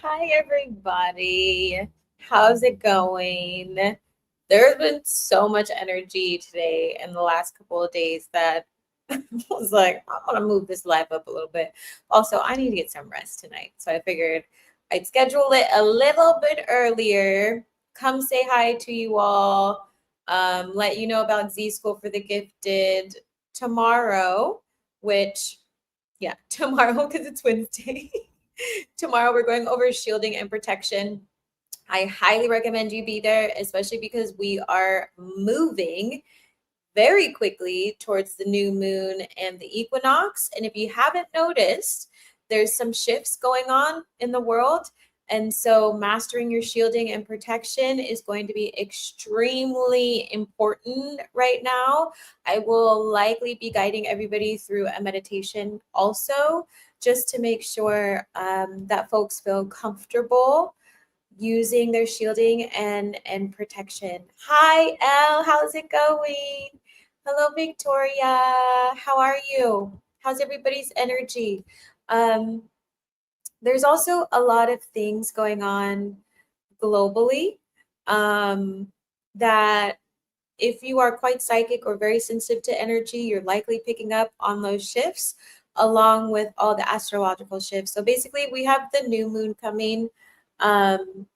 Hi, everybody. How's it going? There's been so much energy today and the last couple of days that I was like, I want to move this life up a little bit. Also, I need to get some rest tonight. So I figured I'd schedule it a little bit earlier. Come say hi to you all. Let you know about Z School for the Gifted tomorrow, which, yeah, tomorrow because it's Wednesday. Tomorrow we're going over shielding and protection. I highly recommend you be there, especially because we are moving very quickly towards the new moon and the equinox. And if you haven't noticed, there's some shifts going on in the world. And so mastering your shielding and protection is going to be extremely important right now. I will likely be guiding everybody through a meditation also, just to make sure that folks feel comfortable using their shielding and protection. Hi, Elle, how's it going? Hello, Victoria. How are you? How's everybody's energy? Um, there's also a lot of things going on globally that if you are quite psychic or very sensitive to energy, you're likely picking up on those shifts along with all the astrological shifts. So basically, we have the new moon coming um,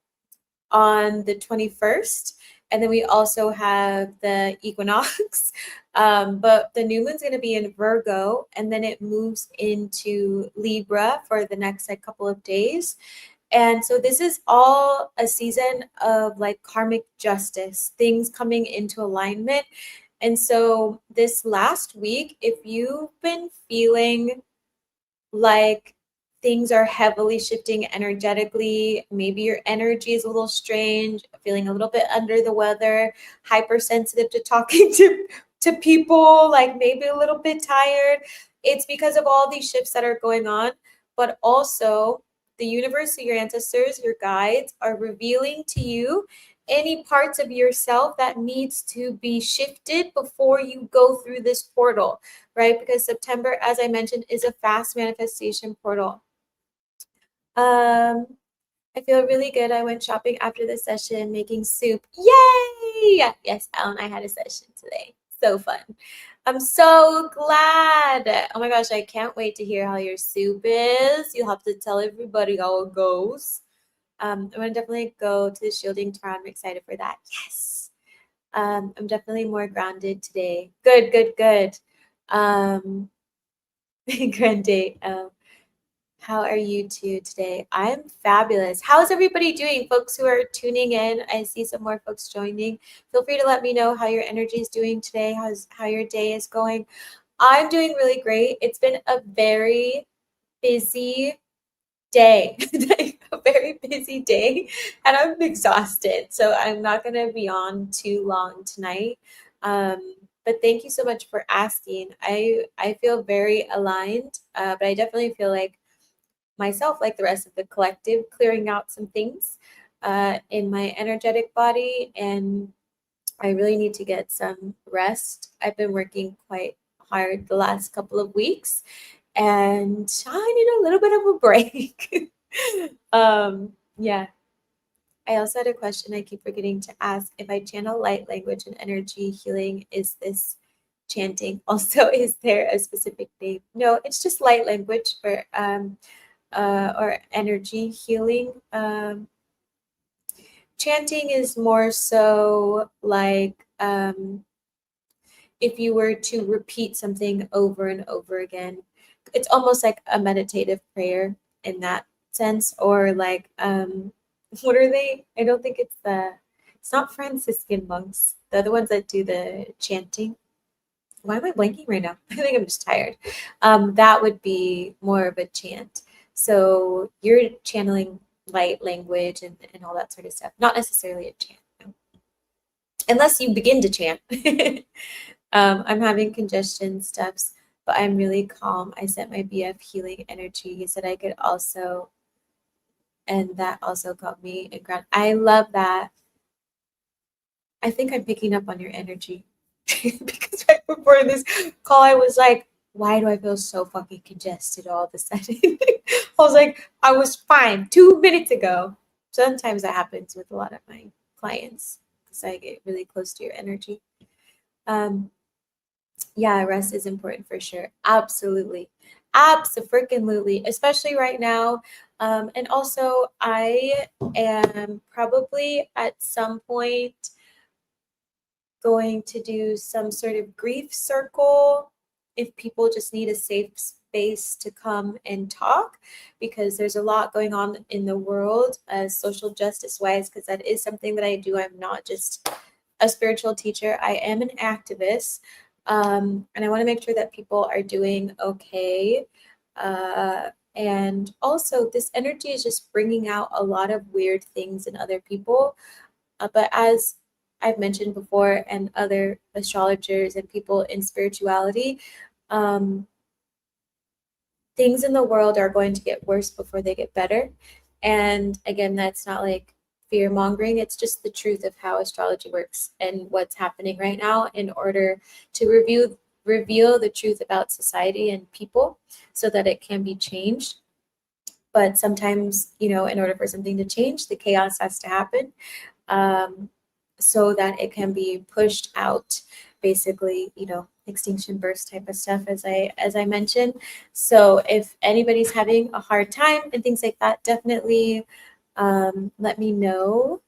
on the 21st. And then we also have the equinox. But the new moon's going to be in Virgo, and then it moves into Libra for the next couple of days. And so this is all a season of like karmic justice, things coming into alignment. And so this last week, if you've been feeling like things are heavily shifting energetically, maybe your energy is a little strange, feeling a little bit under the weather, hypersensitive to talking to people, like maybe a little bit tired, it's because of all these shifts that are going on. But also the universe, your ancestors, your guides are revealing to you any parts of yourself that needs to be shifted before you go through this portal, right? Because September, as I mentioned, is a fast manifestation portal. I feel really good. I went shopping after the session, making soup. Yay! Yes, Ellen, I had a session today. So fun. I'm so glad. Oh my gosh, I can't wait to hear how your soup is. You'll have to tell everybody how it goes. I'm gonna definitely go to the shielding tomorrow. I'm excited for that. Yes. I'm definitely more grounded today. Good, good, good. Grande, how are you two today? I'm fabulous. How's everybody doing? Folks who are tuning in, I see some more folks joining. Feel free to let me know how your energy is doing today, how your day is going. I'm doing really great. It's been a very busy day, a very busy day, and I'm exhausted. So I'm not going to be on too long tonight. But thank you so much for asking. I feel very aligned, but I definitely feel like myself, like the rest of the collective, clearing out some things in my energetic body, and I really need to get some rest. I've been working quite hard the last couple of weeks, and I need a little bit of a break. Yeah. I also had a question I keep forgetting to ask. If I channel light language and energy healing, is this chanting? Also, is there a specific name? No, it's just light language or energy healing. Chanting is more so like if you were to repeat something over and over again. It's almost like a meditative prayer in that sense, or like what are they? I don't think it's not Franciscan monks. They're the ones that do the chanting. Why am I blanking right now? I think I'm just tired. That would be more of a chant. So you're channeling light language and all that sort of stuff. Not necessarily a chant, no. Unless you begin to chant. I'm having congestion steps, but I'm really calm. I sent my BF healing energy. He said I could also, and that also got me in ground. I love that. I think I'm picking up on your energy because right before this call, I was like, why do I feel so fucking congested all of a sudden? I was like, I was fine 2 minutes ago. Sometimes that happens with a lot of my clients because I get really close to your energy. Yeah, rest is important for sure. Absolutely. Absolutely. Especially right now. And also, I am probably at some point going to do some sort of grief circle if people just need a safe space to come and talk, because there's a lot going on in the world as social justice wise, because that is something that I do. I'm not just a spiritual teacher, I am an activist. And I want to make sure that people are doing okay. And also, this energy is just bringing out a lot of weird things in other people. But as I've mentioned before, and other astrologers and people in spirituality, um, things in the world are going to get worse before they get better. And again, that's not like fear mongering, it's just the truth of how astrology works and what's happening right now in order to reveal the truth about society and people so that it can be changed. But sometimes, in order for something to change, the chaos has to happen. So that it can be pushed out, basically, extinction burst type of stuff, as I mentioned. So if anybody's having a hard time and things like that, definitely let me know.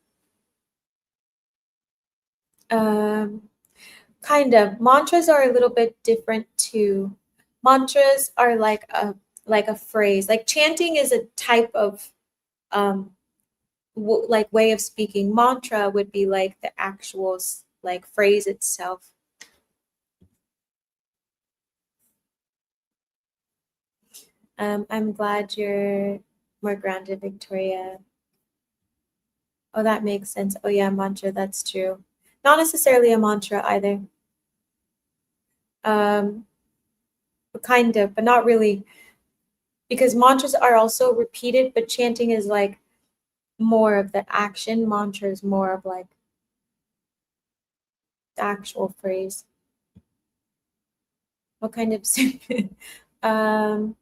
Kind of mantras are a little bit different too. Mantras are like a phrase. Like chanting is a type of um, like way of speaking. Mantra would be like the actual like phrase itself. I'm glad you're more grounded, Victoria. Oh, that makes sense. Oh yeah, mantra, that's true. Not necessarily a mantra either. Um, kind of, but not really. Because mantras are also repeated, but chanting is like more of the action. Mantra is more of like the actual phrase. What kind of um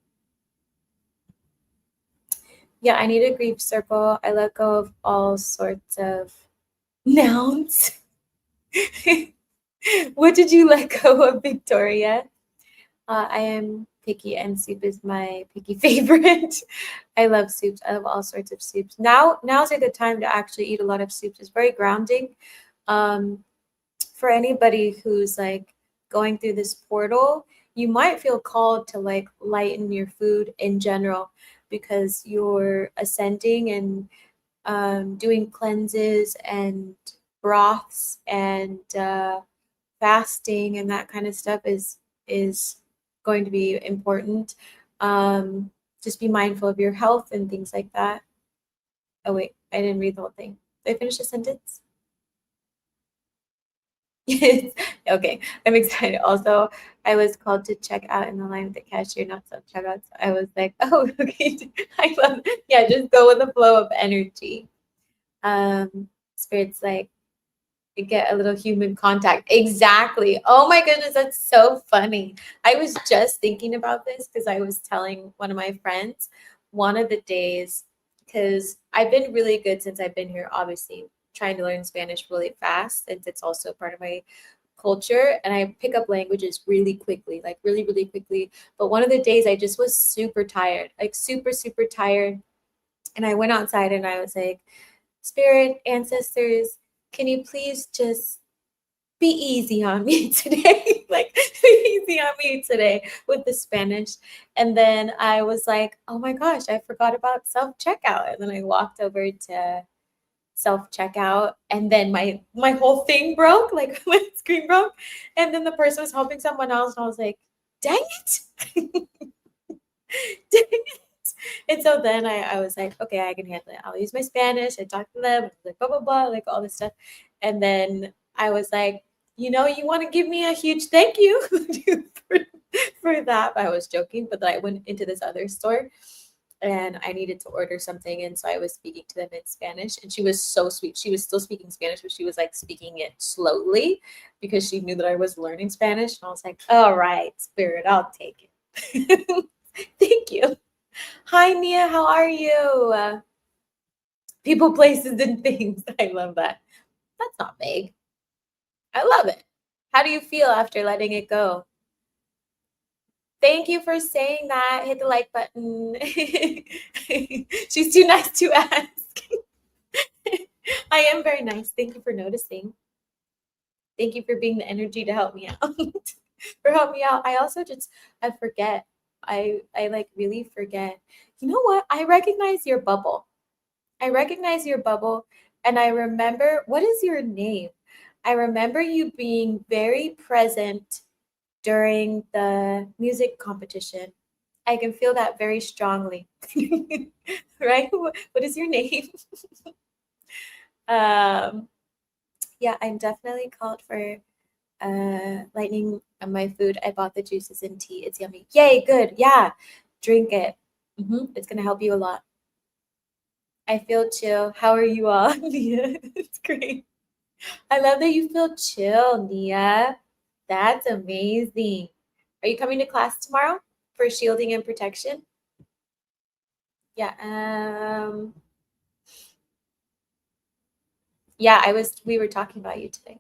yeah, I need a grief circle. I let go of all sorts of nouns. What did you let go of, Victoria? I am picky, and soup is my picky favorite. I love soups. I love all sorts of soups. Now's a good time to actually eat a lot of soups. It's very grounding. Um, for anybody who's like going through this portal, you might feel called to like lighten your food in general because you're ascending and doing cleanses and broths and fasting and that kind of stuff is going to be important. Just be mindful of your health and things like that. Oh wait, I didn't read the whole thing. Did I finish the sentence? Yes. Okay, I'm excited. Also, I was called to check out in the line with the cashier, not self checkout. So I was like, oh, okay. I love, yeah, just go with the flow of energy. Spirits like get a little human contact. Exactly. Oh my goodness, that's so funny. I was just thinking about this because I was telling one of my friends one of the days, because I've been really good since I've been here, obviously, trying to learn Spanish really fast, and it's also part of my culture. And I pick up languages really quickly, like really, really quickly. But one of the days I just was super tired, like super, super tired. And I went outside and I was like, Spirit, ancestors, can you please just be easy on me today? Like, be easy on me today with the Spanish. And then I was like, oh my gosh, I forgot about self checkout. And then I walked over to self checkout, and then my whole thing broke, like my screen broke. And then the person was helping someone else, and I was like, dang it. Dang it. And so then I was like, okay, I can handle it. I'll use my Spanish. I talked to them, like blah, blah, blah, like all this stuff. And then I was like, you want to give me a huge thank you for that. I was joking, but then I went into this other store and I needed to order something. And so I was speaking to them in Spanish, and she was so sweet. She was still speaking Spanish, but she was like speaking it slowly because she knew that I was learning Spanish. And I was like, all right, Spirit, I'll take it. Thank you. Hi, Nia, how are you? People, places, and things. I love that. That's not vague. I love it. How do you feel after letting it go? Thank you for saying that. Hit the like button. She's too nice to ask. I am very nice. Thank you for noticing. Thank you for being the energy to help me out. For help me out. I also just I forget. I like really forget. You know what? I recognize your bubble. I recognize your bubble, and I remember, what is your name? I remember you being very present during the music competition. I can feel that very strongly. Right? What is your name? um, yeah, I'm definitely called for lightning on my food. I bought the juices and tea. It's yummy. Yay, good. Yeah, drink it. It's gonna help you a lot. I feel chill. How are you all? Nia? It's great. I love that you feel chill, Nia. That's amazing. Are you coming to class tomorrow for shielding and protection? Yeah. Yeah, we were talking about you today.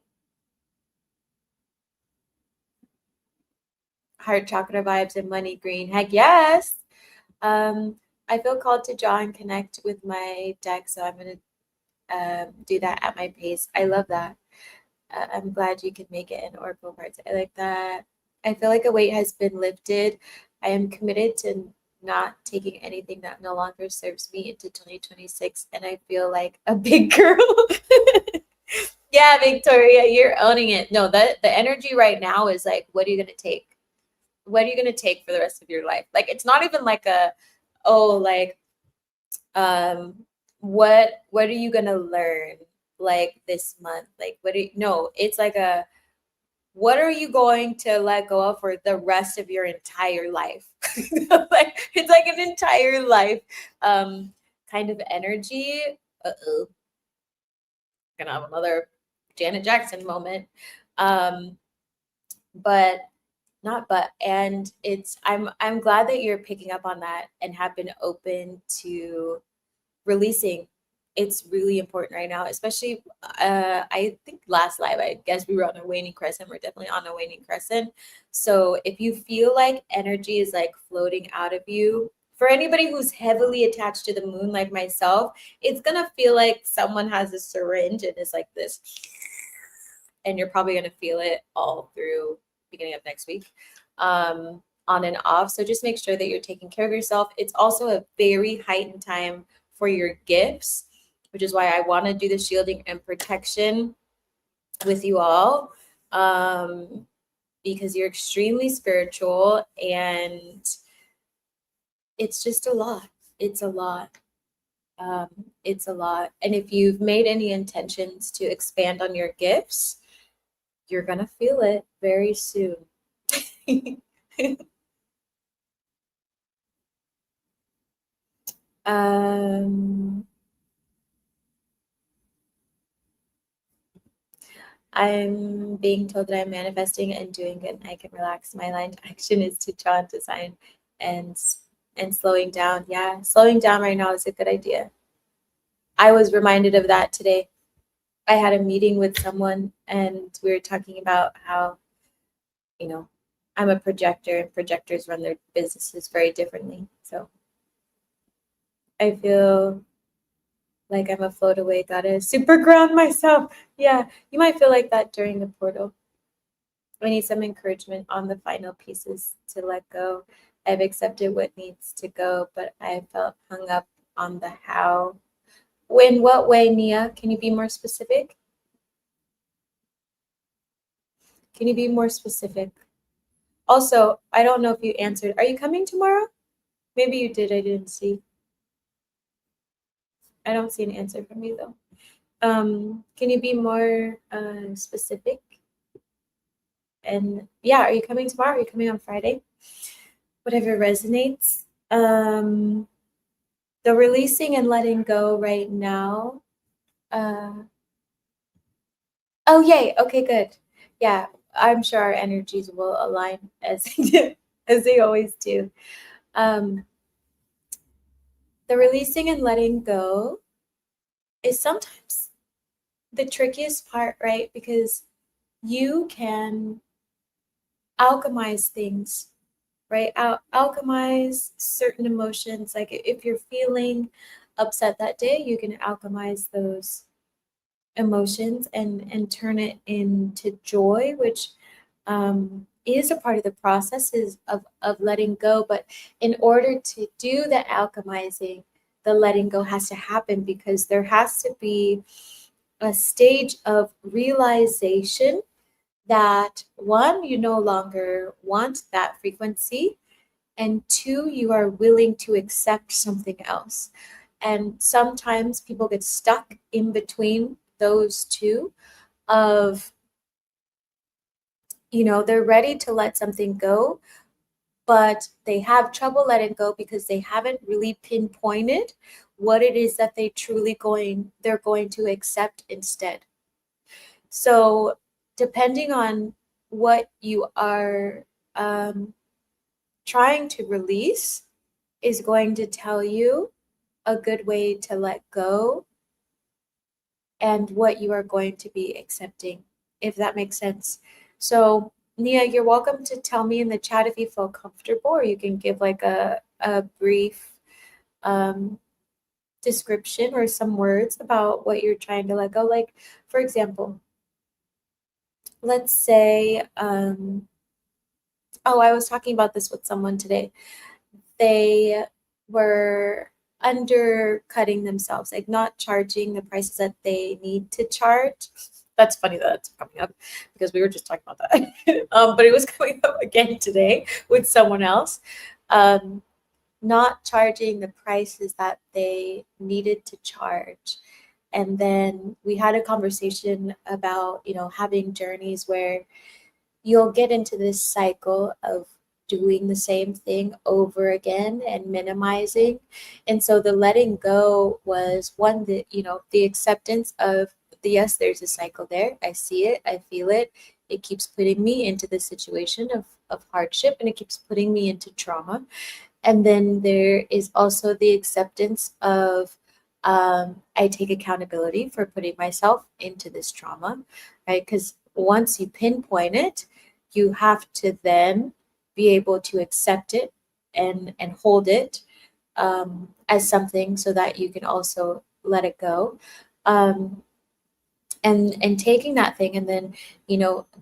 Heart chakra vibes and money green. Heck yes. I feel called to draw and connect with my deck, so I'm gonna do that at my pace. I love that. I'm glad you can make it in Oracle parts. I like that. I feel like a weight has been lifted. I am committed to not taking anything that no longer serves me into 2026, and I feel like a big girl. Yeah, Victoria, you're owning it. No, the energy right now is like, what are you gonna take? What are you gonna take for the rest of your life? Like, it's not even like like um what are you gonna learn like this month? Like, no, it's like what are you going to let go of for the rest of your entire life? Like, it's like an entire life kind of energy. Uh-oh, gonna have another Janet Jackson moment. um but not but and it's I'm glad that you're picking up on that and have been open to releasing. It's really important right now, especially I think last live, I guess we were on a waning crescent. We're definitely on a waning crescent. So if you feel like energy is like floating out of you, for anybody who's heavily attached to the moon like myself, it's gonna feel like someone has a syringe and it's like this, and you're probably gonna feel it all through beginning of next week. On and off. So just make sure that you're taking care of yourself. It's also a very heightened time for your gifts, which is why I want to do the shielding and protection with you all, because you're extremely spiritual and it's just a lot. It's a lot. It's a lot. And if you've made any intentions to expand on your gifts, you're going to feel it very soon. um, I'm being told that I'm manifesting and doing good and I can relax. My line to action is to draw and design and slowing down. Yeah, slowing down right now is a good idea. I was reminded of that today. I had a meeting with someone and we were talking about how, you know, I'm a projector and projectors run their businesses very differently. So I feel like I'm a float away goddess, super ground myself. Yeah, you might feel like that during the portal. I need some encouragement on the final pieces to let go. I've accepted what needs to go, but I felt hung up on the how. In what way, Nia? Can you be more specific? Can you be more specific? Also, I don't know if you answered. Are you coming tomorrow? Maybe you did. I didn't see. I don't see an answer from you though. Can you be more specific? And yeah, are you coming tomorrow? Are you coming on Friday? Whatever resonates. The releasing and letting go right now. Oh, yay. Okay, good. Yeah, I'm sure our energies will align as they do, as they always do. Um, the releasing and letting go is sometimes the trickiest part, right? Because you can alchemize things, right? Alchemize certain emotions. Like if you're feeling upset that day, you can alchemize those emotions and turn it into joy, which is a part of the process is of letting go. But in order to do the alchemizing, the letting go has to happen because there has to be a stage of realization that one, you no longer want that frequency, and two, you are willing to accept something else. And sometimes people get stuck in between those two of, they're ready to let something go, but they have trouble letting go because they haven't really pinpointed what it is that they're going to accept instead. So depending on what you are trying to release is going to tell you a good way to let go and what you are going to be accepting, if that makes sense. So, Nia, you're welcome to tell me in the chat if you feel comfortable, or you can give like a brief description or some words about what you're trying to let go. Like, for example, let's say, I was talking about this with someone today. They were undercutting themselves, like not charging the prices that they need to charge. That's funny that it's coming up because we were just talking about that. But it was coming up again today with someone else. Not charging the prices that they needed to charge. And then we had a conversation about, having journeys where you'll get into this cycle of doing the same thing over again and minimizing. And so the letting go was one that, the acceptance of yes, there's a cycle there. I see it, I feel it. It keeps putting me into this situation of hardship, and it keeps putting me into trauma. And then there is also the acceptance of I take accountability for putting myself into this trauma, right? Because once you pinpoint it, you have to then be able to accept it and hold it as something so that you can also let it go. And taking that thing and then,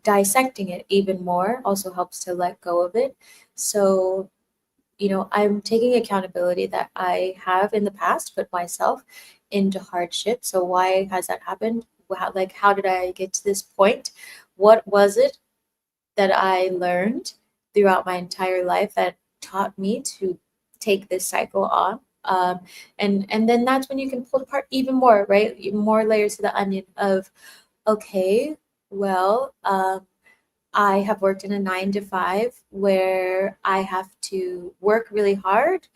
dissecting it even more also helps to let go of it. So I'm taking accountability that I have in the past put myself into hardship. So why has that happened? How did I get to this point? What was it that I learned throughout my entire life that taught me to take this cycle on? And then that's when you can pull apart even more, right? More layers to the onion of, okay, well, I have worked in a 9 to 5 where I have to work really hard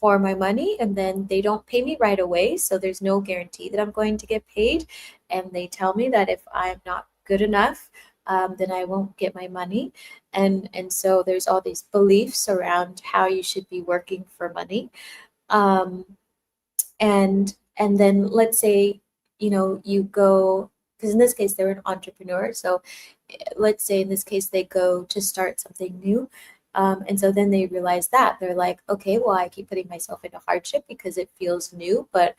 for my money, and then they don't pay me right away. So there's no guarantee that I'm going to get paid. And they tell me that if I'm not good enough, then I won't get my money. And so there's all these beliefs around how you should be working for money. Um, and then let's say, you go, because in this case they're an entrepreneur. So let's say in this case they go to start something new, and so then they realize that they're like, okay, well, I keep putting myself into hardship because it feels new, but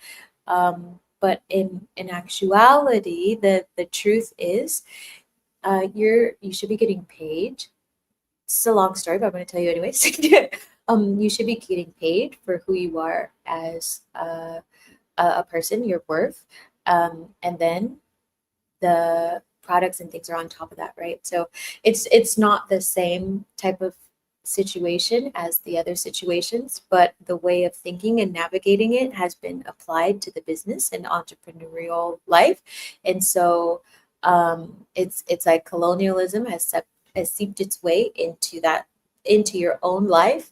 in actuality, the truth is, you should be getting paid. It's a long story, but I'm going to tell you anyways. You should be getting paid for who you are as a person, your worth, and then the products and things are on top of that, right? So it's not the same type of situation as the other situations, but the way of thinking and navigating it has been applied to the business and entrepreneurial life. And so it's like colonialism has seeped its way into your own life.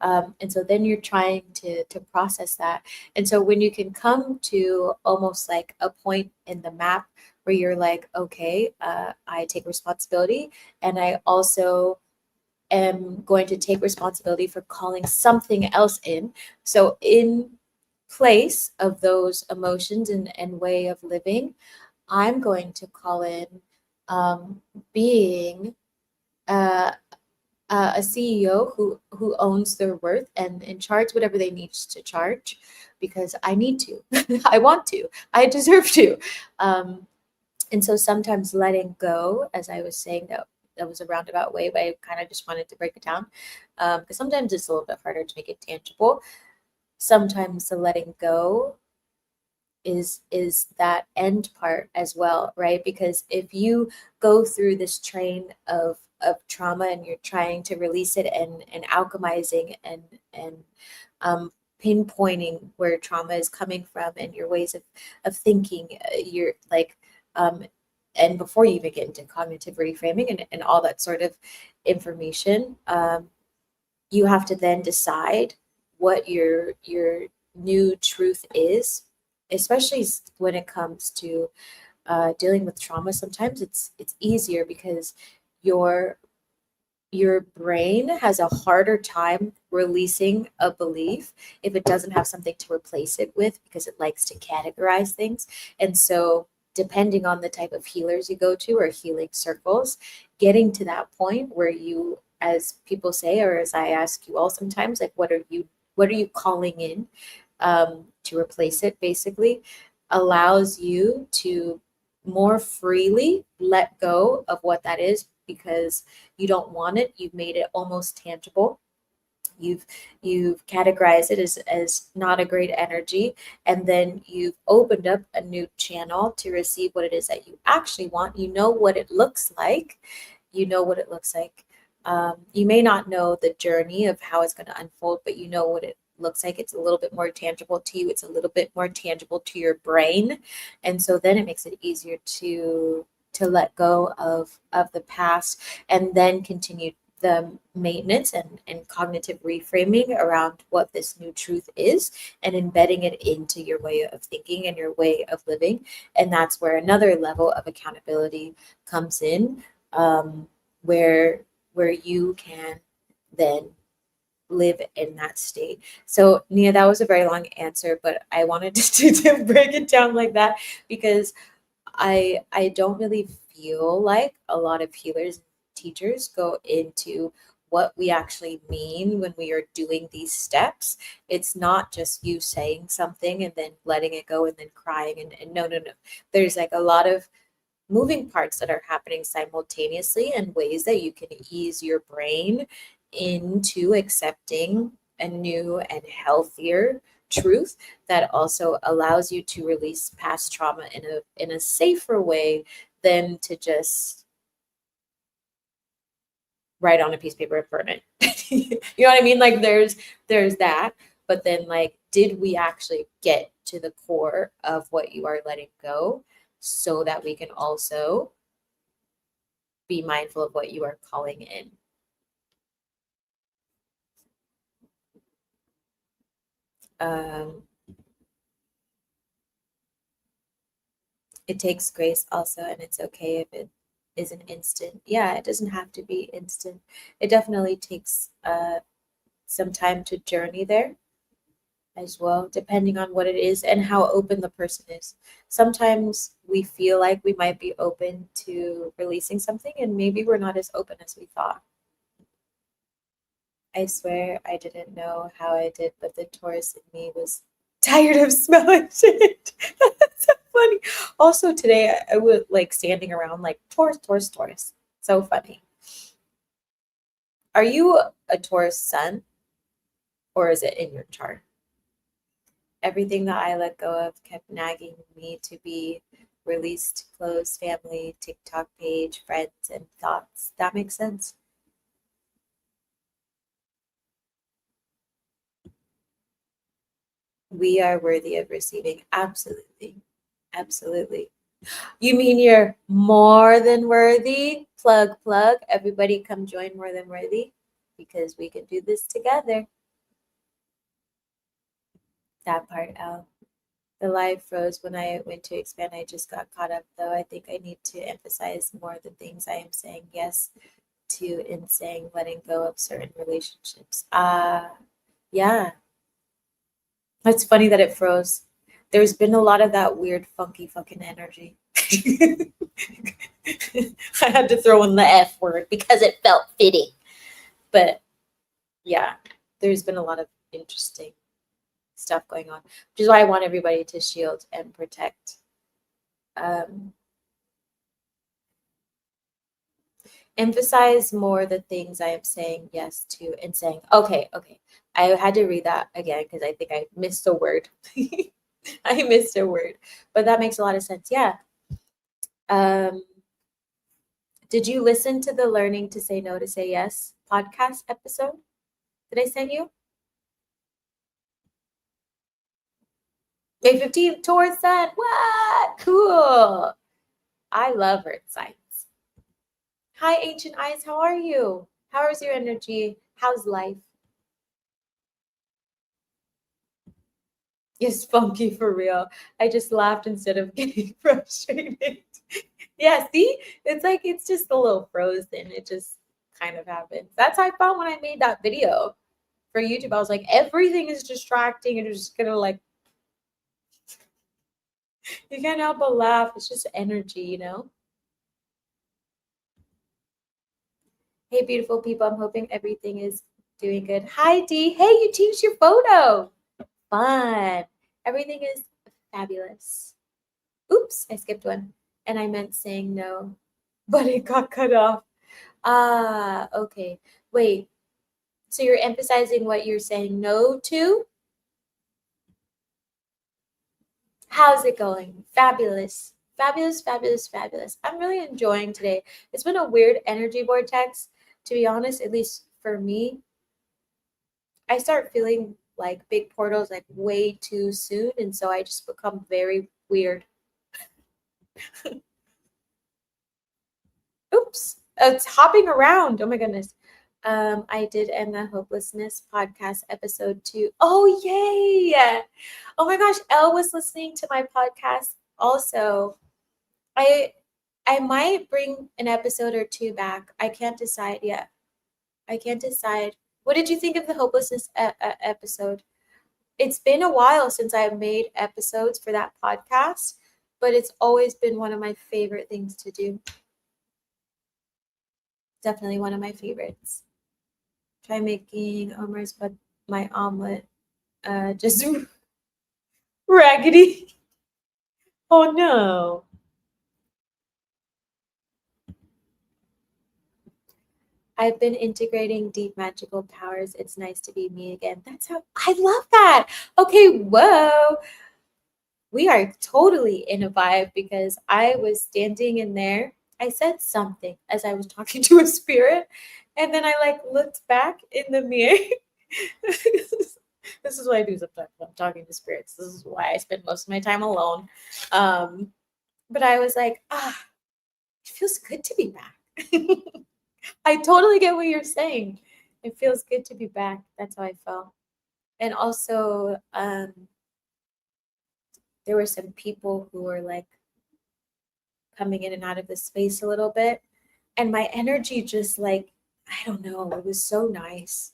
And so then you're trying to process that. And so when you can come to almost like a point in the map where you're like, okay, I take responsibility, and I also am going to take responsibility for calling something else in. So in place of those emotions and way of living, I'm going to call in being uh, a CEO who owns their worth and charge whatever they need to charge, because I need to, I want to, I deserve to. And so sometimes letting go, as I was saying, that was a roundabout way, but I kind of just wanted to break it down, because sometimes it's a little bit harder to make it tangible. Sometimes the letting go is that end part as well, right? Because if you go through this train of trauma and you're trying to release it and alchemizing and pinpointing where trauma is coming from and your ways of thinking, you're like and before you even get into cognitive reframing and all that sort of information, you have to then decide what your new truth is, especially when it comes to dealing with trauma. Sometimes it's easier because your your brain has a harder time releasing a belief if it doesn't have something to replace it with, because it likes to categorize things. And so depending on the type of healers you go to or healing circles, getting to that point where you, as people say, or as I ask you all sometimes, like what are you calling in to replace it, basically allows you to more freely let go of what that is, because you don't want it. You've made it almost tangible. You've categorized it as not a great energy, and then you've opened up a new channel to receive what it is that you actually want. You know what it looks like. You know what it looks like. You may not know the journey of how it's going to unfold, but you know what it looks like. It's a little bit more tangible to you. It's a little bit more tangible to your brain, and so then it makes it easier to let go of the past and then continue the maintenance and cognitive reframing around what this new truth is and embedding it into your way of thinking and your way of living. And that's where another level of accountability comes in, where you can then live in that state. So Nia, that was a very long answer, but I wanted to break it down like that because I don't really feel like a lot of healers and teachers go into what we actually mean when we are doing these steps. It's not just you saying something and then letting it go and then crying and no, no, no. There's like a lot of moving parts that are happening simultaneously and ways that you can ease your brain into accepting a new and healthier truth that also allows you to release past trauma in a safer way than to just write on a piece of paper and burn it. You know what I mean? Like there's that, but then like did we actually get to the core of what you are letting go so that we can also be mindful of what you are calling in? Um, it takes grace also, and it's okay if it isn't instant. Yeah, it doesn't have to be instant. It definitely takes some time to journey there as well, depending on what it is and how open the person is. Sometimes we feel like we might be open to releasing something, and maybe we're not as open as we thought. I swear I didn't know how I did, but the Taurus in me was tired of smelling shit. That's so funny. Also today I was like standing around like Taurus, Taurus, Taurus. So funny. Are you a Taurus sun or is it in your chart? Everything that I let go of kept nagging me to be released, close family, TikTok page, friends, and thoughts. That makes sense. We are worthy of receiving. Absolutely. Absolutely. You mean you're more than worthy? Plug, plug. Everybody come join More Than Worthy because we can do this together. That part out. The live froze when I went to expand. I just got caught up though. I think I need to emphasize more the things I am saying yes to in saying letting go of certain relationships. Yeah. It's funny that it froze. There's been a lot of that weird, funky fucking energy. I had to throw in the F word because it felt fitting. But yeah, there's been a lot of interesting stuff going on, which is why I want everybody to shield and protect. Emphasize more the things I am saying yes to and saying, okay. I had to read that again because I think I missed a word. I missed a word, but that makes a lot of sense. Yeah. Did you listen to the Learning to Say No to Say Yes podcast episode that I sent you? May 15th, Taurus Sun. What? Cool. I love earth signs. Hi, Ancient Eyes. How are you? How is your energy? How's life? It's funky for real. I just laughed instead of getting frustrated. Yeah, see? It's like it's just a little frozen. It just kind of happens. That's how I found when I made that video for YouTube. I was like, everything is distracting and it's just gonna like you can't help but laugh. It's just energy, you know? Hey, beautiful people. I'm hoping everything is doing good. Hi, Dee. Hey, you changed your photo. Fun. Everything is fabulous. Oops, I skipped one. And I meant saying no, but it got cut off. Okay. Wait. So you're emphasizing what you're saying no to? How's it going? Fabulous. Fabulous, fabulous, fabulous. I'm really enjoying today. It's been a weird energy vortex, to be honest, at least for me. I start feeling like big portals like way too soon, and so I just become very weird. Oops, it's hopping around. Oh my goodness. I did end the Hopelessness podcast episode 2. Oh, yay. Oh my gosh, Elle was listening to my podcast also. I might bring an episode or 2 back. I can't decide yet. I can't decide. What did you think of the Hopelessness episode? It's been a while since I've made episodes for that podcast, but it's always been one of my favorite things to do. Definitely one of my favorites. Try making Omer's, but my omelet just raggedy. Oh no. I've been integrating deep magical powers. It's nice to be me again. That's how I love that. Okay, whoa. We are totally in a vibe because I was standing in there. I said something as I was talking to a spirit, and then I like looked back in the mirror. This is what I do sometimes when I'm talking to spirits. This is why I spend most of my time alone. But I was like, it feels good to be back. I totally get what you're saying. It feels good to be back. That's how I felt. And also, there were some people who were like coming in and out of the space a little bit. And my energy just like, I don't know, it was so nice.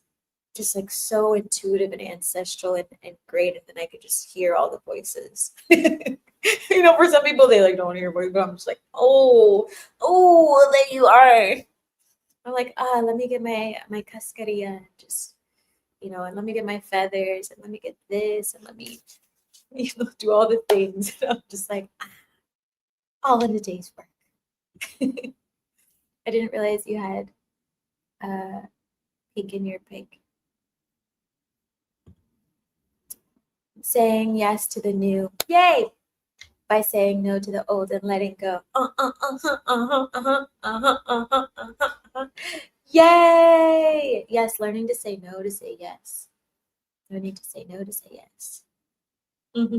Just like so intuitive and ancestral and great. And then I could just hear all the voices. You know, for some people, they like don't hear voices, but I'm just like, oh, there you are. I'm like, let me get my cascarilla, just, you know, and let me get my feathers, and let me get this, and let me, you know, do all the things. And I'm just like, all in a day's work. I didn't realize you had pink in your pink. Saying yes to the new. Yay! By saying no to the old and letting go. Yay! Yes, learning to say no to say yes. Learning to say no to say yes. You've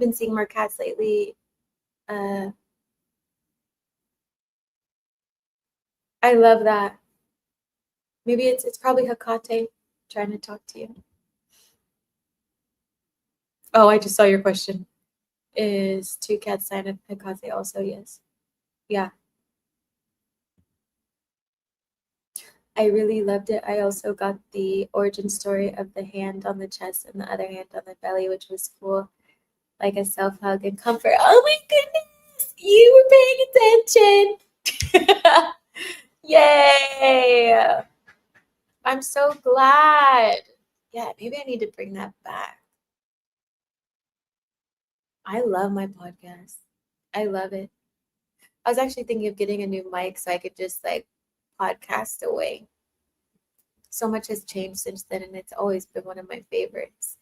been seeing more cats lately. I love that. Maybe it's probably Hecate trying to talk to you. Oh, I just saw your question. Is two cats sign of Hecate also? Yes. Yeah. I really loved it. I also got the origin story of the hand on the chest and the other hand on the belly, which was cool. Like a self hug and comfort. Oh my goodness, you were paying attention. Yay. I'm so glad. Yeah, maybe I need to bring that back. I love my podcast. I love it. I was actually thinking of getting a new mic so I could just like podcast away. So much has changed since then, and it's always been one of my favorites.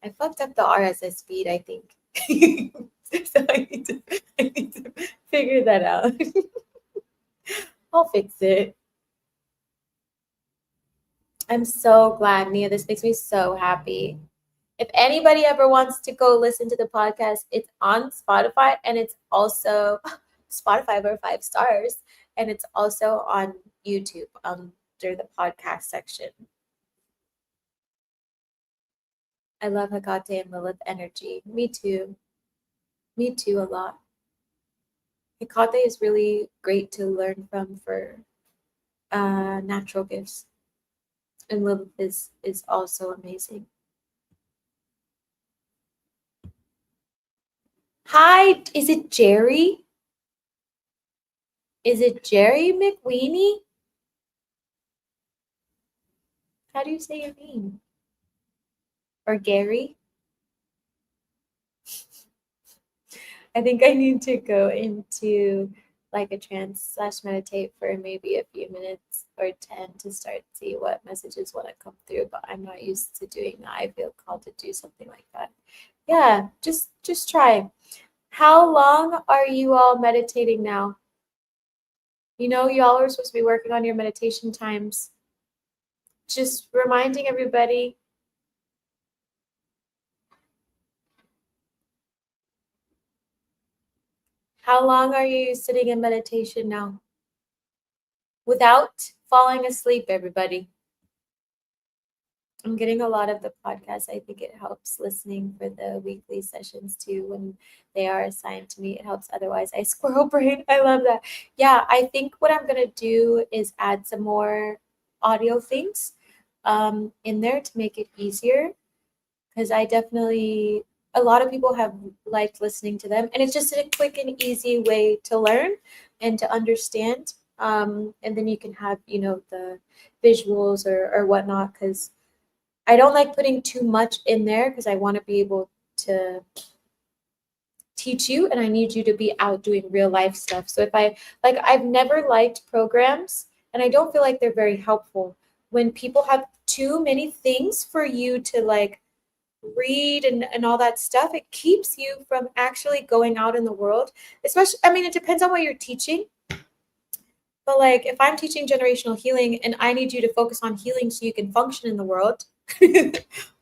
I fucked up the RSS feed, I think. So I need to figure that out. I'll fix it. I'm so glad, Nia. This makes me so happy. If anybody ever wants to go listen to the podcast, it's on Spotify and it's also Spotify over 5 stars. And it's also on YouTube under the podcast section. I love Hecate and Lilith energy. Me too. Me too, a lot. Hecate is really great to learn from for natural gifts. And Lilith is also amazing. Hi, is it Jerry? Is it Jerry McWeenie? How do you say your name? Or Gary? I think I need to go into like a trance / meditate for maybe a few minutes or 10 to start to see what messages want to come through, but I'm not used to doing that. I feel called to do something like that. Yeah, just try. How long are you all meditating now? You know, y'all are supposed to be working on your meditation times. Just reminding everybody. How long are you sitting in meditation now? Without falling asleep, everybody. I'm getting a lot of the podcasts. I think it helps listening for the weekly sessions too when they are assigned to me. It helps. Otherwise, I squirrel brain. I love that. Yeah, I think what I'm going to do is add some more audio things in there to make it easier because I definitely, a lot of people have liked listening to them. And it's just a quick and easy way to learn and to understand. And then you can have, you know, the visuals or whatnot because I don't like putting too much in there because I want to be able to teach you and I need you to be out doing real life stuff. So if I've never liked programs and I don't feel like they're very helpful when people have too many things for you to like read and all that stuff. It keeps you from actually going out in the world. Especially, I mean, it depends on what you're teaching. But like if I'm teaching generational healing and I need you to focus on healing so you can function in the world,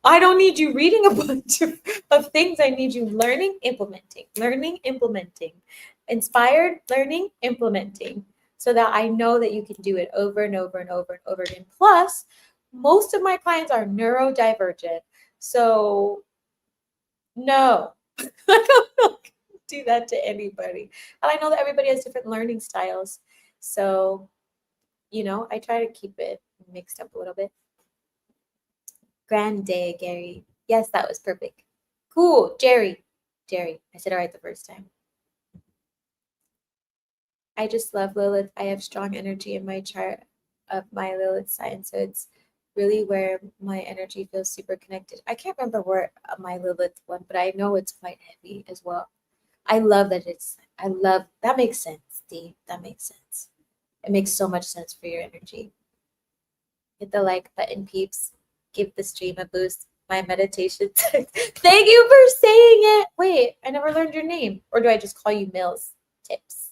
I don't need you reading a bunch of things. I need you learning, implementing, inspired, learning, implementing, so that I know that you can do it over and over and over and over again. Plus, most of my clients are neurodivergent. So no, I don't do that to anybody. And I know that everybody has different learning styles. So, you know, I try to keep it mixed up a little bit. Grand day, Gary. Yes, that was perfect. Cool, Jerry. Jerry. I said it right the first time. I just love Lilith. I have strong energy in my chart of my Lilith sign. So it's really where my energy feels super connected. I can't remember where my Lilith one, but I know it's quite heavy as well. I love that that makes sense, Steve. That makes sense. It makes so much sense for your energy. Hit the like button, peeps. Give the stream a boost. My meditation. Thank you for saying it. Wait, I never learned your name. Or do I just call you Mills Tips?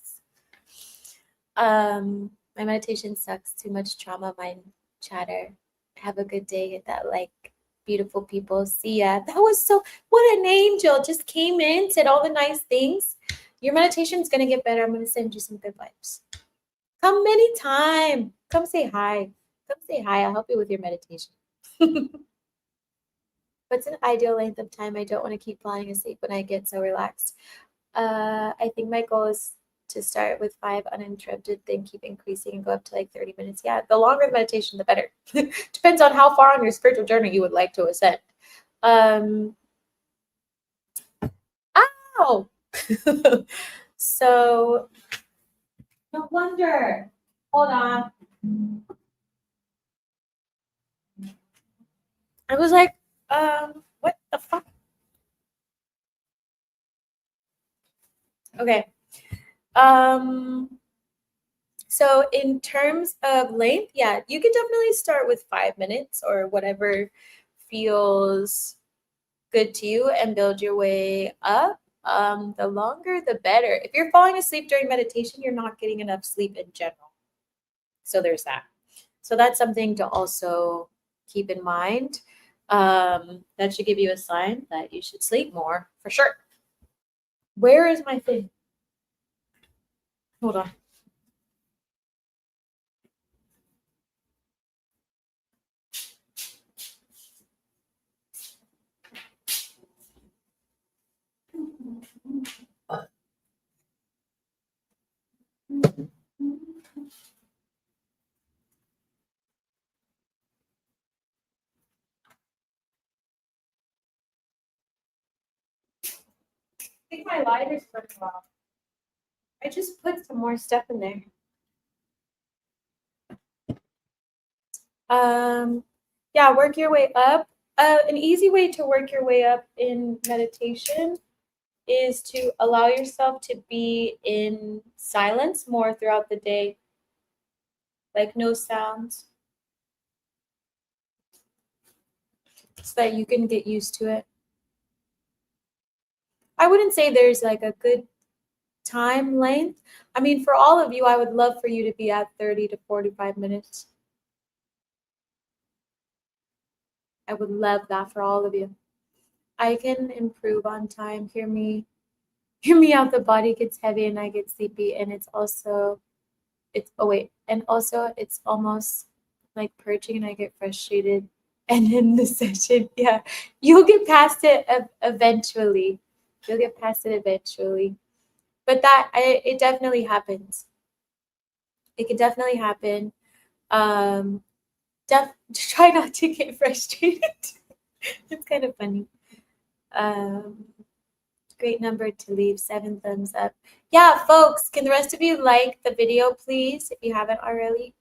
My meditation sucks. Too much trauma, mind chatter. Have a good day. Hit that like, beautiful people. See ya. That was so, what an angel. Just came in, said all the nice things. Your meditation's going to get better. I'm going to send you some good vibes. Come anytime. Come say hi. Come say hi. I'll help you with your meditation. What's an ideal length of time? I don't want to keep falling asleep when I get so relaxed. I think my goal is to start with 5 uninterrupted, then keep increasing and go up to like 30 minutes. Yeah, the longer the meditation, the better. Depends on how far on your spiritual journey you would like to ascend. Ow! So, no wonder. Hold on. I was like, what the fuck? Okay. So in terms of length, yeah, you can definitely start with 5 minutes or whatever feels good to you and build your way up. The longer, the better. If you're falling asleep during meditation, you're not getting enough sleep in general. So there's that. So that's something to also keep in mind. That should give you a sign that you should sleep more for sure. Where is my thing? Hold on. I think my lighter's running off. I just put some more stuff in there. Yeah, work your way up. An easy way to work your way up in meditation is to allow yourself to be in silence more throughout the day, like no sounds, so that you can get used to it. I wouldn't say there's like a good time length. I mean, for all of you, I would love for you to be at 30 to 45 minutes. I would love that for all of you. I can improve on time. Hear me out. The body gets heavy and I get sleepy, and it's also it's almost like purging and I get frustrated. And in the session, yeah, you'll get past it eventually. You'll get past it eventually. But it definitely happens. It can definitely happen. Um, try not to get frustrated. It's kind of funny. Great number to leave, 7 thumbs up. Yeah, folks, can the rest of you like the video, please, if you haven't already?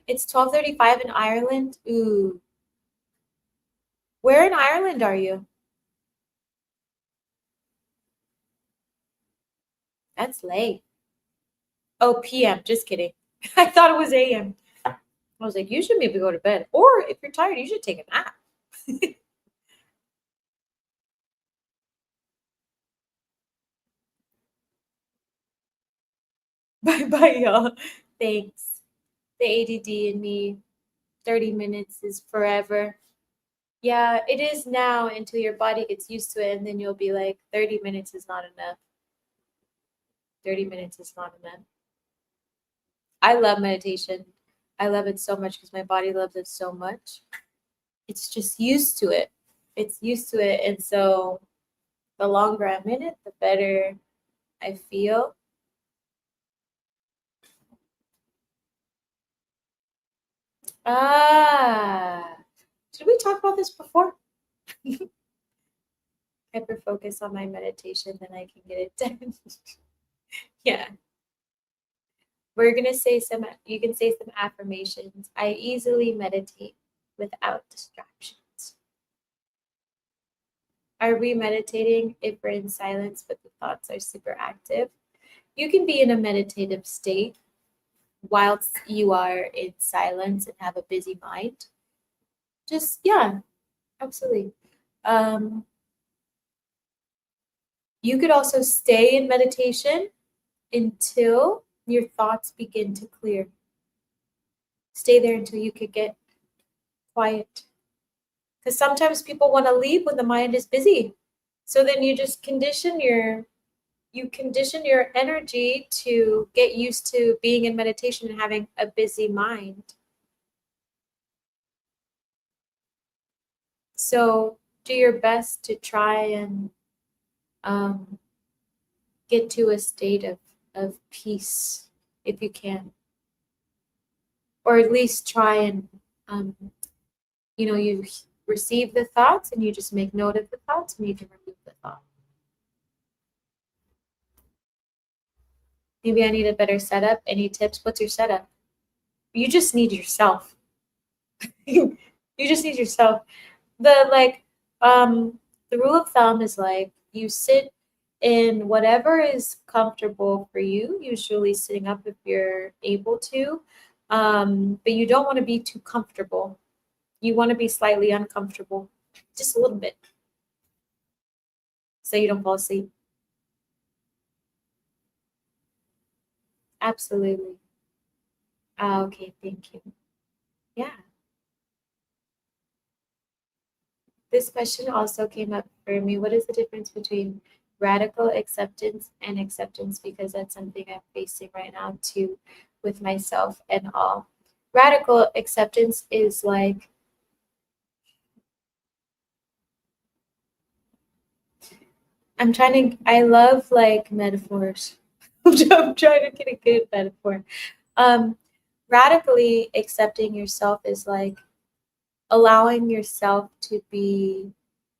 It's 12:35 in Ireland. Ooh. Where in Ireland are you? That's late. Oh, PM. Just kidding. I thought it was AM. I was like, you should maybe go to bed. Or if you're tired, you should take a nap. Bye, y'all. Thanks. The ADD in me, 30 minutes is forever. Yeah, it is now until your body gets used to it, and then you'll be like, 30 minutes is not enough. 30 minutes is not enough. I love meditation. I love it so much because my body loves it so much. It's just used to it. It's used to it. And so the longer I'm in it, the better I feel. Did we talk about this before? Hyper focus on my meditation, then I can get it done. Yeah. We're gonna say you can say some affirmations. I easily meditate without distractions. Are we meditating if we're in silence but the thoughts are super active? You can be in a meditative state whilst you are in silence and have a busy mind. Just, yeah, absolutely. You could also stay in meditation until your thoughts begin to clear. Stay there until you could get quiet. Because sometimes people want to leave when the mind is busy. So then you just condition your you condition your energy to get used to being in meditation and having a busy mind. So do your best to try and get to a state of peace if you can, or at least try and you receive the thoughts and you just make note of the thoughts and you can remove the thought. Maybe I need a better setup. Any tips? What's your setup? You just need yourself. You just need yourself. The rule of thumb is like you sit in whatever is comfortable for you, usually sitting up if you're able to. But you don't want to be too comfortable. You want to be slightly uncomfortable, just a little bit, so you don't fall asleep. Absolutely. Okay, thank you. Yeah. This question also came up for me. What is the difference between radical acceptance and acceptance? Because that's something I'm facing right now too with myself and all. Radical acceptance is like, I love like metaphors. I'm trying to get a good metaphor. Um, Radically accepting yourself is like allowing yourself to be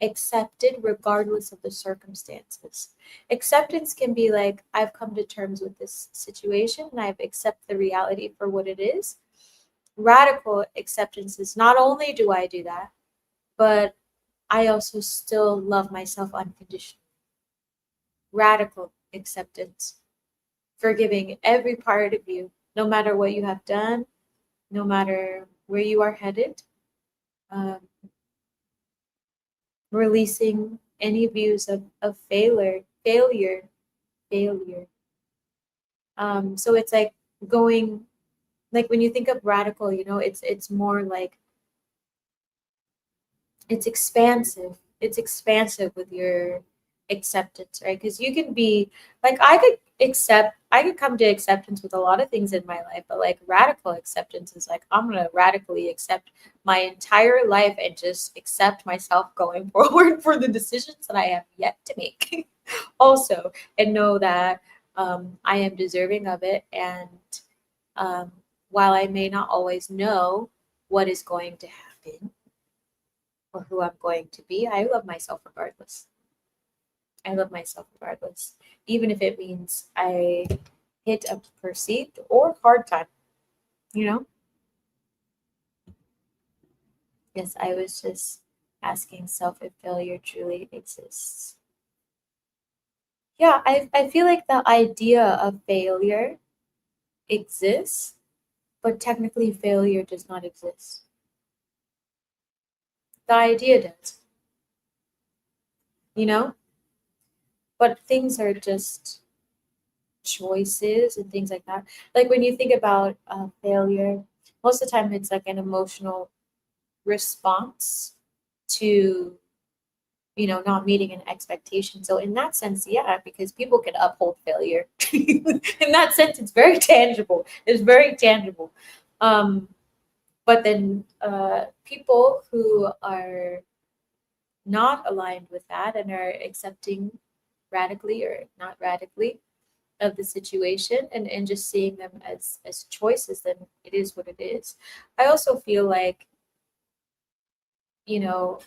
accepted regardless of the circumstances. Acceptance can be like, I've come to terms with this situation and I've accepted the reality for what it is. Radical acceptance is not only do I do that, but I also still love myself unconditionally. Radical acceptance, forgiving every part of you, no matter what you have done, no matter where you are headed. Um, Releasing any views of failure. So it's like going, like when you think of radical, it's more like it's expansive. It's expansive with your acceptance, right? Because you can be like, I could come to acceptance with a lot of things in my life, but like radical acceptance is like, I'm gonna radically accept my entire life and just accept myself going forward for the decisions that I have yet to make. Also, and know that I am deserving of it. And um, while I may not always know what is going to happen or who I'm going to be, I love myself regardless. I love myself regardless, even if it means I hit a perceived or hard time, you know? Yes, I was just asking self if failure truly exists. Yeah, I feel like the idea of failure exists, but technically failure does not exist. The idea does, you know? But things are just choices and things like that. Like when you think about failure, most of the time it's like an emotional response to not meeting an expectation. So in that sense, yeah, because people can uphold failure. In that sense, it's very tangible. It's very tangible. But then people who are not aligned with that and are accepting radically or not radically of the situation and just seeing them as choices, then it is what it is. I also feel like you know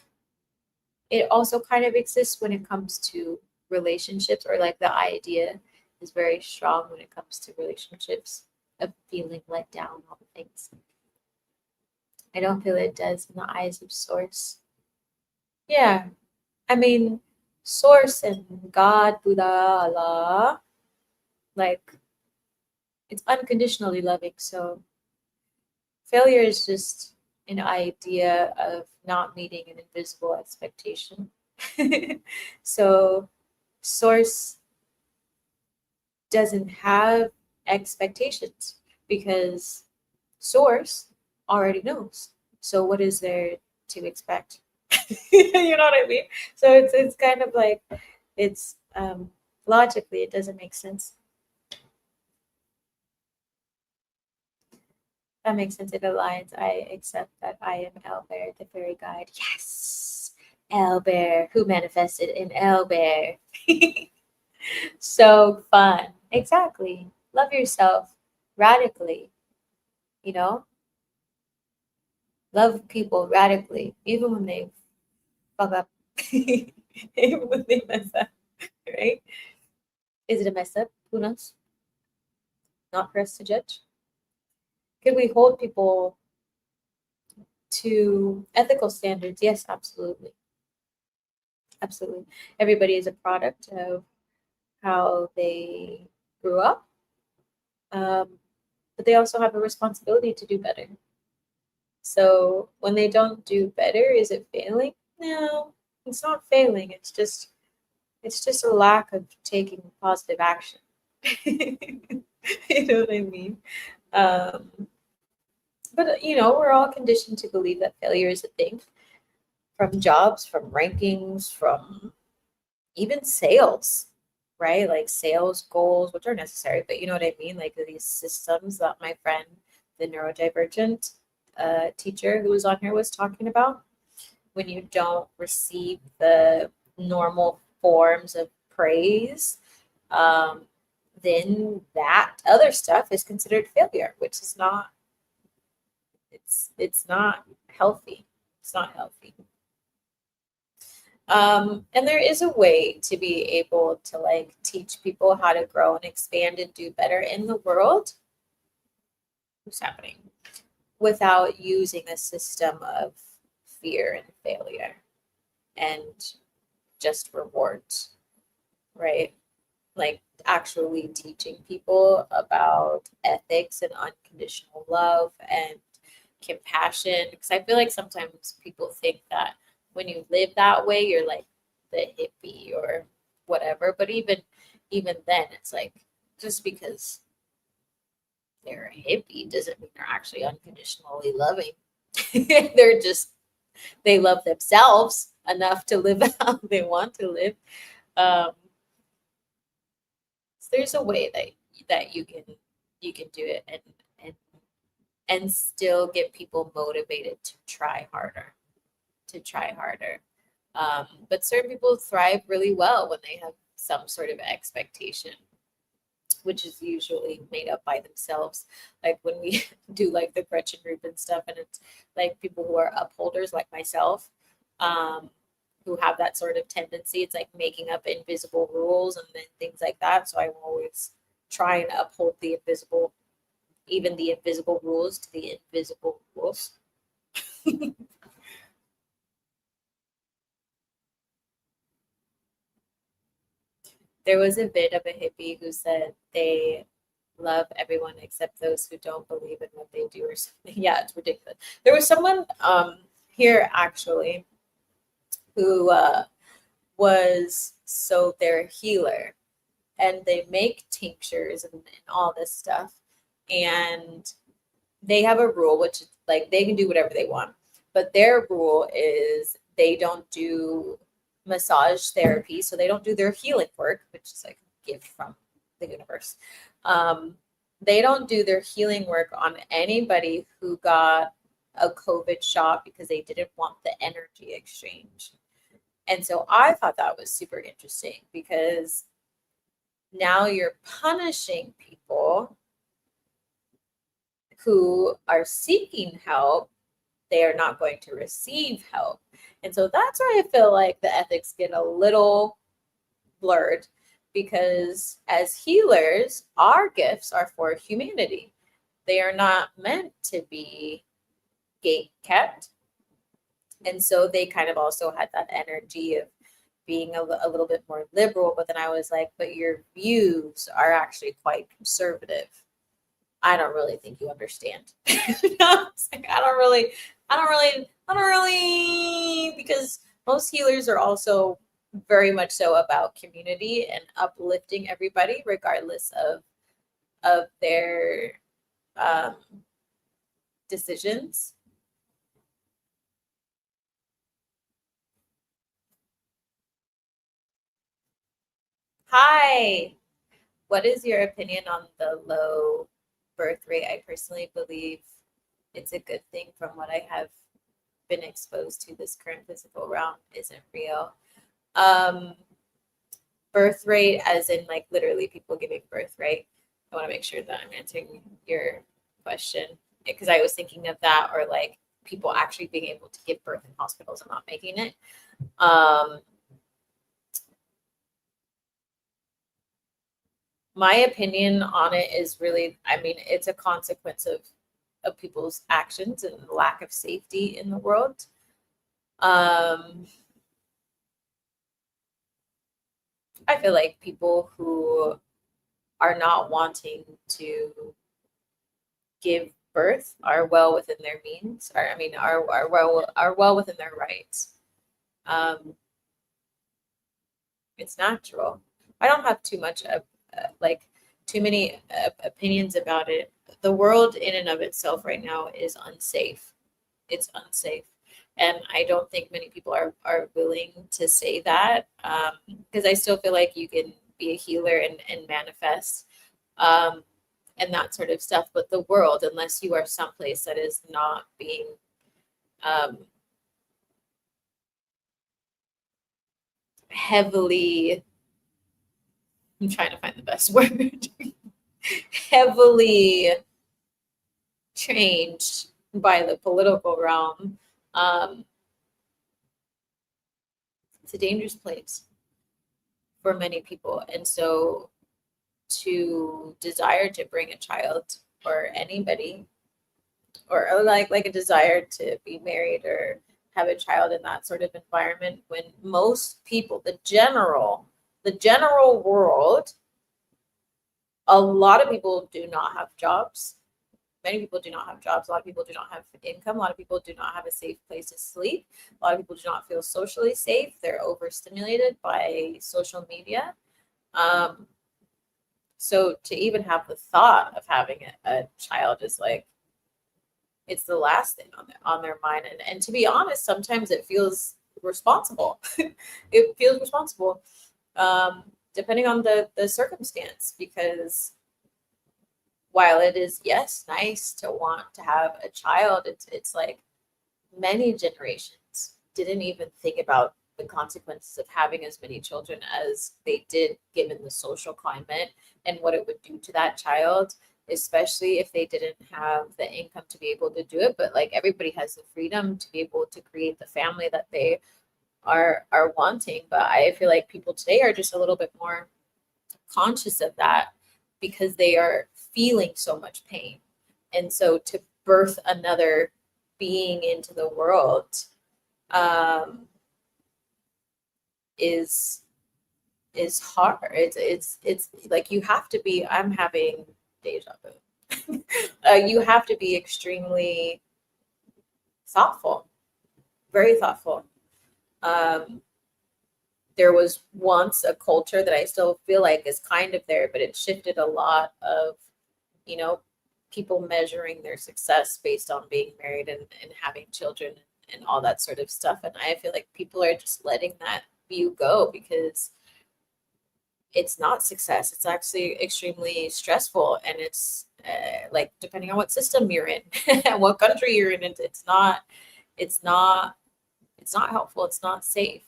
it also kind of exists when it comes to relationships, or like the idea is very strong when it comes to relationships of feeling let down, all the things. I don't feel it does in the eyes of source. Yeah, I mean, source and God, Buddha, Allah, like it's unconditionally loving. So failure is just an idea of not meeting an invisible expectation. So source doesn't have expectations because source already knows. So what is there to expect? You know what I mean? So it's kind of like it's Logically, it doesn't make sense. That makes sense. It aligns. I accept that I am Elbear, the fairy guide. Yes, Elbear, who manifested in Elbear. So fun. Exactly. Love yourself radically, you know? Love people radically, even when they fuck up. Even when they mess up, right? Is it a mess up? Who knows? Not for us to judge. Could we hold people to ethical standards? Yes, absolutely. Absolutely. Everybody is a product of how they grew up, um, but they also have a responsibility to do better. So when they don't do better, is it failing? No, it's not failing. It's just a lack of taking positive action. You know what I mean? Um, but we're all conditioned to believe that failure is a thing, from jobs, from rankings, from even sales, right? Like sales goals, which are necessary, but you know what I mean? Like these systems that my friend, the neurodivergent teacher who was on here, was talking about. When you don't receive the normal forms of praise, um, then that other stuff is considered failure, which is not. It's not healthy. It's not healthy. And there is a way to be able to like teach people how to grow and expand and do better in the world. What's happening? Without using a system of fear and failure and just rewards, right? Like actually teaching people about ethics and unconditional love and compassion. Because I feel like sometimes people think that when you live that way, you're like the hippie or whatever. But even then, it's like just because they're a hippie doesn't mean they're actually unconditionally loving. They love themselves enough to live how they want to live. Um, so there's a way that you can do it and and still get people motivated to try harder, to try harder. But certain people thrive really well when they have some sort of expectation, which is usually made up by themselves. Like when we do like the Gretchen Rubin stuff, and it's like people who are upholders like myself, um, who have that sort of tendency. It's like making up invisible rules and then things like that. So I'm always trying to uphold the invisible, even the invisible rules to the invisible rules. There was a bit of a hippie who said they love everyone except those who don't believe in what they do or something. Yeah, it's ridiculous. There was someone here actually who was so they're a healer and they make tinctures and all this stuff. And they have a rule, which is like they can do whatever they want, but their rule is they don't do massage therapy, so they don't do their healing work, which is like a gift from the universe. Um, they don't do their healing work on anybody who got a COVID shot because they didn't want the energy exchange. And so I thought that was super interesting because now you're punishing people who are seeking help. They are not going to receive help. And so that's where I feel like the ethics get a little blurred, because as healers, our gifts are for humanity. They are not meant to be gate kept. And so they kind of also had that energy of being a little bit more liberal. But then I was like, but your views are actually quite conservative. I don't really think you understand. Like, I don't really, because most healers are also very much so about community and uplifting everybody, regardless of their um, decisions. Hi. What is your opinion on the low birth rate? I personally believe it's a good thing from what I have been exposed to. This current physical realm isn't real. Um, Birth rate, as in like literally people giving birth, right? I want to make sure that I'm answering your question because I was thinking of that, or like people actually being able to give birth in hospitals and not making it. My opinion on it is really, I mean, it's a consequence of people's actions and lack of safety in the world. I feel like people who are not wanting to give birth are well within their means, or I mean, are well within their rights. Um, it's natural. I don't have too much of like too many opinions about it. The world in and of itself right now is unsafe. It's unsafe, and I don't think many people are willing to say that, because I still feel like you can be a healer and manifest, um, and that sort of stuff. But the world, unless you are someplace that is not being um, heavily, I'm trying to find the best word, heavily changed by the political realm, um, it's a dangerous place for many people. And so to desire to bring a child, or anybody, or like a desire to be married or have a child in that sort of environment, when most people, the general world, a lot of people do not have jobs. Many people do not have jobs. A lot of people do not have income. A lot of people do not have a safe place to sleep. A lot of people do not feel socially safe. They're overstimulated by social media. Um, so to even have the thought of having a child is like, it's the last thing on their mind. And to be honest, sometimes it feels responsible. It feels responsible, um, depending on the circumstance, because while it is, yes, nice to want to have a child, it's like many generations didn't even think about the consequences of having as many children as they did, given the social climate and what it would do to that child, especially if they didn't have the income to be able to do it. But like everybody has the freedom to be able to create the family that they are wanting. But I feel like people today are just a little bit more conscious of that because they are feeling so much pain. And so to birth another being into the world, um, is hard. It's like you have to be. I'm having deja vu. You have to be extremely thoughtful, very thoughtful. Um, there was once a culture that I still feel like is kind of there, but it shifted a lot of, you know, people measuring their success based on being married and having children and all that sort of stuff. And I feel like people are just letting that view go because it's not success. It's actually extremely stressful. And it's like, depending on what system you're in and what country you're in, it's not, it's not helpful. It's not safe.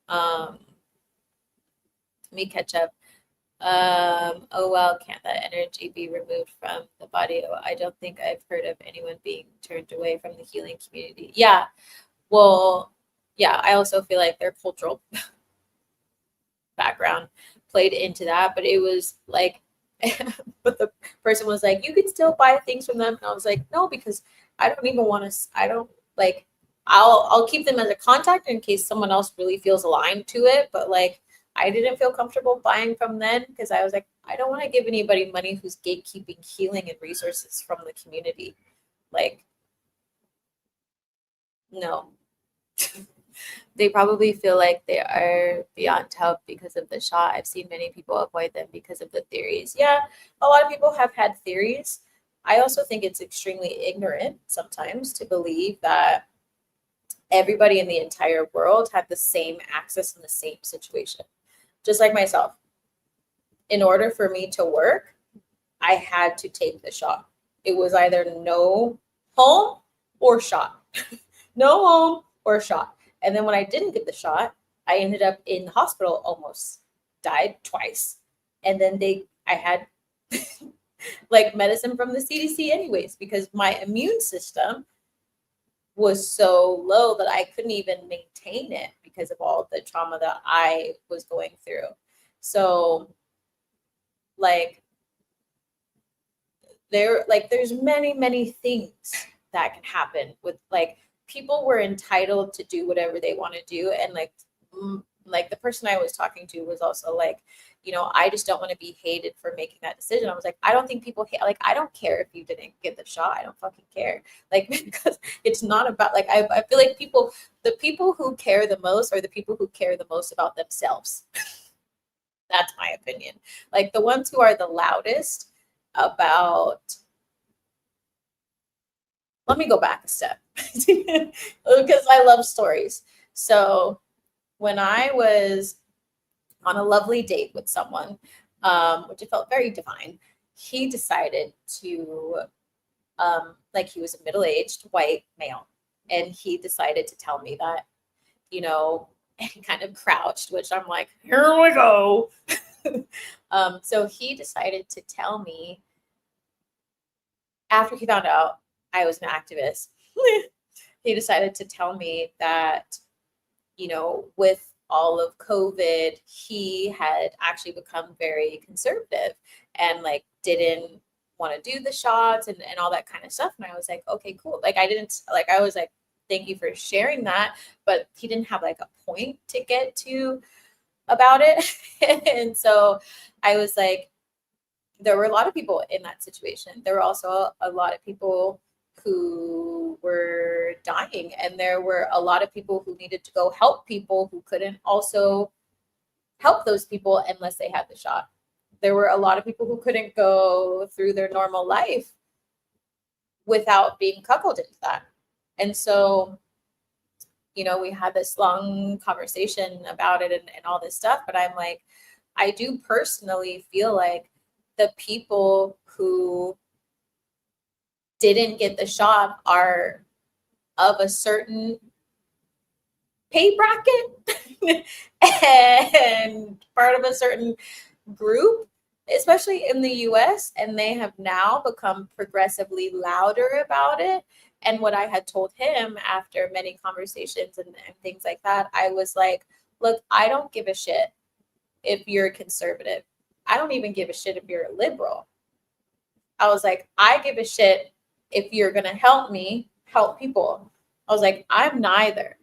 Let me catch up. Oh well, can't that energy be removed from the body? Oh, I don't think I've heard of anyone being turned away from the healing community. Yeah, well, yeah, I also feel like their cultural background played into that, but it was like, but the person was like, you can still buy things from them, and I was like, no, because I don't even want to. I don't like. I'll keep them as a contact in case someone else really feels aligned to it, but like I didn't feel comfortable buying from them because I was like, I don't want to give anybody money who's gatekeeping healing and resources from the community. Like, no. They probably feel like they are beyond help because of the shot. I've seen many people avoid them because of the theories. Yeah, a lot of people have had theories. I also think it's extremely ignorant sometimes to believe that everybody in the entire world had the same access in the same situation. Just like myself. in order for me to work, I had to take the shot. It was either no home or shot. No home or shot. And then when I didn't get the shot, I ended up in the hospital, almost died twice. And then I had like medicine from the CDC anyways, because my immune system was so low that I couldn't even maintain it because of all the trauma that I was going through. So like there's many things that can happen with like people were entitled to do whatever they want to do. And like the person I was talking to was also like, you know, I just don't want to be hated for making that decision. I was like, I don't think people hate, like, I don't care if you didn't get the shot. I don't fucking care. Like, because it's not about like, I feel like the people who care the most are the people who care the most about themselves. That's my opinion. Like the ones who are the loudest about, let me go back a step because I love stories. So when I was on a lovely date with someone, which I felt very divine, he decided to, like he was a middle-aged white male, and he decided to tell me that, you know, and he kind of crouched, which I'm like, here we go. So he decided to tell me after he found out I was an activist, he decided to tell me that, you know, with all of COVID, he had actually become very conservative and like didn't want to do the shots and all that kind of stuff. And I was like, okay, cool. Like I was like, thank you for sharing that. But he didn't have like a point to get to about it. And so I was like, there were a lot of people in that situation. There were also a lot of people who were dying, and there were a lot of people who needed to go help people who couldn't also help those people unless they had the shot. There were a lot of people who couldn't go through their normal life without being cuckolded into that. And so, you know, we had this long conversation about it and all this stuff, but I'm like, I do personally feel like the people who didn't get the shot are of a certain pay bracket and part of a certain group, especially in the US, and they have now become progressively louder about it. And what I had told him after many conversations and things like that, I was like, look, I don't give a shit if you're a conservative. I don't even give a shit if you're a liberal. I was like, I give a shit if you're going to help me help people. I was like, I'm neither.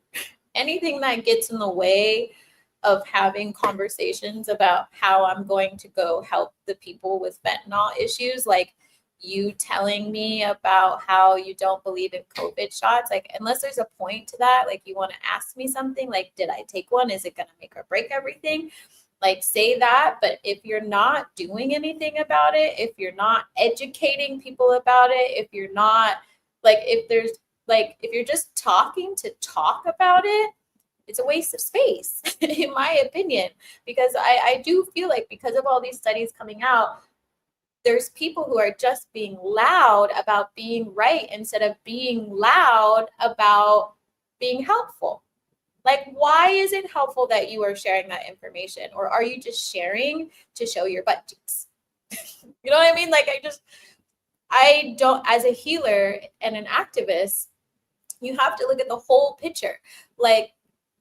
Anything that gets in the way of having conversations about how I'm going to go help the people with fentanyl issues, like you telling me about how you don't believe in COVID shots, like unless there's a point to that, like you want to ask me something like, did I take one? Is it going to make or break everything? Like say that. But if you're not doing anything about it, if you're not educating people about it, if you're not like, if you're just talking to talk about it, it's a waste of space, in my opinion, because I do feel like because of all these studies coming out, there's people who are just being loud about being right instead of being loud about being helpful. Like, why is it helpful that you are sharing that information? Or are you just sharing to show your butt cheeks? You know what I mean? Like, I don't, as a healer and an activist, you have to look at the whole picture. Like,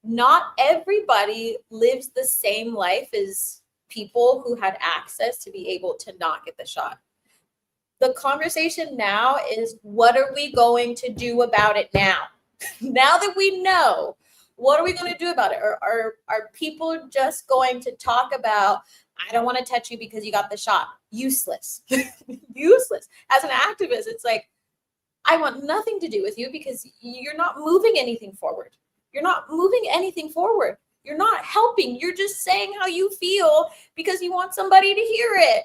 not everybody lives the same life as people who had access to be able to not get the shot. The conversation now is, what are we going to do about it now? Now that we know, what are we going to do about it? Are people just going to talk about, I don't want to touch you because you got the shot? Useless. Useless. As an activist, it's like, I want nothing to do with you because you're not moving anything forward. You're not moving anything forward. You're not helping. You're just saying how you feel because you want somebody to hear it.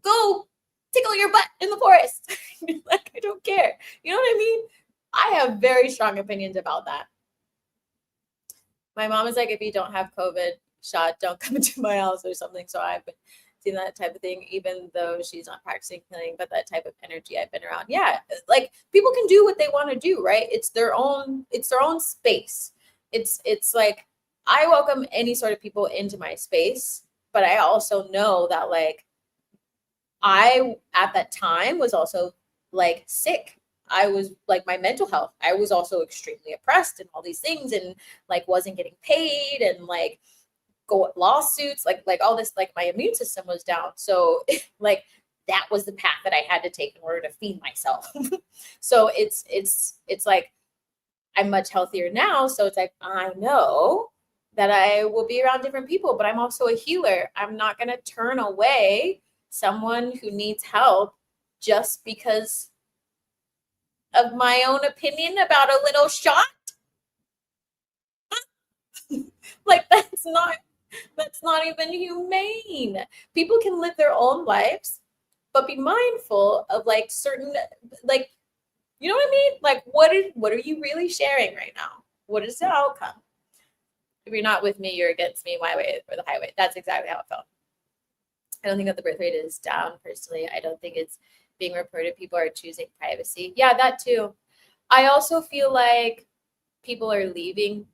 Go tickle your butt in the forest. Like, I don't care. You know what I mean? I have very strong opinions about that. My mom is like, if you don't have COVID shot, don't come into my house or something. So I've been seen that type of thing, even though she's not practicing healing, but that type of energy I've been around. Yeah, like people can do what they want to do, right? It's their own space. It's like I welcome any sort of people into my space, but I also know that like I at that time was also like sick. I was like my mental health. I was also extremely oppressed and all these things and like wasn't getting paid and like go lawsuits, like all this, like my immune system was down. So like that was the path that I had to take in order to feed myself. So it's like I'm much healthier now. So it's like I know that I will be around different people, but I'm also a healer. I'm not gonna turn away someone who needs help just because of my own opinion about a little shot. Like that's not even humane. People can live their own lives, but be mindful of like certain, like, you know what I mean? Like what are you really sharing right now? What is the outcome? If you're not with me, you're against me, my way or the highway. That's exactly how it felt. I don't think that the birth rate is down personally. I don't think it's being reported. People are choosing privacy. Yeah, that too. I also feel like people are leaving.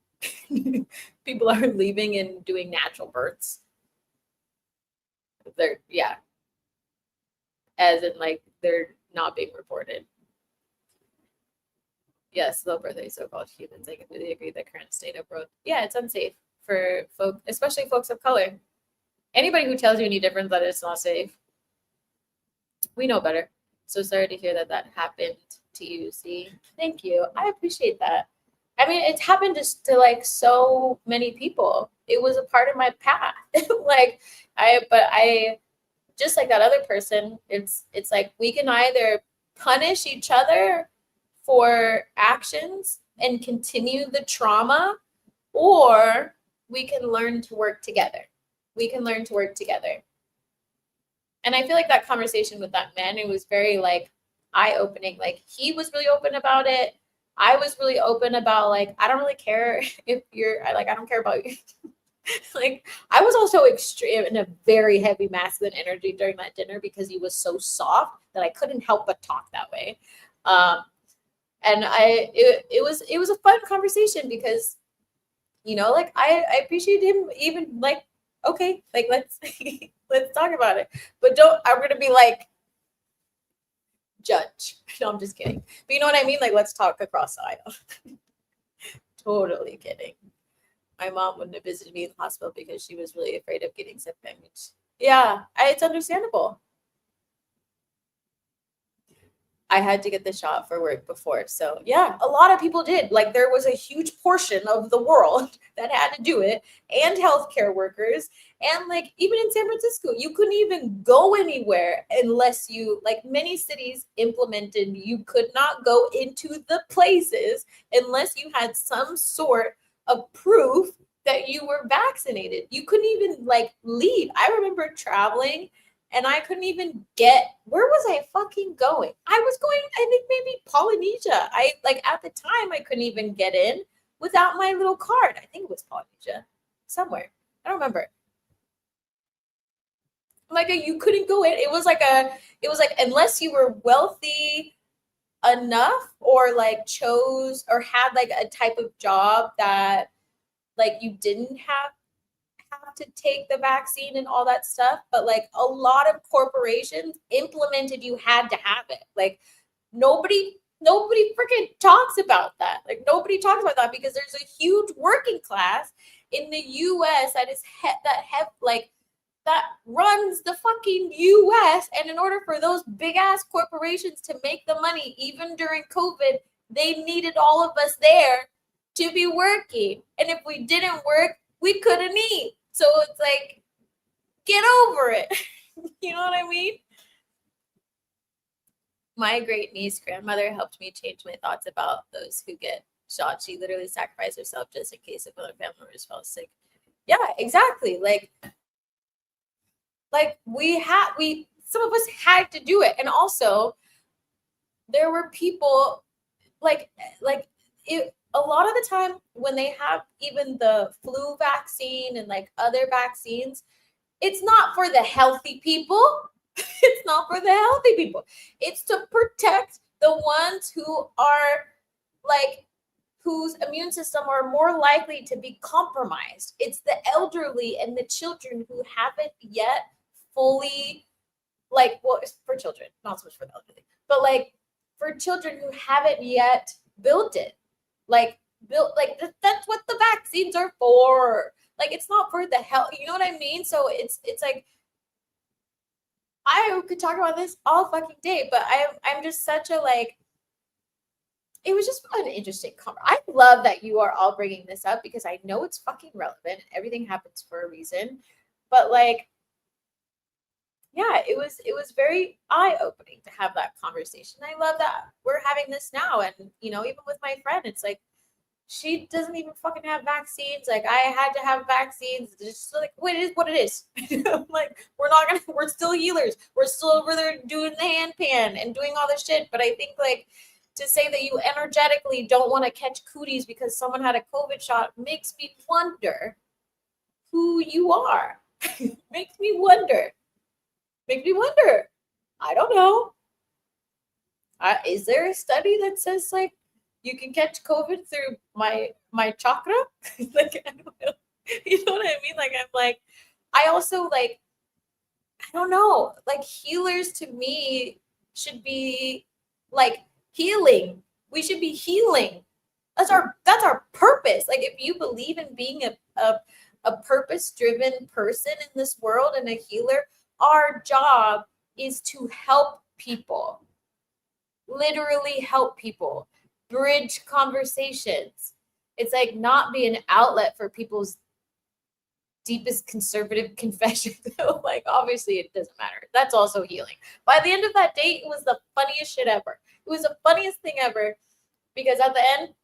People are leaving and doing natural births. They're, yeah, as in like they're not being reported. Yes, low birth rate, so-called humans. I completely agree. The current state of growth. Yeah, it's unsafe for folk, especially folks of color. Anybody who tells you any different that it's not safe, we know better. So sorry to hear that that happened to you. See, thank you. I appreciate that. I mean, it's happened just to like so many people. It was a part of my path. Like but I just like that other person. It's like we can either punish each other for actions and continue the trauma, or we can learn to work together. We can learn to work together. And I feel like that conversation with that man, it was very like eye-opening. Like he was really open about it. I was really open about like, I don't really care if you're like, I don't care about you. Like I was also extreme in a very heavy masculine energy during that dinner because he was so soft that I couldn't help but talk that way. And it was a fun conversation because, you know, like I appreciate him even like, okay, like let's let's talk about it. But I'm gonna be like judge. No, I'm just kidding. But you know what I mean? Like let's talk across the aisle. Totally kidding. My mom wouldn't have visited me in the hospital because she was really afraid of getting septic. Yeah, it's understandable. I had to get the shot for work before. So yeah, a lot of people did. Like there was a huge portion of the world that had to do it, and healthcare workers. And like even in San Francisco, you couldn't even go anywhere unless you, like many cities implemented, you could not go into the places unless you had some sort of proof that you were vaccinated. You couldn't even like leave. I remember traveling and I couldn't even where was I fucking going? I was going, I think maybe Polynesia. I like at the time I couldn't even get in without my little card. I think it was Polynesia somewhere. I don't remember. Like you couldn't go in. It was like unless you were wealthy enough or like chose or had like a type of job that like you didn't have to take the vaccine and all that stuff, but like a lot of corporations implemented you had to have it. Like nobody freaking talks about that. Like nobody talks about that because there's a huge working class in the US that is like that runs the fucking US, and in order for those big ass corporations to make the money even during COVID, they needed all of us there to be working. And if we didn't work, we couldn't eat. So it's like, get over it. You know what I mean? My great niece grandmother helped me change my thoughts about those who get shot. She literally sacrificed herself just in case if other family members fell sick. Yeah, exactly. Like some of us had to do it. And also there were people like a lot of the time when they have even the flu vaccine and like other vaccines, It's not for the healthy people. It's not for the healthy people. It's to protect the ones who are like, whose immune system are more likely to be compromised. It's the elderly and the children who haven't yet fully, like, well, it's for children, not so much for the elderly, but like for children who haven't yet built it. Like, that's what the vaccines are for. Like, it's not for the health, you know what I mean? So it's like, I could talk about this all fucking day, but I'm just such a, like, it was just an interesting conversation. I love that you are all bringing this up because I know it's fucking relevant. Everything happens for a reason. But like, yeah, it was very eye-opening to have that conversation. I love that we're having this now. And, you know, even with my friend, it's like, she doesn't even fucking have vaccines. Like, I had to have vaccines. It's just like, well, it is what it is. Like, we're still healers. We're still over there doing the hand pan and doing all this shit. But I think, like, to say that you energetically don't want to catch cooties because someone had a COVID shot makes me wonder who you are. Makes me wonder. I don't know. Is there a study that says, like, you can catch COVID through my chakra? Like, I don't know. You know what I mean? Like, I'm like, I also, like, I don't know. Like, healers to me should be like healing. We should be healing. That's our purpose. Like, if you believe in being a purpose-driven person in this world and a healer, our job is to help people. Literally help people. Bridge conversations. It's like not be an outlet for people's deepest conservative confessions. Like, obviously it doesn't matter. That's also healing. By the end of that date, it was the funniest shit ever. It was the funniest thing ever because at the end,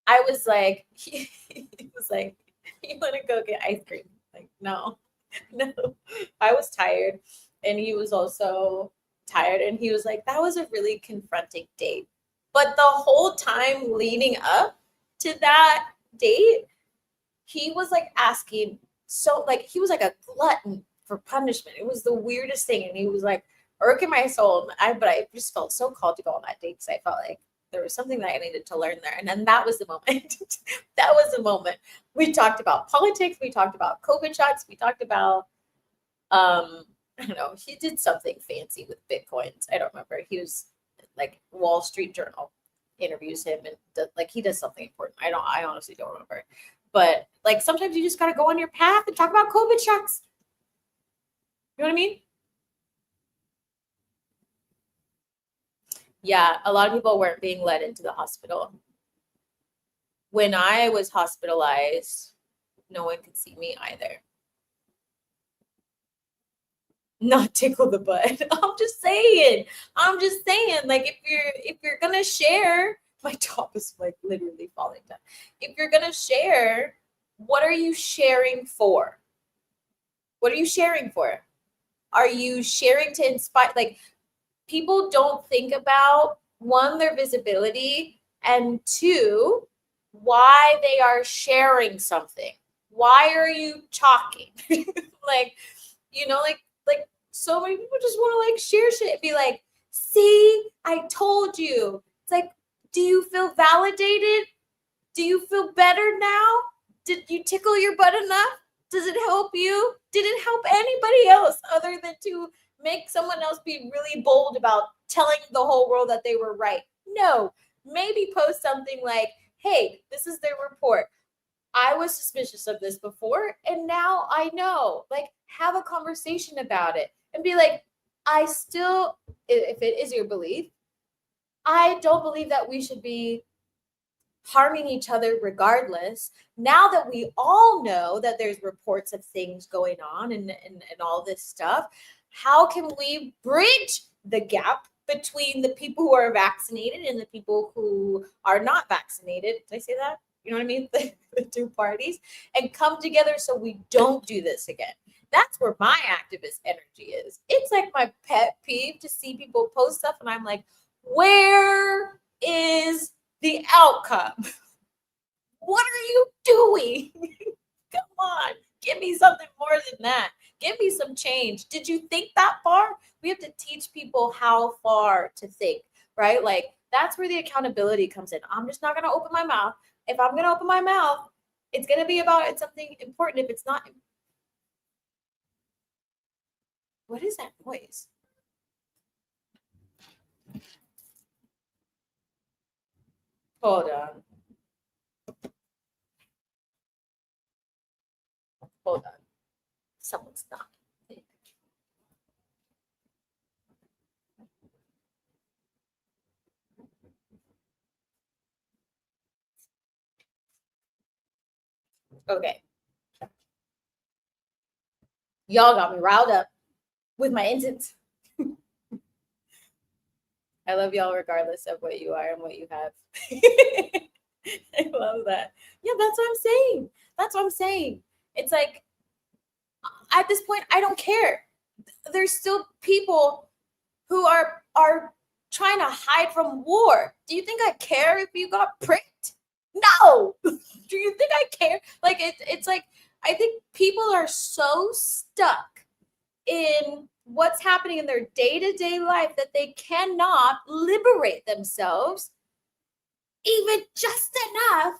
I was like, he was like, you want to go get ice cream? Like, no. I was tired and he was also tired and he was like, that was a really confronting date. But the whole time leading up to that date, he was like asking, so like he was like a glutton for punishment. It was the weirdest thing. And he was like irking my soul. But I just felt so called to go on that date because I felt like there was something that I needed to learn there. And then that was the moment. That was the moment. We talked about politics. We talked about COVID shots. We talked about, I don't know, he did something fancy with Bitcoins. I don't remember. He was like Wall Street Journal interviews him and like he does something important. I honestly don't remember. But like sometimes you just got to go on your path and talk about COVID shots. You know what I mean? Yeah, a lot of people weren't being led into the hospital. When I was hospitalized, no one could see me either. Not tickle the butt. I'm just saying. Like, if you're gonna share, my top is like literally falling down. If you're gonna share, what are you sharing for? What are you sharing for? Are you sharing to inspire? Like, people don't think about, one, their visibility, and two, why they are sharing something. Why are you talking? Like, you know, like so many people just want to like share shit and be like, see, I told you. It's like, do you feel validated? Do you feel better now? Did you tickle your butt enough? Does it help you? Did it help anybody else other than to make someone else be really bold about telling the whole world that they were right? No. Maybe post something like, hey, this is their report. I was suspicious of this before, and now I know. Like, have a conversation about it and be like, I still, if it is your belief, I don't believe that we should be harming each other regardless. Now that we all know that there's reports of things going on and all this stuff, how can we bridge the gap between the people who are vaccinated and the people who are not vaccinated? Did I say that? You know what I mean? The two parties, and come together so we don't do this again. That's where my activist energy is. It's like my pet peeve to see people post stuff and I'm like, where is the outcome? What are you doing? Come on. Give me something more than that. Give me some change. Did you think that far? We have to teach people how far to think, right? Like that's where the accountability comes in. I'm just not going to open my mouth. If I'm going to open my mouth, it's going to be about something important. If it's not, what is that noise? Hold on. Hold on. Someone's knocking. Okay. Y'all got me riled up with my incense. I love y'all regardless of what you are and what you have. I love that. Yeah, that's what I'm saying. That's what I'm saying. It's like at this point, I don't care. There's still people who are trying to hide from war. Do you think I care if you got pricked? No. Do you think I care? Like it's like I think people are so stuck in what's happening in their day-to-day life that they cannot liberate themselves even just enough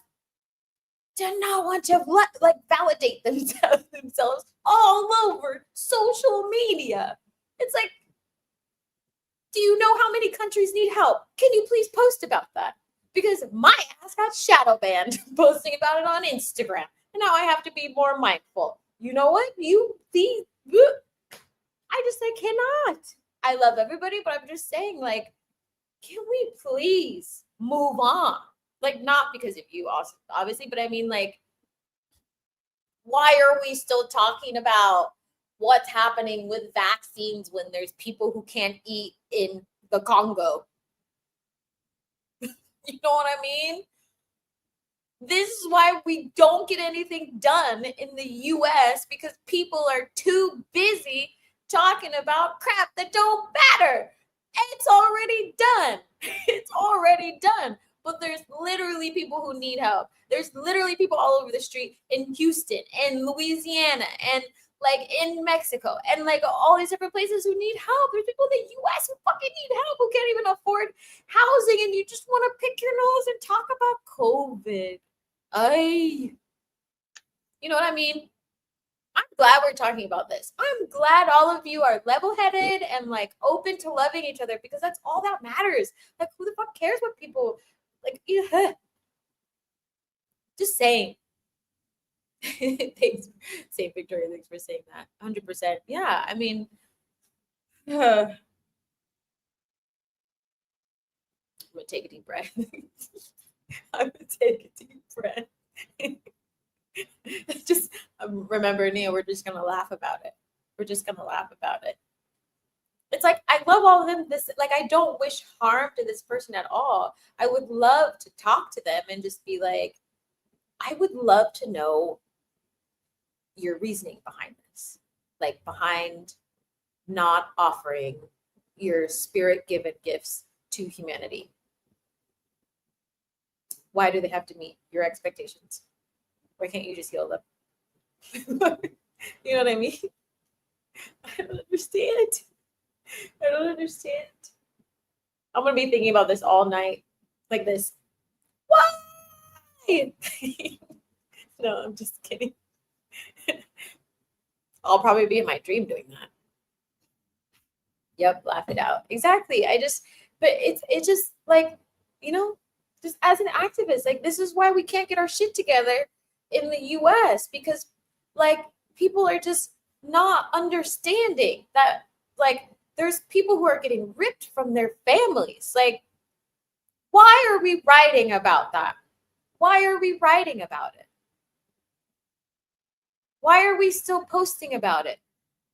to not want to like validate themselves all over social media. It's like, do you know how many countries need help? Can you please post about that? Because my ass got shadow banned posting about it on Instagram. And now I have to be more mindful. You know what? I cannot. I love everybody, but I'm just saying, like, can we please move on? Like, not because of you, obviously, but I mean, like, why are we still talking about what's happening with vaccines when there's people who can't eat in the Congo? You know what I mean? This is why we don't get anything done in the US, because people are too busy talking about crap that don't matter. It's already done. It's already done. But there's literally people who need help. There's literally people all over the street in Houston and Louisiana and like in Mexico and like all these different places who need help. There's people in the US who fucking need help, who can't even afford housing, and you just want to pick your nose and talk about COVID. You know what I mean? I'm glad we're talking about this. I'm glad all of you are level-headed and like open to loving each other, because that's all that matters. Like, who the fuck cares what people like? Just saying. Thanks, Saint Victoria. Thanks for saying that. 100%. Yeah, I mean, I'm gonna take a deep breath. I'm gonna take a deep breath. Just remember, Nia, we're just gonna laugh about it. We're just gonna laugh about it. It's like, I love all of them. Like, I don't wish harm to this person at all. I would love to talk to them and just be like, I would love to know your reasoning behind this, like behind not offering your spirit-given gifts to humanity. Why do they have to meet your expectations? Why can't you just heal them? You know what I mean? I don't understand. I don't understand. I'm going to be thinking about this all night. Like this. Why? No, I'm just kidding. I'll probably be in my dream doing that. Yep, laugh it out. Exactly. But it's just like, you know, just as an activist, like, this is why we can't get our shit together in the US, because like people are just not understanding that, like, there's people who are getting ripped from their families. Like, why are we writing about that? Why are we writing about it? Why are we still posting about it?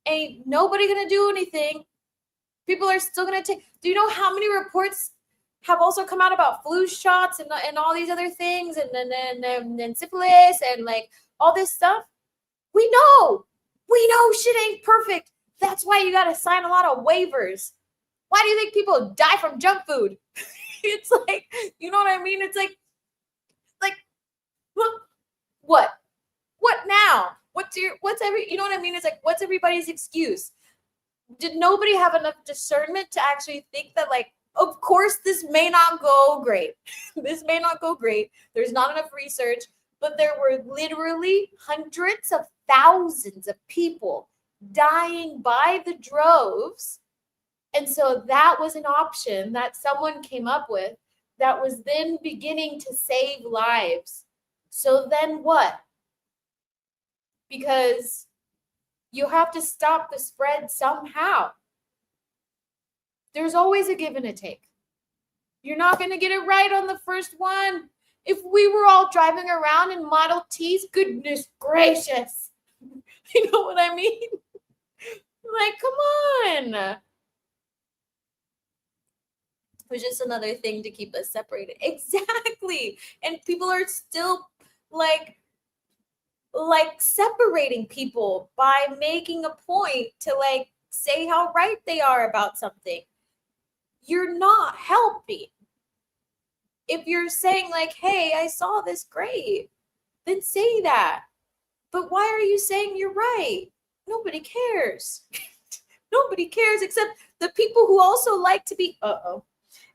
Ain't nobody gonna do anything. People are still gonna take. Do you know how many reports have also come out about flu shots and all these other things, and syphilis and like all this stuff? We know shit ain't perfect. That's why you gotta sign a lot of waivers. Why do you think people die from junk food? It's like, you know what I mean? It's like, what now? you know what I mean? It's like, what's everybody's excuse? Did nobody have enough discernment to actually think that, like, of course, this may not go great. This may not go great. There's not enough research, but there were literally hundreds of thousands of people dying by the droves. And so that was an option that someone came up with that was then beginning to save lives. So then what? Because you have to stop the spread somehow. There's always a give and a take. You're not going to get it right on the first one. If we were all driving around in Model Ts, goodness gracious. You know what I mean? Like, come on. It was just another thing to keep us separated. Exactly. And people are still like separating people by making a point to like say how right they are about something. You're not helping. If you're saying like, hey, I saw this, great, then say that. But why are you saying you're right? Nobody cares. Nobody cares except the people who also like to be,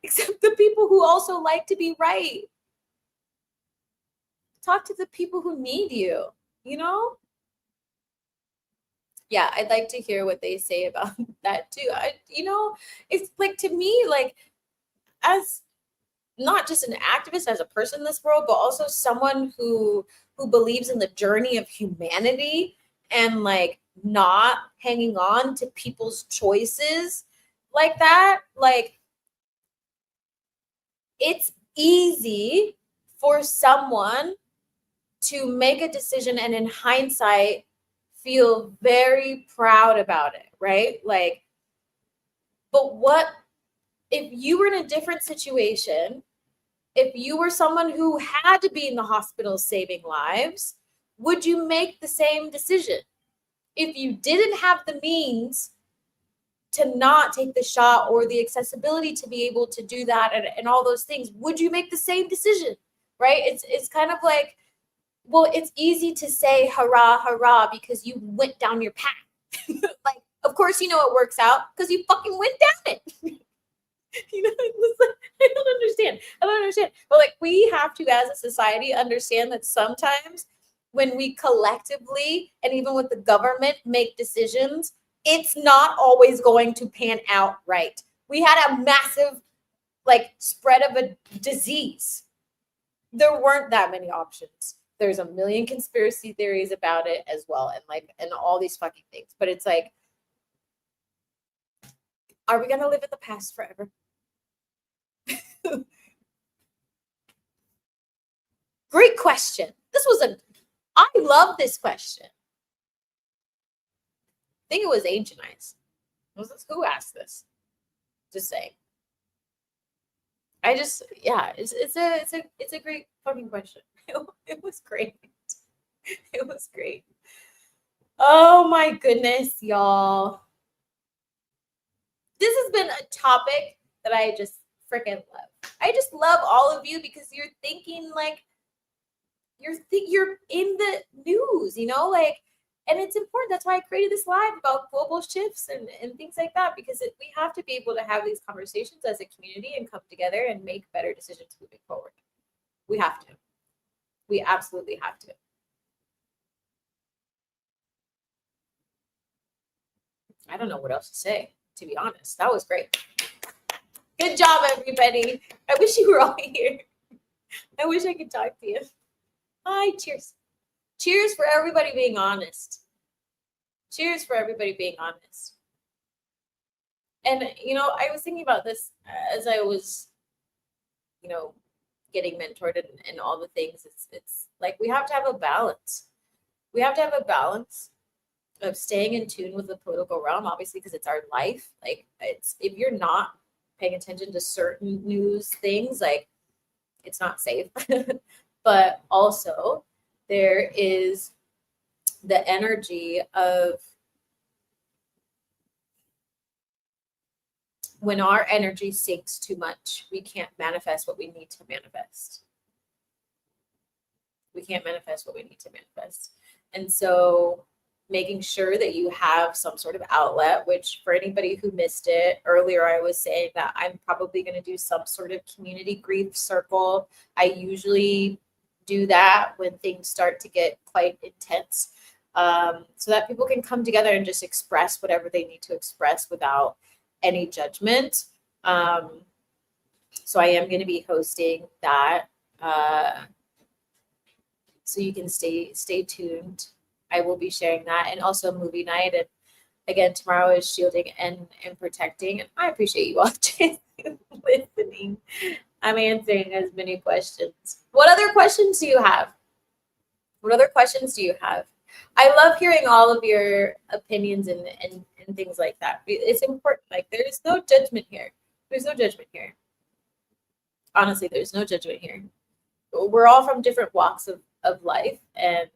except the people who also like to be right. Talk to the people who need you, you know? Yeah, I'd like to hear what they say about that too. It's like, to me, like, as not just an activist, as a person in this world, but also someone who believes in the journey of humanity and like not hanging on to people's choices like that. Like, it's easy for someone to make a decision and in hindsight feel very proud about it, right? Like, but what if you were in a different situation? If you were someone who had to be in the hospital saving lives, would you make the same decision? If you didn't have the means to not take the shot or the accessibility to be able to do that and all those things, would you make the same decision? Right? It's kind of like, well, it's easy to say hurrah, hurrah, because you went down your path. Like, of course, you know it works out because you fucking went down it. You know, I don't understand. But like, we have to, as a society, understand that sometimes when we collectively and even with the government make decisions, it's not always going to pan out right. We had a massive like spread of a disease. There weren't that many options. There's a million conspiracy theories about it as well, and all these fucking things. But it's like, are we gonna live in the past forever? Great question. I love this question. I think it was Ancient Eyes. Who asked this? Just saying. It's a great fucking question. It was great. It was great. Oh my goodness, y'all. This has been a topic that I just freaking love. I just love all of you because you're thinking like you're in the news, you know, like, and it's important. That's why I created this live about global shifts and things like that, because we have to be able to have these conversations as a community and come together and make better decisions moving forward. We have to. We absolutely have to. I don't know what else to say, to be honest. That was great. Good job, everybody. I wish you were all here. I wish I could talk to you. Hi, cheers. Cheers for everybody being honest. Cheers for everybody being honest. And, you know, I was thinking about this as I was, you know, getting mentored and all the things. It's like we have to have a balance. We have to have a balance of staying in tune with the political realm, obviously, because it's our life. Like, it's, if you're not paying attention to certain news things, like, it's not safe. But also there is the energy of when our energy sinks too much, we can't manifest what we need to manifest. We can't manifest what we need to manifest. And so making sure that you have some sort of outlet, which for anybody who missed it earlier, I was saying that I'm probably going to do some sort of community grief circle. I usually do that when things start to get quite intense, so that people can come together and just express whatever they need to express without any judgment. So I am going to be hosting that. So you can stay tuned. I will be sharing that, and also movie night. And again, tomorrow is shielding and protecting. And I appreciate you all listening. I'm answering as many questions. What other questions do you have? What other questions do you have? I love hearing all of your opinions and things like that. It's important. Like, there's no judgment here. There's no judgment here. Honestly, there's no judgment here. We're all from different walks of life, and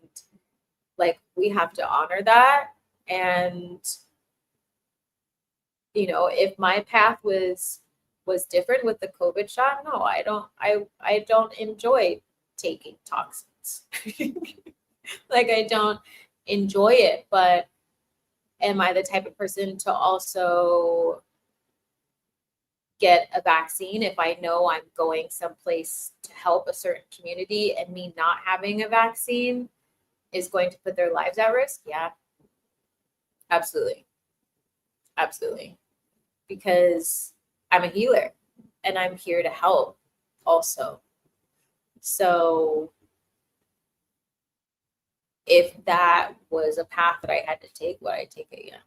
like, we have to honor that. And you know, if my path was different with the COVID shot, no, I don't enjoy taking toxins. Like, I don't enjoy it. But am I the type of person to also get a vaccine if I know I'm going someplace to help a certain community, and me not having a vaccine is going to put their lives at risk? Yeah, absolutely. Absolutely. Because I'm a healer and I'm here to help also. So if that was a path that I had to take, would I take it? Yeah.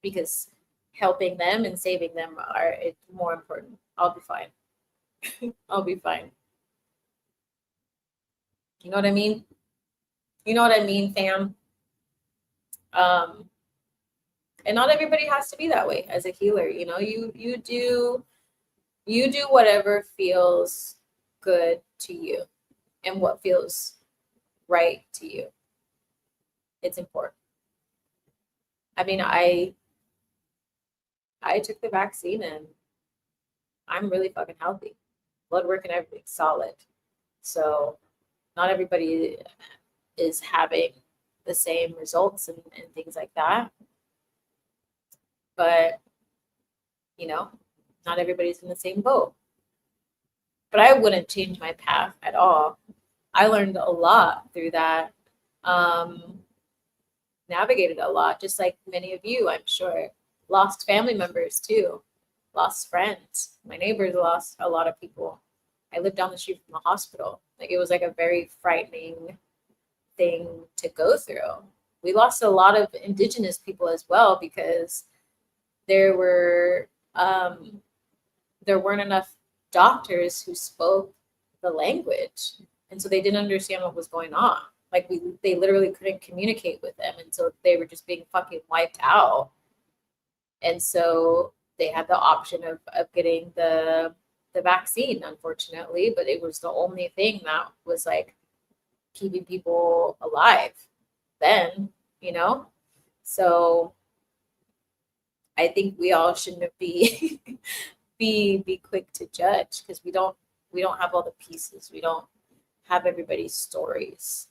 Because helping them and saving them it's more important. I'll be fine. I'll be fine. You know what I mean? You know what I mean, fam? And not everybody has to be that way as a healer. You know, you do whatever feels good to you and what feels right to you. It's important. I mean, I took the vaccine and I'm really fucking healthy. Blood work and everything solid. So not everybody is having the same results and things like that. But, you know, not everybody's in the same boat. But I wouldn't change my path at all. I learned a lot through that. Navigated a lot, just like many of you, I'm sure. Lost family members too. Lost friends. My neighbors lost a lot of people. I lived down the street from the hospital. Like, it was like a very frightening thing to go through. We lost a lot of indigenous people as well, because there weren't enough doctors who spoke the language, and so they didn't understand what was going on. Like, they literally couldn't communicate with them, and so they were just being fucking wiped out. And so they had the option of getting the vaccine, unfortunately, but it was the only thing that was like keeping people alive then, you know? So I think we all shouldn't be be quick to judge, because we don't have all the pieces. We don't have everybody's stories.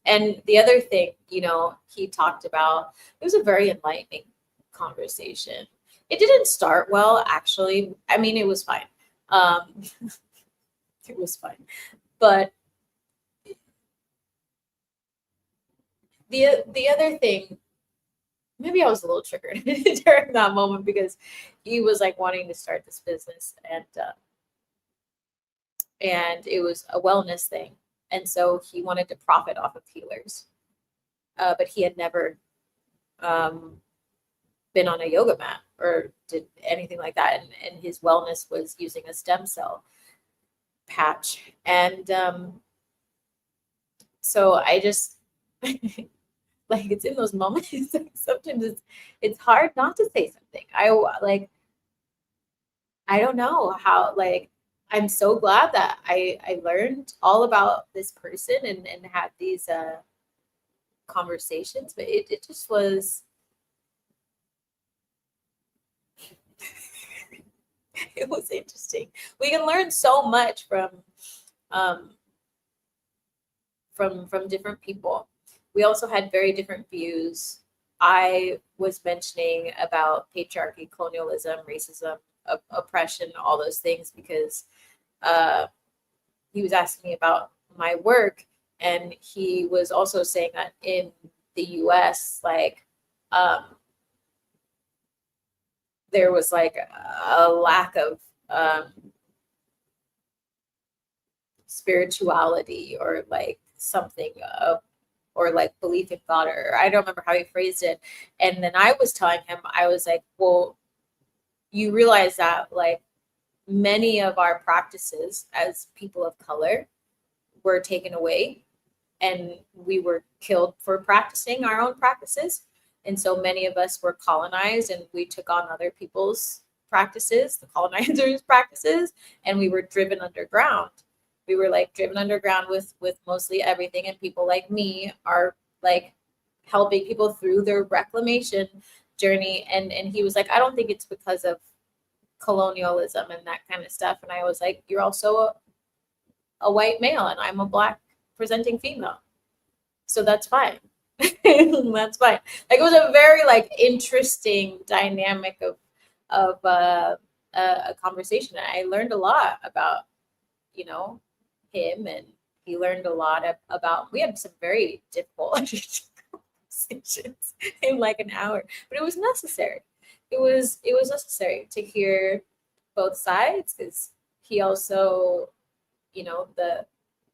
And the other thing, you know, he talked about, it was a very enlightening conversation. It didn't start well, actually. I mean, it was fine. It was fine. But the other thing, maybe I was a little triggered during that moment, because he was like wanting to start this business, and it was a wellness thing. And so he wanted to profit off of healers. But he had never been on a yoga mat or did anything like that. And his wellness was using a stem cell patch. And so I just, like, it's in those moments, like, sometimes it's hard not to say something. I don't know how, like, I'm so glad that I learned all about this person and had these conversations, but it just was it was interesting. We can learn so much from from different people. We also had very different views. I was mentioning about patriarchy, colonialism, racism, oppression, all those things, because he was asking me about my work, and he was also saying that in the US, like there was like a lack of spirituality, or like something or like belief in God, or I don't remember how he phrased it. And then I was telling him, I was like, well, you realize that like many of our practices as people of color were taken away, and we were killed for practicing our own practices. And so many of us were colonized, and we took on other people's practices, the colonizers' practices, and we were driven underground. We were like driven underground with mostly everything, and people like me are like helping people through their reclamation journey. And he was like, I don't think it's because of colonialism and that kind of stuff. And I was like, you're also a white male, and I'm a Black presenting female, so that's fine. That's fine. Like, it was a very like interesting dynamic of a conversation. I learned a lot about, you know, him, and he learned a lot about. We had some very difficult conversations in like an hour, but it was necessary. It was necessary to hear both sides, because he also, you know, the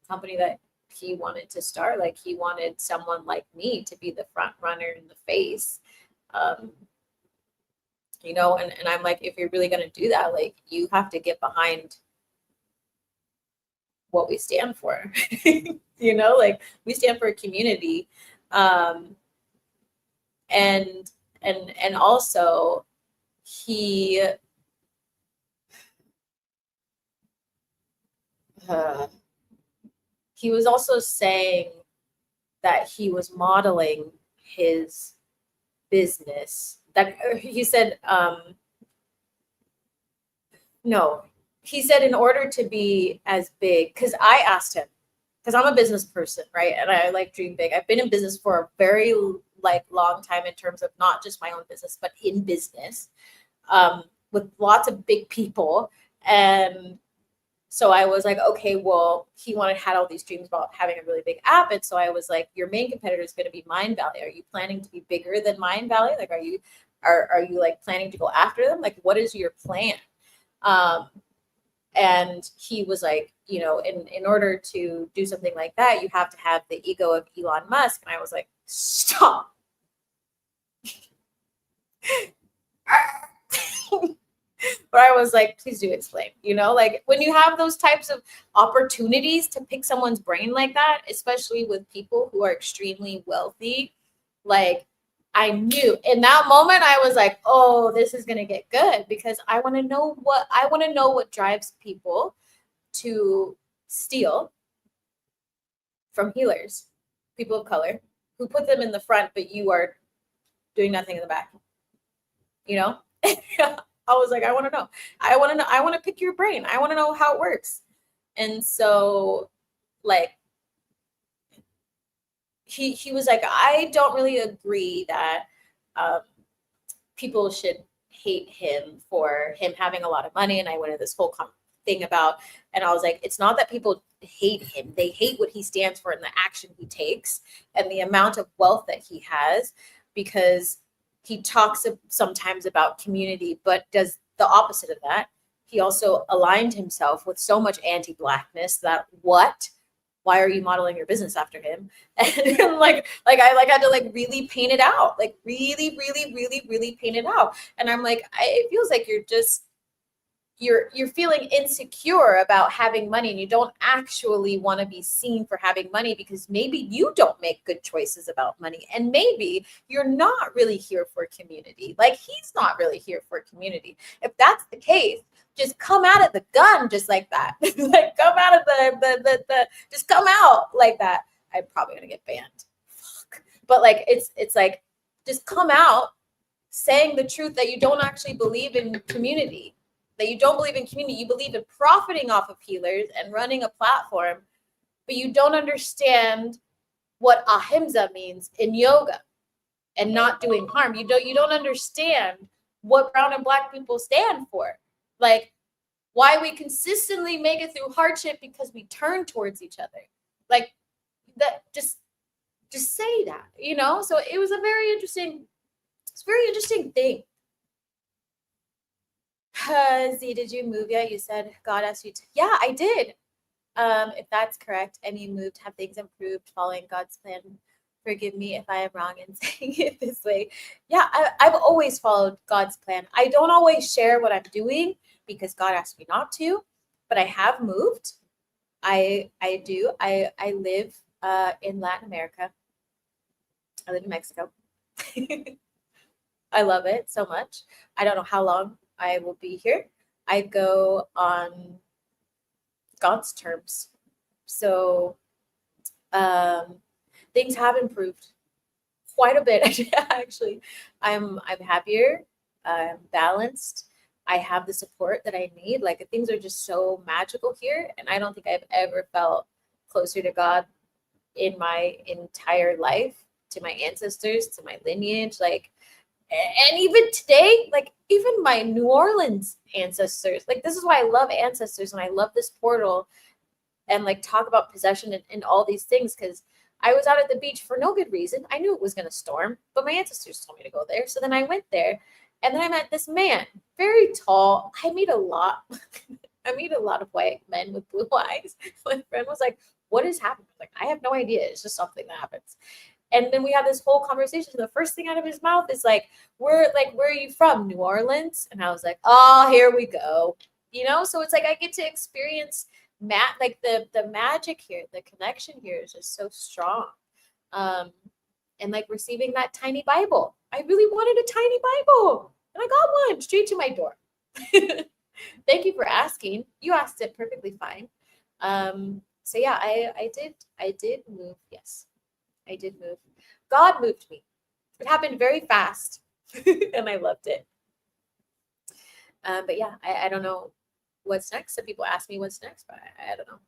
company that he wanted to start, like he wanted someone like me to be the front runner in the face, you know, and I'm like, if you're really going to do that, like you have to get behind what we stand for. You know, like we stand for a community, and also he he was also saying that he was modeling his business. That he said, no, he said in order to be as big, because I asked him, because I'm a business person, right? And I like dream big. I've been in business for a very like long time, in terms of not just my own business, but in business, with lots of big people. And so I was like, okay, well, he had all these dreams about having a really big app. And so I was like, your main competitor is going to be Mind Valley. Are you planning to be bigger than Mind Valley? Like, are you like planning to go after them? Like, what is your plan? And he was like, you know, in order to do something like that, you have to have the ego of Elon Musk. And I was like, stop. But I was like, please do explain, you know, like when you have those types of opportunities to pick someone's brain like that, especially with people who are extremely wealthy, like I knew in that moment, I was like, oh, this is going to get good, because I want to know what drives people to steal from healers, people of color, who put them in the front, but you are doing nothing in the back, you know? I was like, I want to know. I want to pick your brain. I want to know how it works. And so like he was like, I don't really agree that people should hate him for him having a lot of money. And I went into this whole thing about, and I was like, it's not that people hate him. They hate what he stands for and the action he takes and the amount of wealth that he has, because he talks sometimes about community, but does the opposite of that. He also aligned himself with so much anti-Blackness that why are you modeling your business after him? And like I had to like really paint it out, like really paint it out. And I'm like, it feels like you're feeling insecure about having money, and you don't actually want to be seen for having money, because maybe you don't make good choices about money, and maybe you're not really here for community. Like he's not really here for community. If that's the case, just come out of the gun just like that. Like come out of the just come out like that. I'm probably gonna get banned. Fuck. But like it's like just come out saying the truth that you don't actually believe in community. That you don't believe in community, you believe in profiting off of healers and running a platform, but you don't understand what ahimsa means in yoga and not doing harm. You don't understand what brown and black people stand for. Like, why we consistently make it through hardship because we turn towards each other. Like, that, just say that, you know? So it was a very interesting thing. Z, did you move yet? You said God asked you to. Yeah, I did. If that's correct, and you moved, have things improved following God's plan? Forgive me if I am wrong in saying it this way. Yeah, I've always followed God's plan. I don't always share what I'm doing because God asked me not to, but I have moved. I do. I live in Latin America. I live in Mexico. I love it so much. I don't know how long I will be here. I go on God's terms. So things have improved quite a bit. Actually, I'm happier, I'm balanced. I have the support that I need. Like, things are just so magical here, and I don't think I've ever felt closer to God in my entire life, to my ancestors, to my lineage. Like, and even today, like, even my New Orleans ancestors, like, this is why I love ancestors and I love this portal and like talk about possession and all these things, because I was out at the beach for no good reason. I knew it was going to storm, but my ancestors told me to go there. So then I went there, and then I met this man, very tall. I meet a lot of white men with blue eyes. My friend was like, what is happening? I was like, I have no idea. It's just something that happens. And then we have this whole conversation. The first thing out of his mouth is like, where are you from? New Orleans? And I was like, oh, here we go. You know, so it's like I get to experience like the magic here, the connection here is just so strong. And like receiving that tiny Bible. I really wanted a tiny Bible, and I got one straight to my door. Thank you for asking. You asked it perfectly fine. So yeah, I did move. Yes, I did move. God moved me. It happened very fast, and I loved it. But yeah, I don't know what's next. Some people ask me what's next, but I don't know.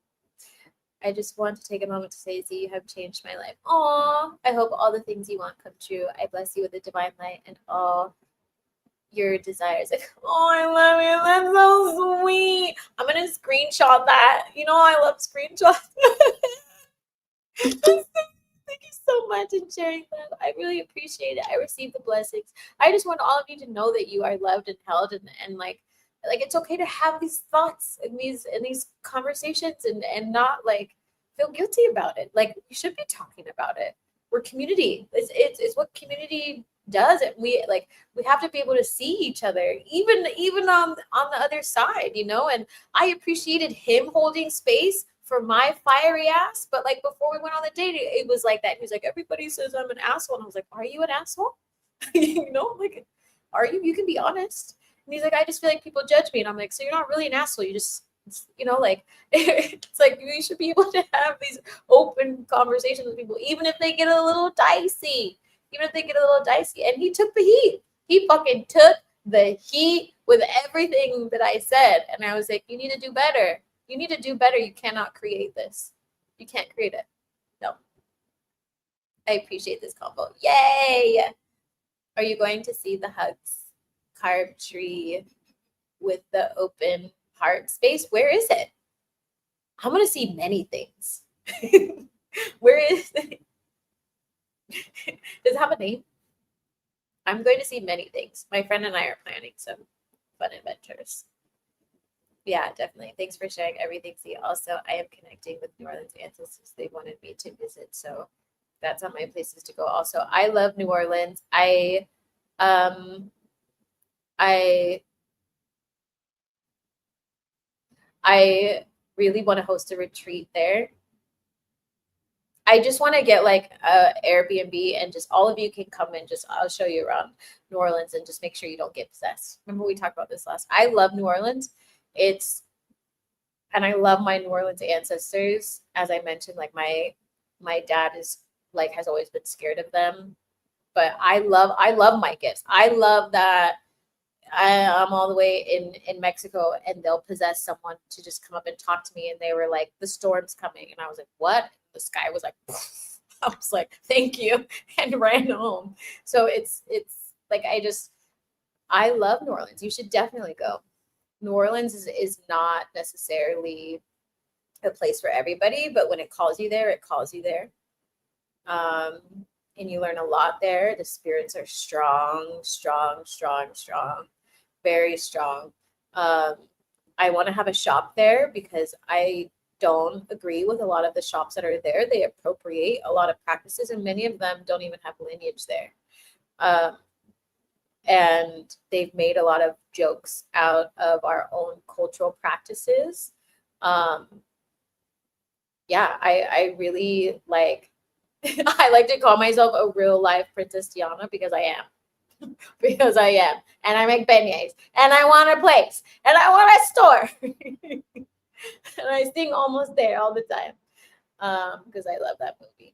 I just want to take a moment to say, Z, you have changed my life. Aw, I hope all the things you want come true. I bless you with the divine light and all your desires. Like, oh, I love you. That's so sweet. I'm going to screenshot that. You know, I love screenshots. Thank you so much in sharing that. I really appreciate it. I received the blessings. I just want all of you to know that you are loved and held, and like it's okay to have these thoughts and these conversations and not like feel guilty about it. Like, you should be talking about it. We're community. It's what community does. And we have to be able to see each other, even on the other side, you know. And I appreciated him holding space for my fiery ass, but like before we went on the date, it was like that. He was like, everybody says I'm an asshole, and I was like, are you an asshole? You know, like, are you? You can be honest. And he's like, I just feel like people judge me. And I'm like, so you're not really an asshole. You just, you know, like, it's like you should be able to have these open conversations with people, even if they get a little dicey. And he took the heat. He fucking took the heat with everything that I said. And I was like, you need to do better. You need to do better. You cannot create this. You can't create it. No. I appreciate this combo. Yay! Are you going to see the hugs carved tree with the open heart space? Where is it? I'm going to see many things. Where is it? Does it have a name? I'm going to see many things. My friend and I are planning some fun adventures. Yeah, definitely. Thanks for sharing everything. See, also, I am connecting with New Orleans ancestors. They wanted me to visit, so that's on my places to go. Also, I love New Orleans. I really want to host a retreat there. I just want to get like a Airbnb, and just all of you can come and I'll show you around New Orleans, and just make sure you don't get possessed. Remember we talked about this last. I love New Orleans. And I love my New Orleans ancestors. As I mentioned, like my dad is like, has always been scared of them, but I love my gifts. I love that I'm all the way in Mexico, and they'll possess someone to just come up and talk to me, and they were like, the storm's coming, and I was like, what? The sky was like, I was like, thank you, and ran home. So it's like, I love New Orleans. You should definitely go. New Orleans is not necessarily a place for everybody, but when it calls you there, it calls you there. And you learn a lot there. The spirits are strong, strong, strong, strong, very strong. I want to have a shop there because I don't agree with a lot of the shops that are there. They appropriate a lot of practices, and many of them don't even have lineage there. And they've made a lot of jokes out of our own cultural practices. Yeah, I really like, I like to call myself a real life Princess Diana because I am. Because I am. And I make beignets. And I want a place. And I want a store. And I sing Almost There all the time. Because I love that movie.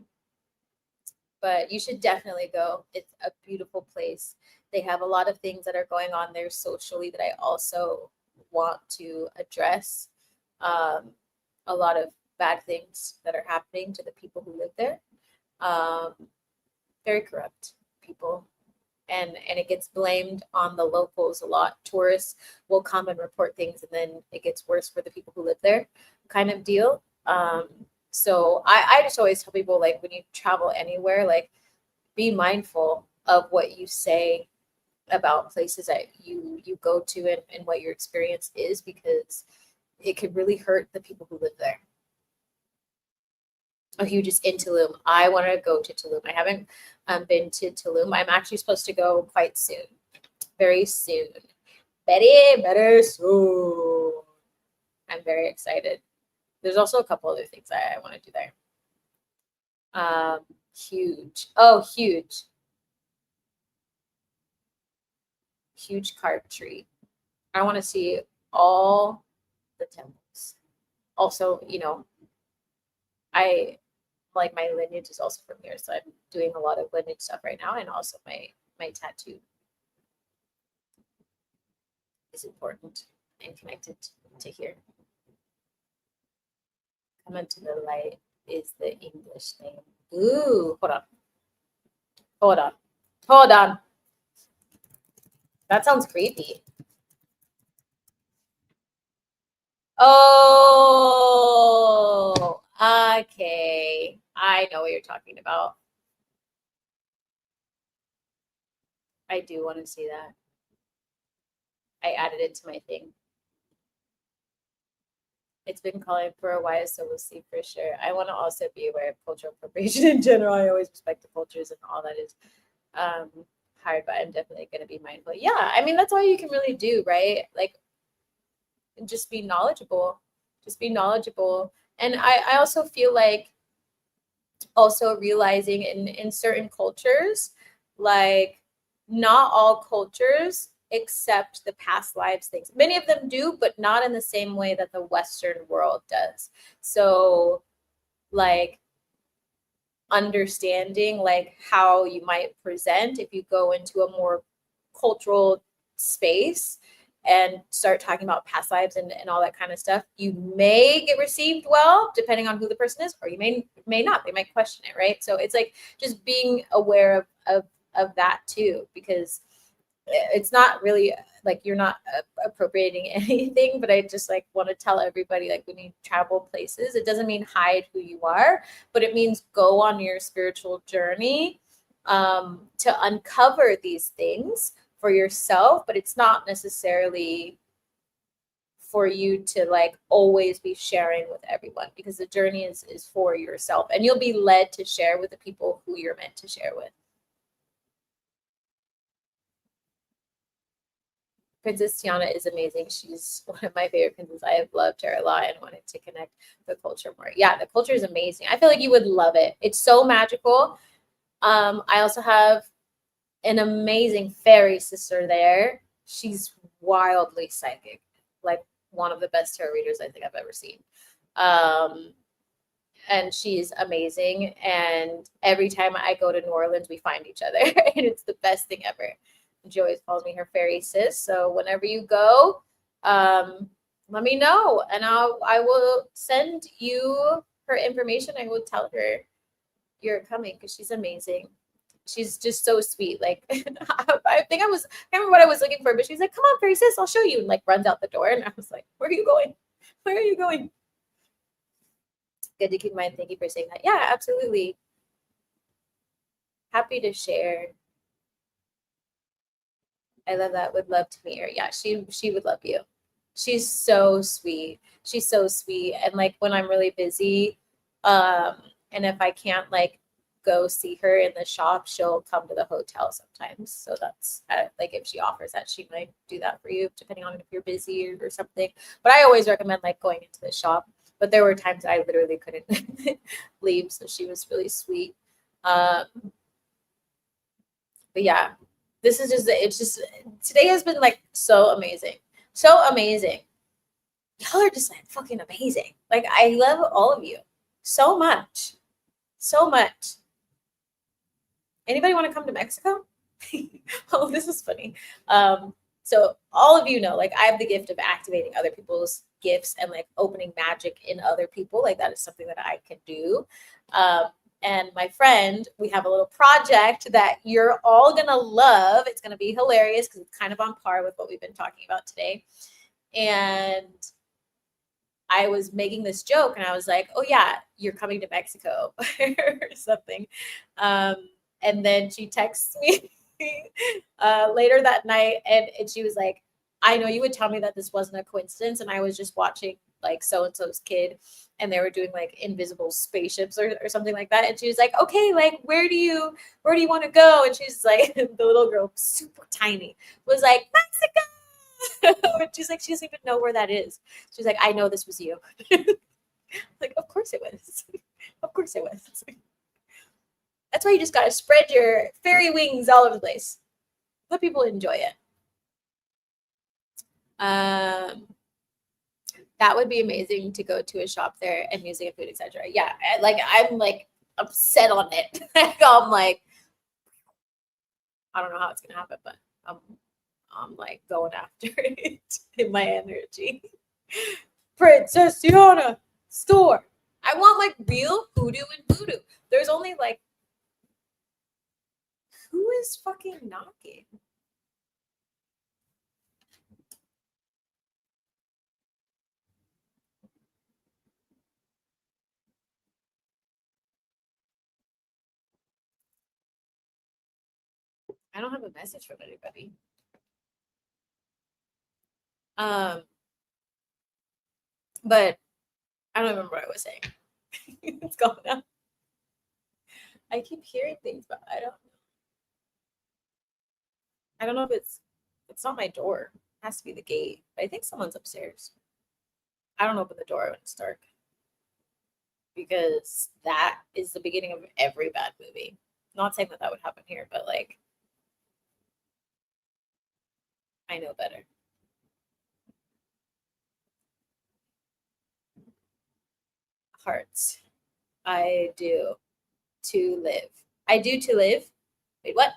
But you should definitely go. It's a beautiful place. They have a lot of things that are going on there socially that I also want to address. A lot of bad things that are happening to the people who live there. Very corrupt people. And it gets blamed on the locals a lot. Tourists will come and report things, and then it gets worse for the people who live there, kind of deal. So I just always tell people, like, when you travel anywhere, like, be mindful of what you say about places that you go to, and what your experience is, because it could really hurt the people who live there. Oh, you just in Tulum. I want to go to Tulum. I haven't been to Tulum. I'm actually supposed to go quite soon, very soon. Better soon. I'm very excited. There's also a couple other things I want to do there. Huge. Oh, huge. Huge card tree. I want to see all the temples. Also, I like, my lineage is also from here, so I'm doing a lot of lineage stuff right now, and also my tattoo is important and connected to here. Come into the light is the English name. Ooh, hold on. That sounds creepy. Oh, okay. I know what you're talking about. I do want to see that. I added it to my thing. It's been calling for a while, so we'll see for sure. I want to also be aware of cultural appropriation in general. I always respect the cultures and all that is hard, but I'm definitely going to be mindful. Yeah, I mean, that's all you can really do, right? Like, just be knowledgeable. Just be knowledgeable. And I also feel like, also realizing in certain cultures, like, not all cultures accept the past lives things. Many of them do, but not in the same way that the Western world does. So, like, understanding, like, how you might present if you go into a more cultural space and start talking about past lives and all that kind of stuff, you may get received well, depending on who the person is, or you may not. They might question it, right? So it's like just being aware of that too, because it's not really like you're not appropriating anything, but I just like want to tell everybody, like, when you travel places, it doesn't mean hide who you are, but it means go on your spiritual journey to uncover these things for yourself, but it's not necessarily for you to like always be sharing with everyone, because the journey is for yourself, and you'll be led to share with the people who you're meant to share with. Princess Tiana is amazing. She's one of my favorite princesses. I have loved her a lot and wanted to connect the culture more. Yeah, the culture is amazing. I feel like you would love it. It's so magical. I also have an amazing fairy sister there. She's wildly psychic, like one of the best tarot readers I think I've ever seen. And she's amazing. And every time I go to New Orleans, we find each other, and it's the best thing ever. She always calls me her fairy sis. So whenever you go, let me know, and I will send you her information. I will tell her you're coming because she's amazing. She's just so sweet. Like I think I can't remember what I was looking for, but she's like, "Come on, fairy sis, I'll show you," and like runs out the door. And I was like, "Where are you going? Where are you going?" Good to keep in mind. Thank you for saying that. Yeah, absolutely. Happy to share. I love that. Would love to meet her. Yeah, she would love you. She's so sweet. She's so sweet. And like when I'm really busy, and if I can't like go see her in the shop, she'll come to the hotel sometimes. So that's like if she offers that, she might do that for you, depending on if you're busy or something. But I always recommend like going into the shop. But there were times I literally couldn't leave, so she was really sweet. But yeah, this is it's just today has been like so amazing. So amazing. Y'all are just like fucking amazing. Like I love all of you so much. So much. Anybody want to come to Mexico? Oh, this is funny. So all of you know, like I have the gift of activating other people's gifts and like opening magic in other people. Like that is something that I can do. And my friend, we have a little project that you're all gonna love. It's gonna be hilarious because it's kind of on par with what we've been talking about today. And I was making this joke and I was like, "Oh yeah, you're coming to Mexico," or something. And then she texts me later that night, and she was like, "I know you would tell me that this wasn't a coincidence, and I was just watching like so and so's kid, and they were doing like invisible spaceships or something like that." And she was like, "Okay, like where do you want to go?" And she's like, the little girl, super tiny, was like, "Mexico." And she's like, she doesn't even know where that is. She's like, "I know this was you." Like, of course it was. Of course it was. That's why you just gotta spread your fairy wings all over the place. Let people enjoy it. Um, that would be amazing to go to a shop there and music and food, etc. Yeah, I'm like upset on it. I'm like, I don't know how it's gonna happen, but I'm like going after it in my energy. Princess Diana store. I want like real hoodoo and voodoo. There's only like, who is fucking knocking? I don't have a message from anybody. But I don't remember what I was saying. It's gone now. I keep hearing things, but I don't know if it's not my door. It has to be the gate. But I think someone's upstairs. I don't open the door when it's dark because that is the beginning of every bad movie. Not saying that would happen here, but like I know better. Hearts. I do to live. I do to live. Wait, what?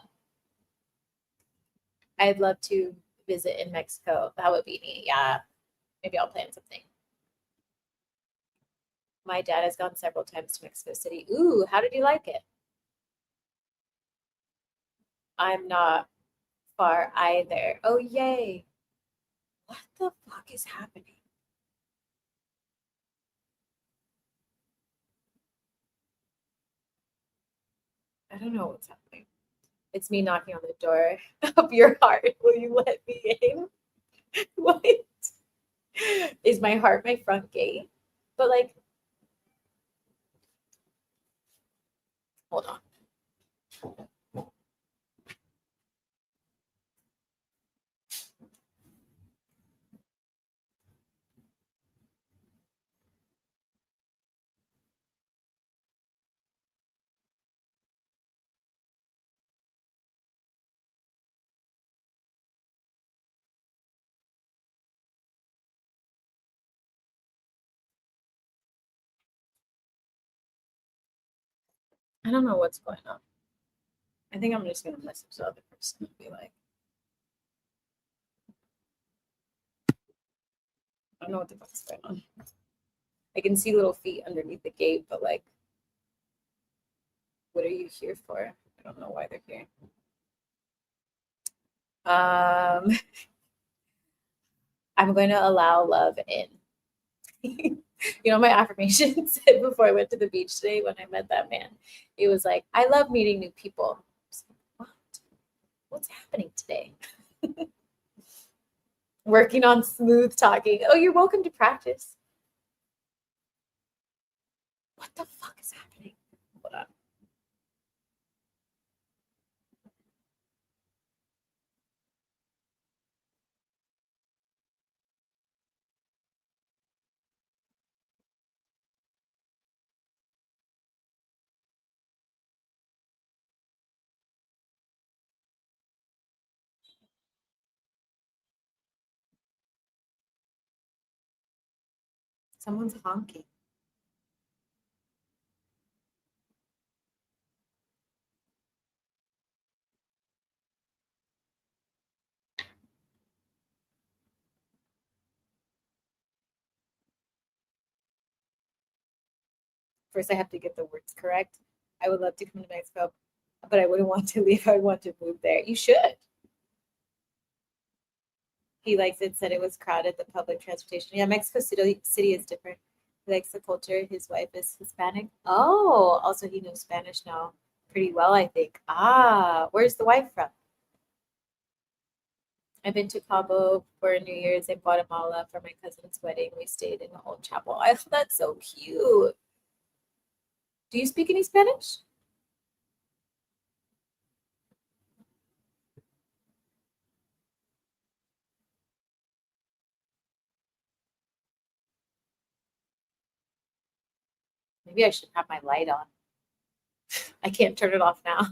I'd love to visit in Mexico. That would be neat. Yeah. Maybe I'll plan something. My dad has gone several times to Mexico City. Ooh, how did you like it? I'm not far either. Oh, yay. What the fuck is happening? I don't know what's happening. It's me knocking on the door of your heart. Will you let me in? What? Is my heart my front gate? But like, hold on. I don't know what's going on. I think I'm just gonna message the other person and be like, I don't know what the fuck's going on. I can see little feet underneath the gate, but like, what are you here for? I don't know why they're here. I'm going to allow love in. You know, my affirmation said before I went to the beach today when I met that man, it was like, I love meeting new people. Like, what's happening today? Working on smooth talking. Oh, you're welcome to practice. What the fuck is happening? Hold on. Someone's honking. First, I have to get the words correct. I would love to come to Mexico, but I wouldn't want to leave. I would want to move there. You should. He likes it, said it was crowded, the public transportation. Yeah, Mexico City is different. He likes the culture. His wife is Hispanic. Oh, also he knows Spanish now pretty well, I think. Ah, where's the wife from? I've been to Cabo for New Year's in Guatemala for my cousin's wedding. We stayed in the old chapel. I thought that's so cute. Do you speak any Spanish? Maybe I should have my light on. I can't turn it off now.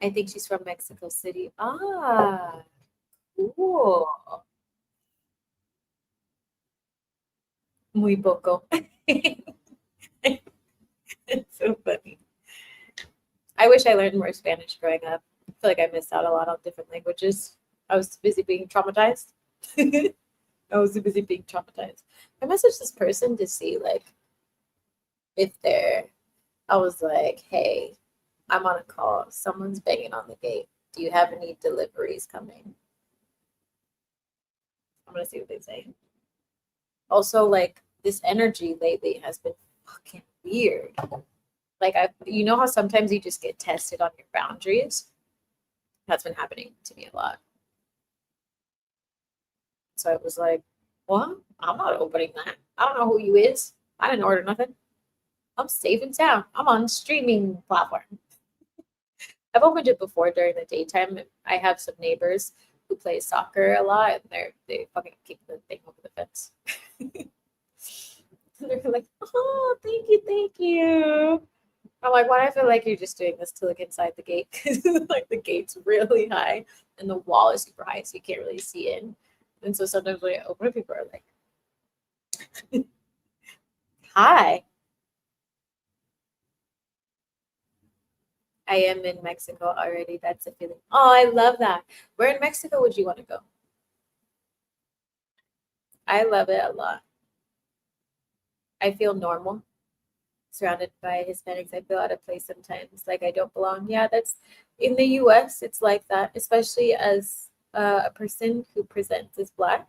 I think she's from Mexico City. Ah, cool. Muy poco. It's so funny. I wish I learned more Spanish growing up. I feel like I missed out a lot on different languages. I was busy being traumatized. I was too busy being traumatized. I messaged this person to see like if they're. I was like, hey, I'm on a call. Someone's banging on the gate. Do you have any deliveries coming? I'm gonna see what they say. Also, like this energy lately has been fucking weird. Like you know how sometimes you just get tested on your boundaries? That's been happening to me a lot. So I was like, well, I'm not opening that. I don't know who you is. I didn't order nothing. I'm safe in town. I'm on streaming platform. I've opened it before during the daytime. I have some neighbors who play soccer a lot, and they fucking keep the thing over the fence. They're like, oh, thank you. I'm like, why do I feel like you're just doing this to look inside the gate? Because like the gate's really high and the wall is super high, so you can't really see in. And so sometimes when I open it, people are like, hi. I am in Mexico already. That's a feeling. Oh, I love that. Where in Mexico would you want to go? I love it a lot. I feel normal, surrounded by Hispanics. I feel out of place sometimes, like I don't belong. Yeah, that's in the US, it's like that, especially as a person who presents as Black.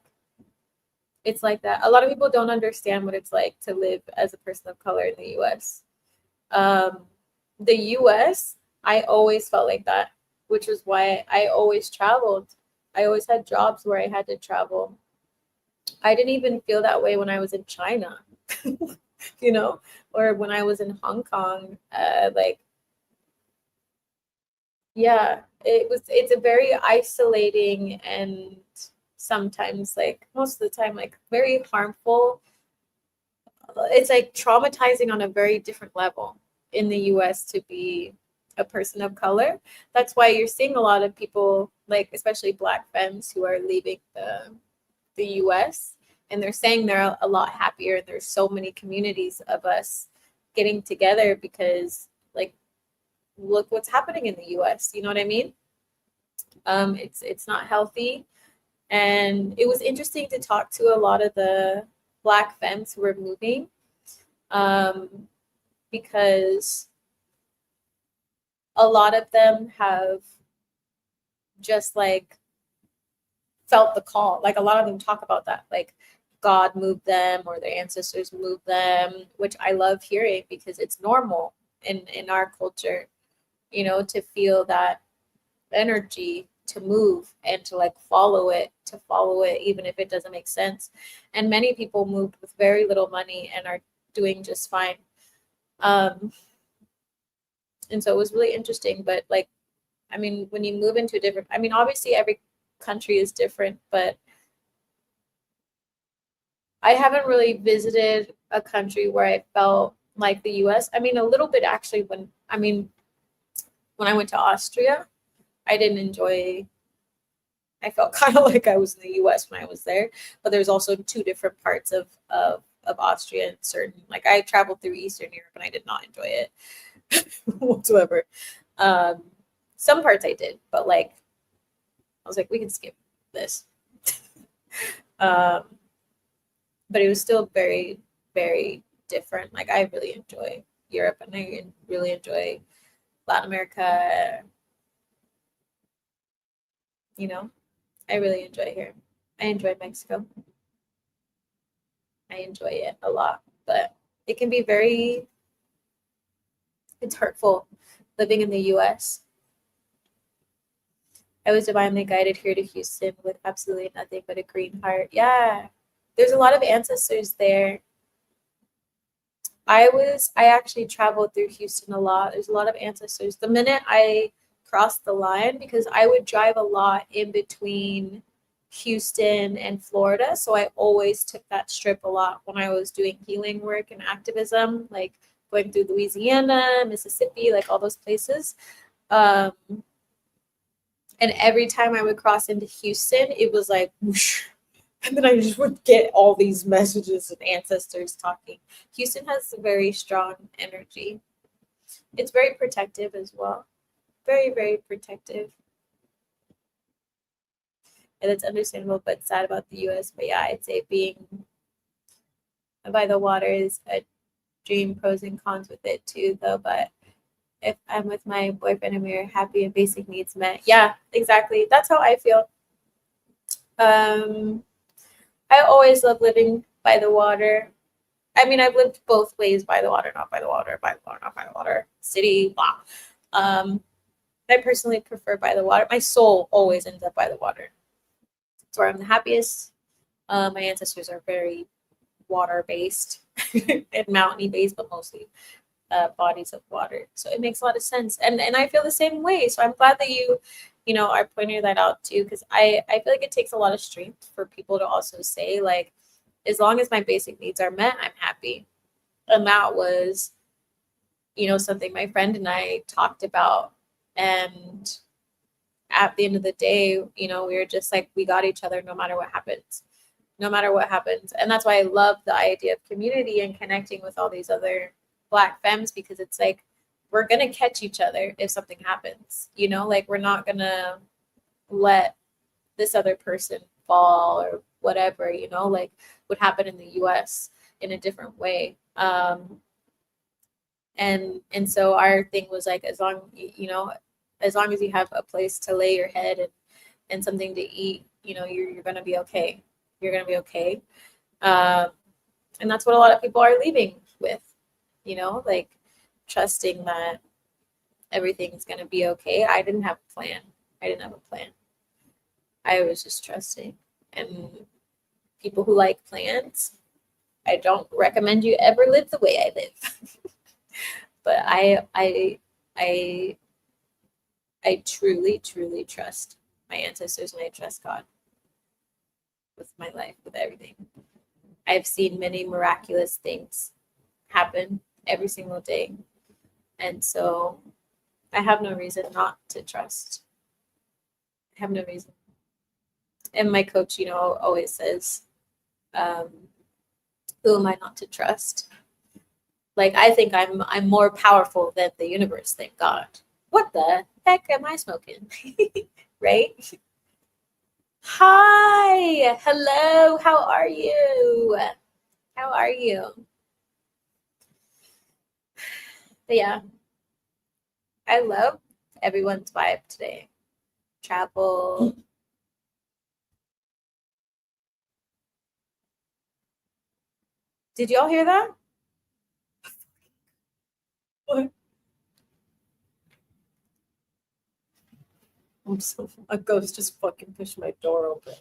It's like that. A lot of people don't understand what it's like to live as a person of color in the US. Um, the US, I always felt like that, which was why I always traveled. I always had jobs where I had to travel. I didn't even feel that way when I was in China, you know, or when I was in Hong Kong. Like, yeah, it's a very isolating and sometimes, like, most of the time, like, very harmful. It's like traumatizing on a very different level in the US to be a person of color. That's why you're seeing a lot of people, like especially Black femmes, who are leaving the US And they're saying they're a lot happier. There's so many communities of us getting together because, like, look what's happening in the US. You know what I mean? It's not healthy. And it was interesting to talk to a lot of the Black femmes who were moving, because a lot of them have just like felt the call. Like, a lot of them talk about that, like God moved them or their ancestors moved them, which I love hearing because it's normal in our culture, you know, to feel that energy, to move and to like follow it even if it doesn't make sense. And many people moved with very little money and are doing just fine. And so it was really interesting. But like, I mean, when you move into a different, I mean, obviously every country is different, but I haven't really visited a country where I felt like the US. I mean, a little bit actually when I went to Austria, I didn't enjoy, I felt kind of like I was in the US when I was there, but there's also two different parts of Austria and certain, like I traveled through Eastern Europe and I did not enjoy it whatsoever. Some parts I did, but like, I was like, we can skip this. But it was still very, very different. Like, I really enjoy Europe and I really enjoy Latin America. You know, I really enjoy here. I enjoy Mexico. I enjoy it a lot, but it can be it's hurtful living in the US. I was divinely guided here to Houston with absolutely nothing but a green heart. Yeah, there's a lot of ancestors there. I actually traveled through Houston a lot. There's a lot of ancestors. The minute I crossed the line, because I would drive a lot in between Houston and Florida, so I always took that strip a lot when I was doing healing work and activism, like going through Louisiana, Mississippi, like all those places. And every time I would cross into Houston, it was like whoosh. And then I just would get all these messages of ancestors talking. Houston has a very strong energy. It's very protective as well. Very, very protective. And it's understandable, but sad about the US. But yeah, I'd say being by the water is a dream, pros and cons with it too, though. But if I'm with my boyfriend and we're happy and basic needs met, yeah, exactly. That's how I feel. I always love living by the water. I mean, I've lived both ways, by the water, not by the water, by the water, not by the water, city, blah. I personally prefer by the water. My soul always ends up by the water. It's where I'm the happiest. My ancestors are very water-based and mountainy-based, but mostly bodies of water. So it makes a lot of sense. And I feel the same way. So I'm glad that you are pointing that out too, because I feel like it takes a lot of strength for people to also say, like, as long as my basic needs are met, I'm happy. And that was, something my friend and I talked about. And at the end of the day, we were just like, we got each other no matter what happens. No matter what happens. And that's why I love the idea of community and connecting with all these other Black femmes, because it's like, we're going to catch each other if something happens, like we're not going to let this other person fall or whatever, like would happen in the US in a different way. And so our thing was like, as long as you have a place to lay your head and something to eat, you're going to be okay. You're going to be okay. And that's what a lot of people are leaving with, like trusting that everything's going to be okay. I didn't have a plan. I was just trusting. And people who like plans, I don't recommend you ever live the way I live. But I truly, truly trust my ancestors, and I trust God with my life, with everything. I've seen many miraculous things happen every single day. And so I have no reason not to trust. I have no reason. And my coach, always says, Um, who am I not to trust? Like I think I'm more powerful than the universe, thank God. What the heck am I smoking? Right? Hi, hello, how are you? How are you? But yeah, I love everyone's vibe today. Travel. Did y'all hear that? What? A ghost just fucking pushed my door open.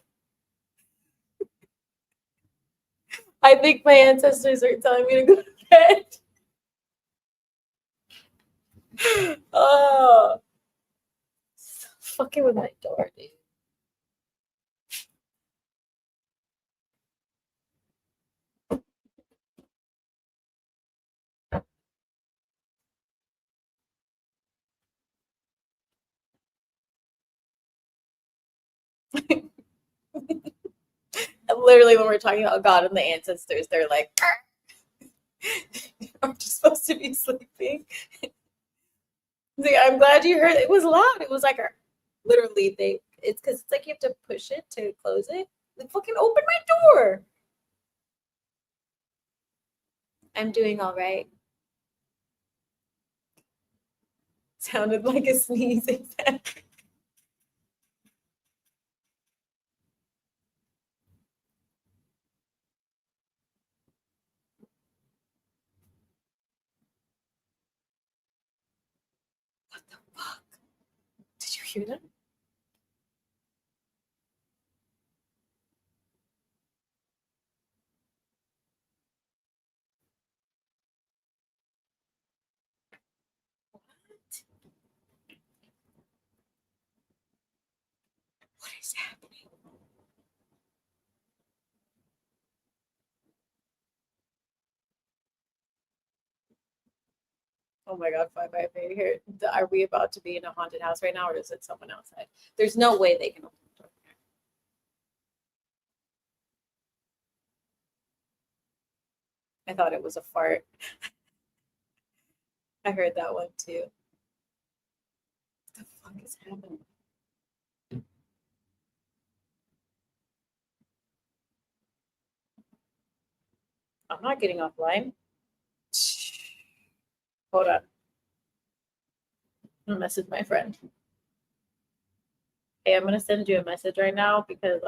I think my ancestors are telling me to go to bed. Oh, fucking with my door, dude. Literally, when we're talking about God and the ancestors, they're like, I'm just supposed to be sleeping. Like, I'm glad you heard it. It was loud. It was like, literally, it's because it's like you have to push it to close it. Like, fucking open my door. I'm doing all right. Sounded like a sneeze. Exactly. What the fuck? Did you hear that? What is happening? Oh my god, 5 here. Are we about to be in a haunted house right now, or is it someone outside? There's no way they can open the door. I thought it was a fart. I heard that one too. What the fuck is happening? I'm not getting offline. Hold on. I'm gonna message my friend. Hey, I'm gonna send you a message right now because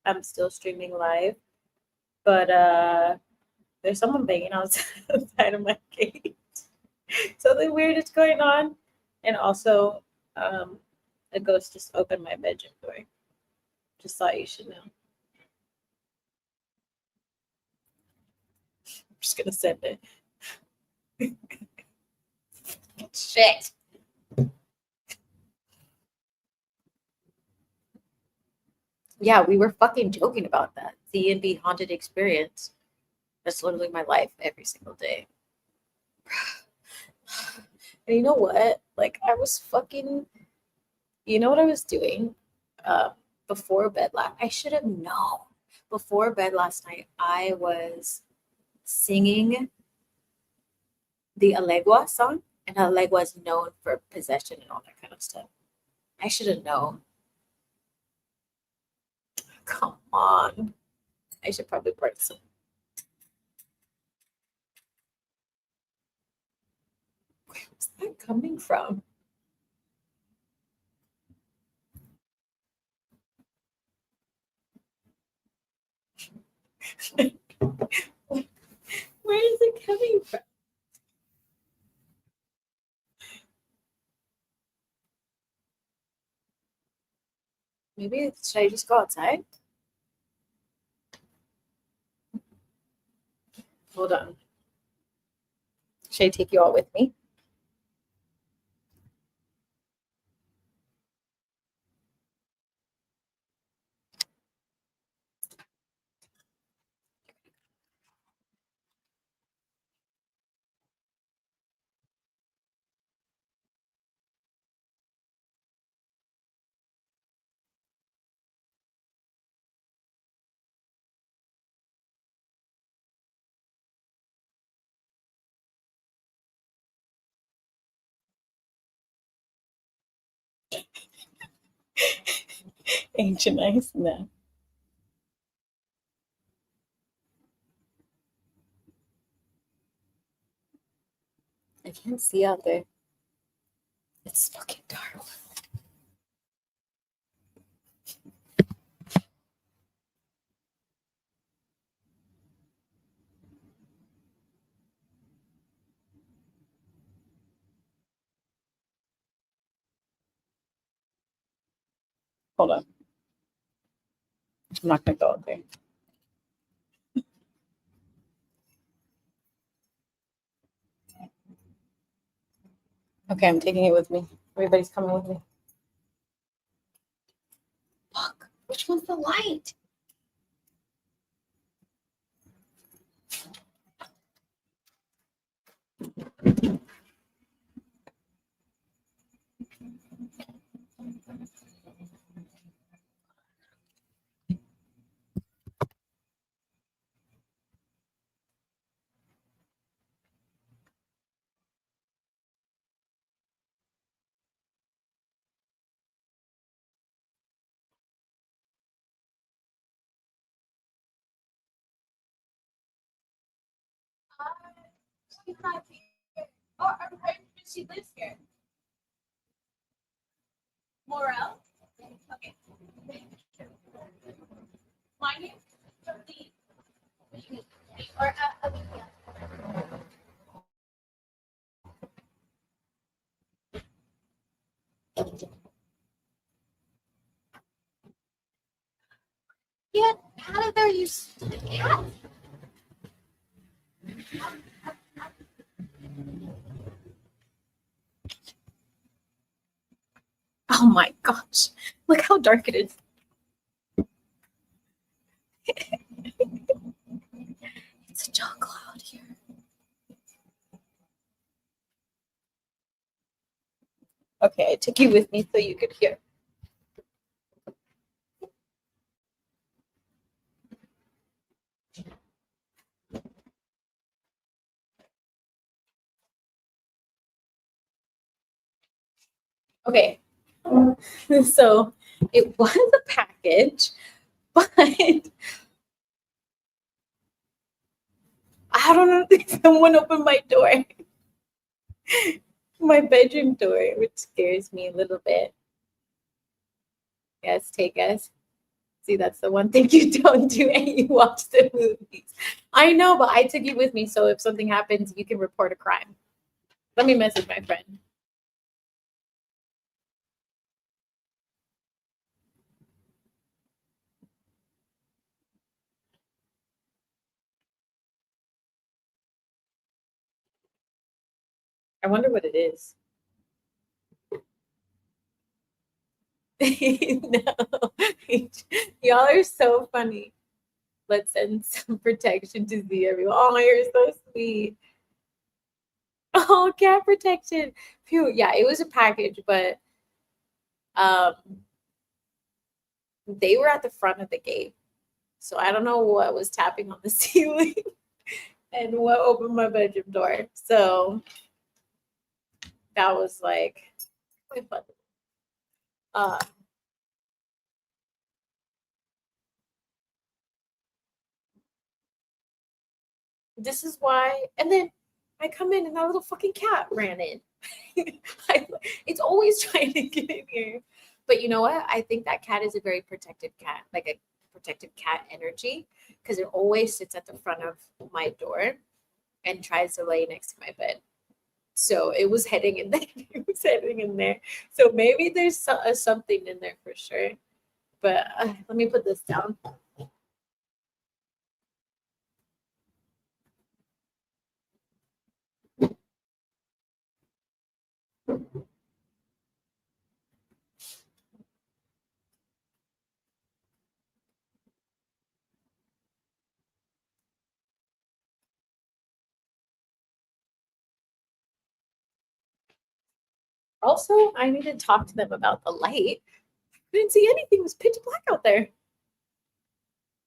I'm still streaming live, but there's someone banging outside of my gate. Something weird is going on, and also a ghost just opened my bedroom door. Just thought you should know. I'm just gonna send it. Shit. Yeah, we were fucking joking about that. The and B haunted experience. That's literally my life every single day. And you know what? Like I was fucking. You know what I was doing? Uh, before bed last. I should have known. Before bed last night, I was singing the Alegua song, and Alegua is known for possession and all that kind of stuff. I should have known. Come on. I should probably break some. Where's that coming from? Where is it coming from? Maybe should I just go outside? Hold on. Should I take you all with me? Ancient ice? No. I can't see out there. It's fucking dark. Hold on. I'm not gonna go out there. Okay, I'm taking it with me. Everybody's coming with me. Fuck. Which one's the light? She's not here. Oh, she lives here. Morel? Okay. My name is Lee. Or Alicia. Yeah, how did there use cat? Oh my gosh. Look how dark it is. It's a dark cloud here. Okay, I took you with me so you could hear. Okay, so it was a package, but I don't know if someone opened my door, my bedroom door, which scares me a little bit. Yes, take us. See, that's the one thing you don't do, and you watch the movies. I know, but I took you with me, so if something happens, you can report a crime. Let me message my friend. I wonder what it is. No, y'all are so funny. Let's send some protection to Z everyone. Oh, you're so sweet. Oh, cat protection. Phew. Yeah, it was a package, but um, they were at the front of the gate. So I don't know what was tapping on the ceiling and what opened my bedroom door. So that was like quite fun. Uh, this is why, and then I come in and that little fucking cat ran in. It's always trying to get in here. But you know what? I think that cat is a very protective cat, like a protective cat energy, because it always sits at the front of my door and tries to lay next to my bed. So it was heading in there. It was heading in there. So maybe there's something in there for sure. But let me put this down. Also, I need to talk to them about the light. I didn't see anything. It was pitch black out there.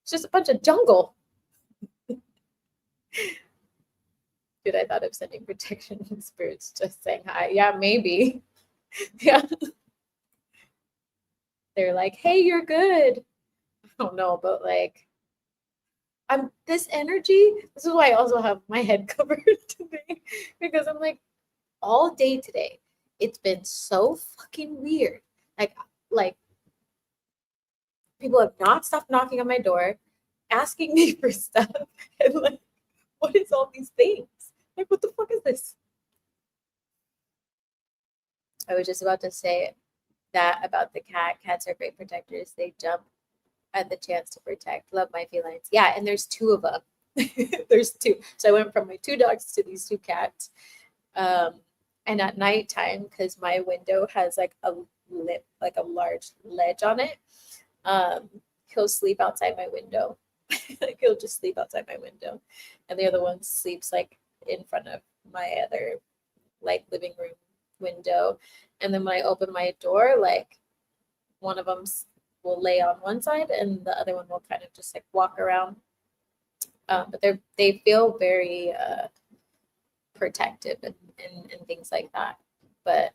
It's just a bunch of jungle. Dude, I thought of sending protection spirits just saying hi. Yeah, maybe. Yeah. they're like, hey, you're good. I don't know, but like I'm this energy. This is why I also have my head covered today because I'm like all day today. It's been so fucking weird. Like people have not stopped knocking on my door, asking me for stuff, and like, what is all these things? Like, what the fuck is this? I was just about to say that about the cat. Cats are great protectors. They jump at the chance to protect. Love my felines. Yeah, and there's two of them. There's two. So I went from my two dogs to these two cats. And at nighttime, because my window has like a lip, like a large ledge on it, um, he'll sleep outside my window. Like he'll just sleep outside my window, and the other one sleeps like in front of my other like living room window. And then when I open my door, like one of them will lay on one side, and the other one will kind of just like walk around. But they feel very protective and things like that. But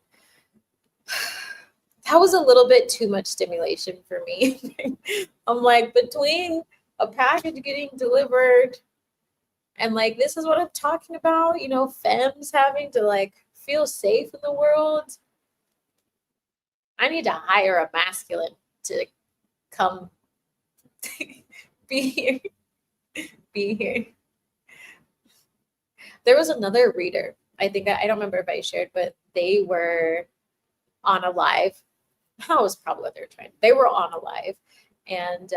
that was a little bit too much stimulation for me. I'm like, between a package getting delivered and like this is what I'm talking about, you know, femmes having to like feel safe in the world. I need to hire a masculine to come be here. Be here. There was another reader. I think I don't remember if I shared, but they were on a live. That was probably what they were trying. They were on a live, and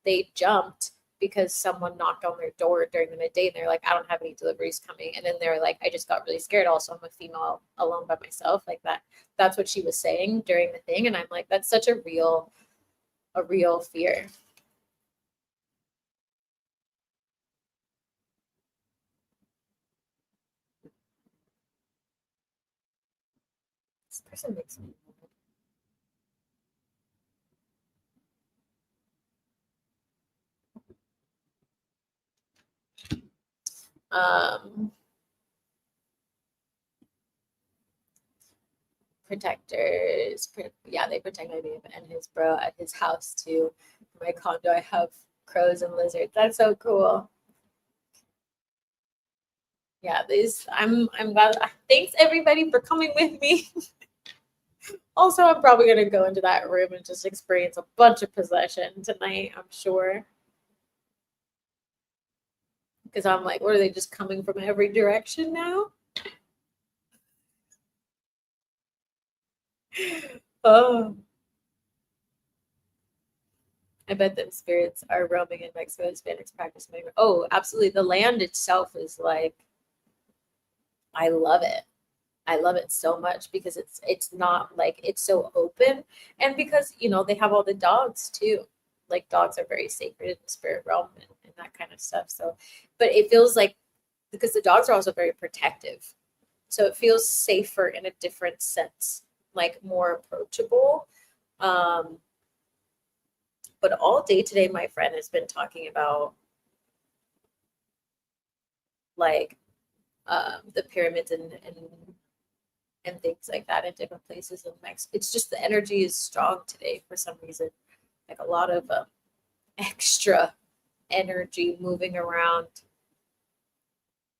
they jumped because someone knocked on their door during the midday, and they're like, "I don't have any deliveries coming." And then they're like, "I just got really scared. Also, I'm a female alone by myself." Like that. That's what she was saying during the thing, and I'm like, that's such a real fear. This person makes me. Um, protectors. Yeah, they protect my babe and his bro at his house too. In my condo, I have crows and lizards. That's so cool. Yeah, these I'm glad. Thanks everybody for coming with me. Also, I'm probably gonna go into that room and just experience a bunch of possession tonight. I'm sure because I'm like, what are they just coming from every direction now? Oh, I bet them spirits are roaming in Mexico. Hispanics practice. Oh, absolutely. The land itself is like, I love it. I love it so much because it's not like it's so open, and because you know they have all the dogs too. Like dogs are very sacred in the spirit realm and that kind of stuff. So, but it feels like because the dogs are also very protective, so it feels safer in a different sense, like more approachable. Um, but all day today, my friend has been talking about like the pyramids and things like that in different places in Mexico. It's just the energy is strong today for some reason. Like a lot of extra energy moving around.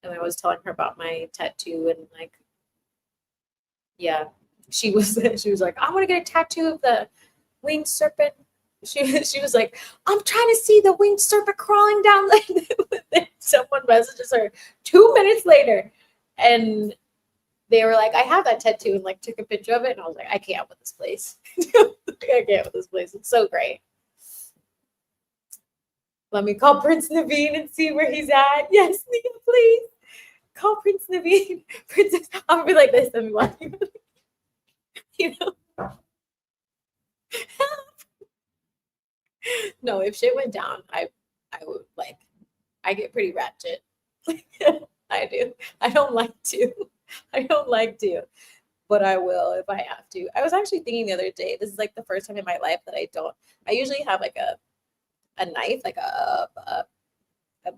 And I was telling her about my tattoo and like, yeah, she was like, I want to get a tattoo of the winged serpent. She was like, I'm trying to see the winged serpent crawling down. Someone messages her 2 minutes later, and they were like, I have that tattoo, and like took a picture of it, and I was like, I can't with this place. I can't with this place. It's so great. Let me call Prince Naveen and see where he's at. Yes, Nia, please. Call Prince Naveen. Princess, I'm gonna be like this and like, you know. No, if shit went down, I would like I get pretty ratchet. I do. I don't like to. I don't like to, but I will if I have to. I was actually thinking the other day, this is like the first time in my life that I don't. I usually have like a knife, like a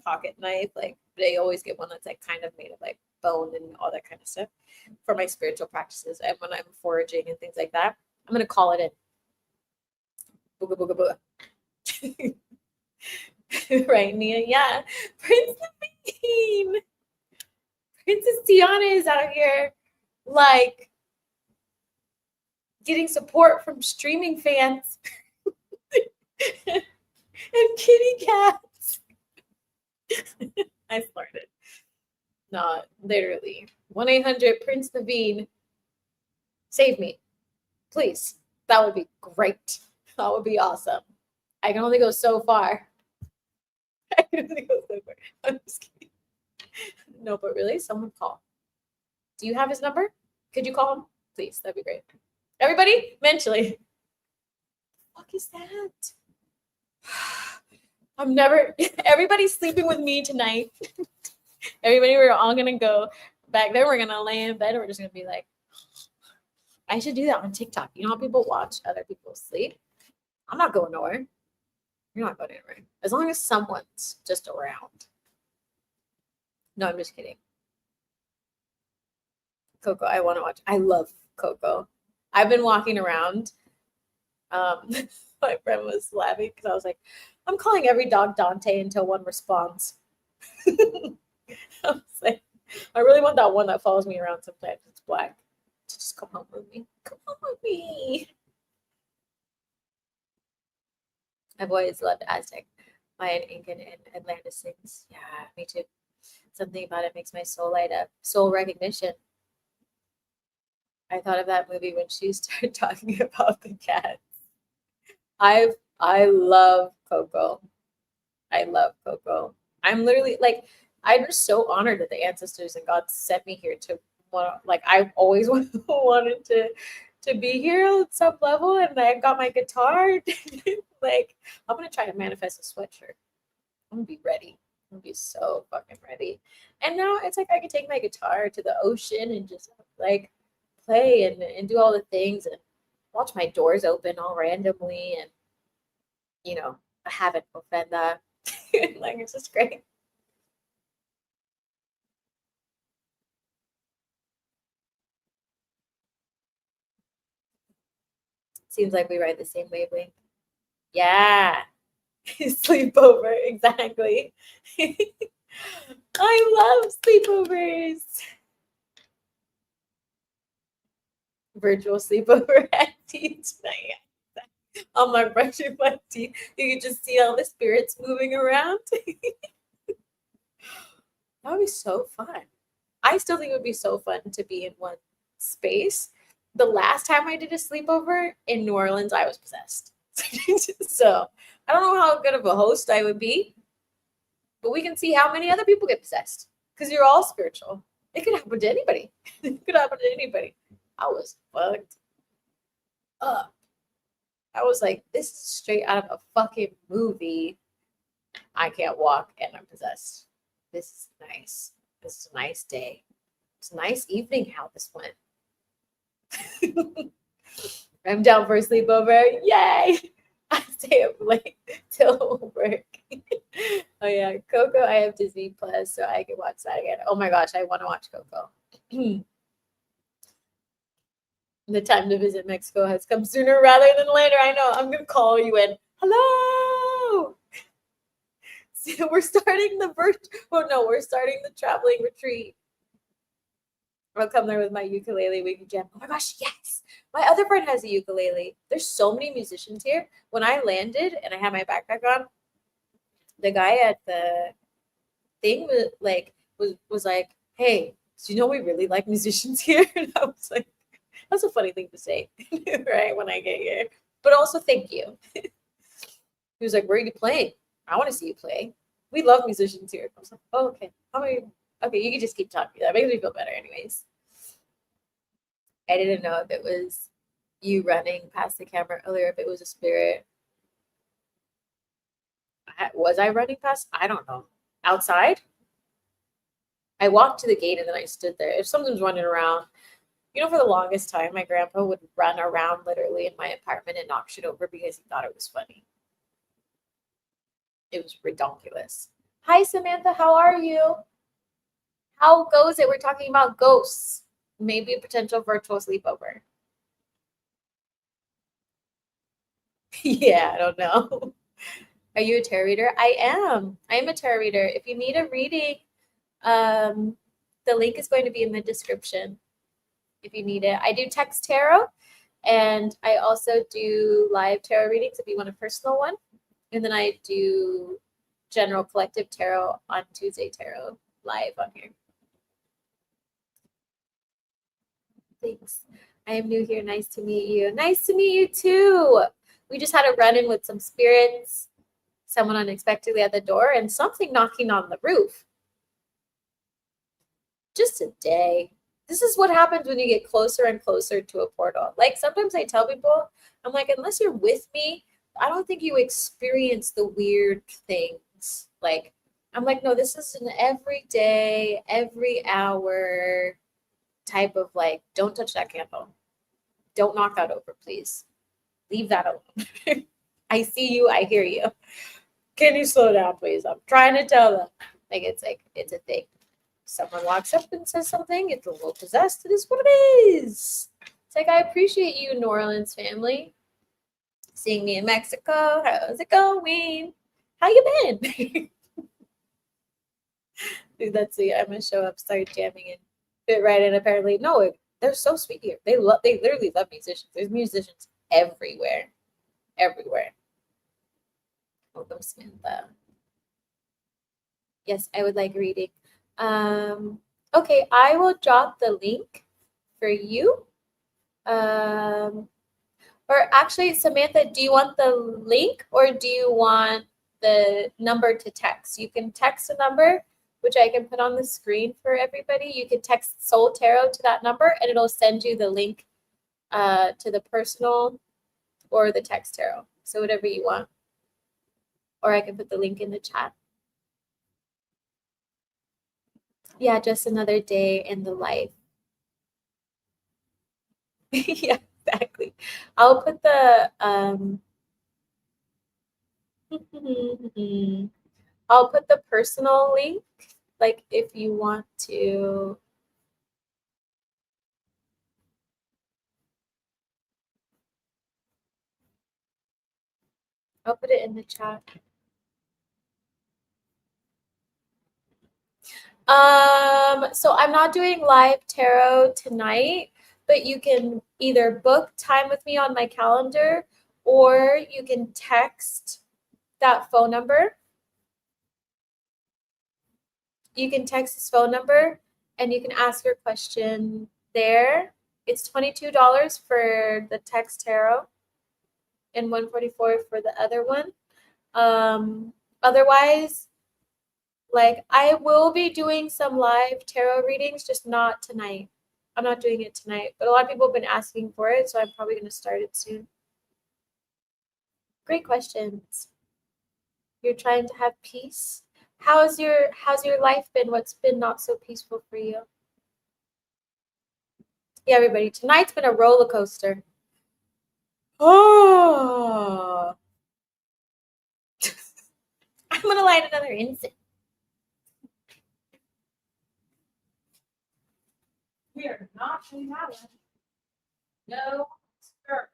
pocket knife. Like they always get one that's like kind of made of like bone and all that kind of stuff for my spiritual practices. And when I'm foraging and things like that, I'm gonna call it in. Booga booga booga. Right, Nia? Yeah. Prince Naveen. Princess Tiana is out here like getting support from streaming fans and kitty cats. I started. Not literally. 1-800 Prince Naveen. Save me. Please. That would be great. That would be awesome. I can only go so far. I can only go so far. I'm just kidding. No, but really, someone call. Do you have his number? Could you call him? Please, that'd be great. Everybody, mentally. What the fuck is that? I'm never. Everybody's sleeping with me tonight. Everybody, we're all gonna go back there. We're gonna lay in bed. We're just gonna be like, I should do that on TikTok. You know how people watch other people sleep? I'm not going nowhere. You're not going anywhere. As long as someone's just around. No, I'm just kidding. Coco, I want to watch. I love Coco. I've been walking around. My friend was laughing because I was like, I'm calling every dog Dante until one responds. I was like, I really want that one that follows me around sometimes. It's black. Just come home with me. Come home with me. I've always loved Aztec, Mayan, Incan, and Atlantis things. Yeah, me too. Something about it makes my soul light up. Soul recognition. I thought of that movie when she started talking about the cats. I love Coco. I love Coco. I'm literally like, I'm just so honored that the ancestors and God sent me here to like I've always wanted to be here at some level, and I got my guitar. Like I'm gonna try to manifest a sweatshirt. I'm gonna be ready. I'm gonna be so fucking ready. And now it's like I can take my guitar to the ocean and just like play and do all the things and watch my doors open all randomly, and you know, I haven't offend that. Like it's just great. Seems like we ride the same wavelength. Yeah. Sleepover, exactly. I love sleepovers. Virtual sleepover at tea tonight. On my brushing my teeth, you can just see all the spirits moving around. That would be so fun. I still think it would be so fun to be in one space. The last time I did a sleepover in New Orleans, I was possessed. So I don't know how good of a host I would be, but we can see how many other people get possessed because you're all spiritual. It could happen to anybody. It could happen to anybody. I was fucked up. I was like, this is straight out of a fucking movie. I can't walk and I'm possessed. This is nice. This is a nice day. It's a nice evening how this went. I'm down for a sleepover. Yay! I stay up late till work. Oh yeah, Coco. I have Disney Plus, so I can watch that again. Oh my gosh, I want to watch Coco. The time to visit Mexico has come sooner rather than later. I know. I'm gonna call you in. Hello. So we're starting the we're starting the traveling retreat. I'll come there with my ukulele. We can jam. Oh my gosh, yes! My other friend has a ukulele. There's so many musicians here. When I landed and I had my backpack on, the guy at the thing was like, "Hey, do you know we really like musicians here?" And I was like, "That's a funny thing to say, right? When I get here, but also thank you." He was like, "Where are you playing? I want to see you play. We love musicians here." I was like, "Oh, okay. How many?" Okay, you can just keep talking. That makes me feel better, anyways. I didn't know if it was you running past the camera earlier, if it was a spirit. Was I running past? I don't know. Outside? I walked to the gate and then I stood there. If something's running around, you know, for the longest time, my grandpa would run around literally in my apartment and knock shit over because he thought it was funny. It was ridiculous. Hi, Samantha. How are you? How goes it? We're talking about ghosts. Maybe a potential virtual sleepover. Yeah, I don't know. Are you a tarot reader? I am. I am a tarot reader. If you need a reading, the link is going to be in the description if you need it. I do text tarot, and I also do live tarot readings if you want a personal one. And then I do general collective tarot on Tuesday Tarot live on here. Thanks. I am new here. Nice to meet you. Nice to meet you too. We just had a run-in with some spirits, someone unexpectedly at the door, and something knocking on the roof. Just a day. This is what happens when you get closer and closer to a portal. Like sometimes I tell people, I'm like, unless you're with me, I don't think you experience the weird things. Like, I'm like, no, this is an everyday, every hour type of like, don't touch that candle. Don't knock that over, please. Leave that alone. I see you. I hear you. Can you slow down, please? I'm trying to tell them. Like, it's a thing. Someone walks up and says something, it's a little possessed. It is what it is. It's like, I appreciate you, New Orleans family. Seeing me in Mexico. How's it going? How you been? Dude, that's the I'm gonna show up, start jamming and fit right in. Apparently, no, they're so sweet here. They literally love musicians. There's musicians everywhere. Everywhere. Welcome, Samantha. Yes, I would like reading. Okay, I will drop the link for you. Or actually, Samantha, do you want the link or do you want the number to text? You can text a number, which I can put on the screen for everybody. You can text Soul Tarot to that number and it'll send you the link to the personal or the text tarot. So whatever you want. Or I can put the link in the chat. Yeah, just another day in the life. Yeah, exactly. I'll put the I'll put the personal link, like if you want to. I'll put it in the chat. So I'm not doing live tarot tonight, but you can either book time with me on my calendar or you can text that phone number. You can text this phone number and you can ask your question there. It's $22 for the text tarot and $144 for the other one. Otherwise, like I will be doing some live tarot readings, just not tonight. I'm not doing it tonight, but a lot of people have been asking for it, so I'm probably going to start it soon. Great questions. You're trying to have peace. How's your life been? What's been not so peaceful for you? Yeah, everybody. Tonight's been a roller coaster. Oh. I'm gonna light another incense. We are not doing that one. No, sir.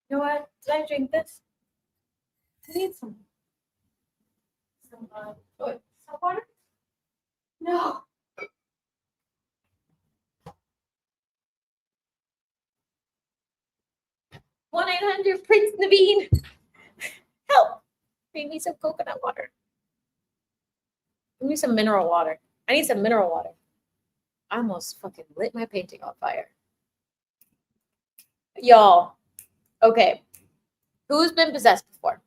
You know what? Did I drink this? I need some water? No. 1-800 Prince Naveen. Help. Bring me some coconut water. Give me some mineral water. I need some mineral water. I almost fucking lit my painting on fire. Y'all. Okay. Who's been possessed before?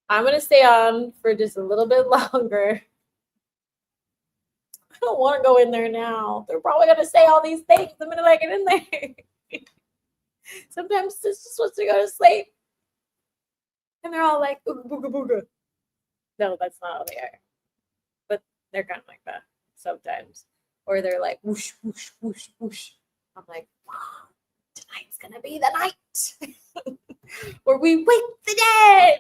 I'm going to stay on for just a little bit longer. I don't want to go in there now. They're probably going to say all these things the minute I get in there. Sometimes this just wants to go to sleep. And they're all like, ooga booga booga. No, that's not how they are. But they're kind of like that sometimes. Or they're like, whoosh, whoosh, whoosh, whoosh. I'm like, wow, tonight's going to be the night. Or we wake the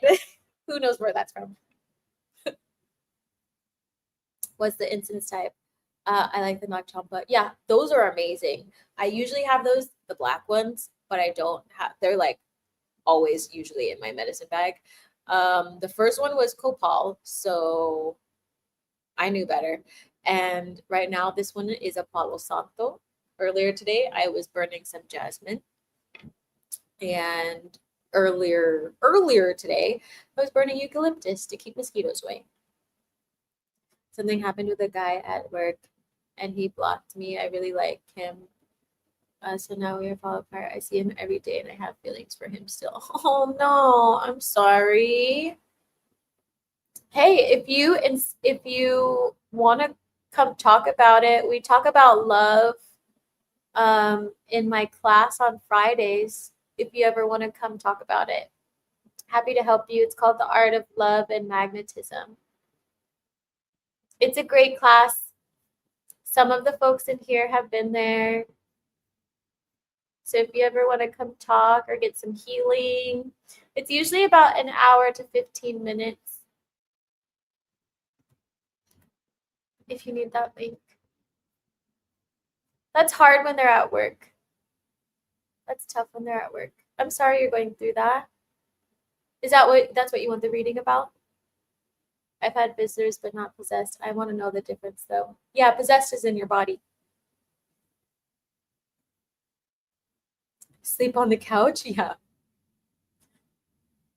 dead. Who knows where that's from? What's the incense type? I like the Nag Champa. Yeah, those are amazing. I usually have those, the black ones, but I don't have, they're like always usually in my medicine bag. The first one was Copal, so I knew better. And right now, this one is a Palo Santo. Earlier today, I was burning some jasmine. And earlier today, I was burning eucalyptus to keep mosquitoes away. Something happened with a guy at work and he blocked me. I really like him. So now we are fall apart. I see him every day and I have feelings for him still. Oh no, I'm sorry. Hey, if you want to come talk about it, we talk about love in my class on Fridays. If you ever want to come talk about it, happy to help you. It's called The Art of Love and Magnetism. It's a great class. Some of the folks in here have been there. So if you ever want to come talk or get some healing, it's usually about an hour to 15 minutes. If you need that link. That's hard when they're at work. That's tough when they're at work. I'm sorry you're going through that. That's what you want the reading about? I've had visitors but not possessed. I want to know the difference though. Yeah, possessed is in your body. Sleep on the couch? Yeah.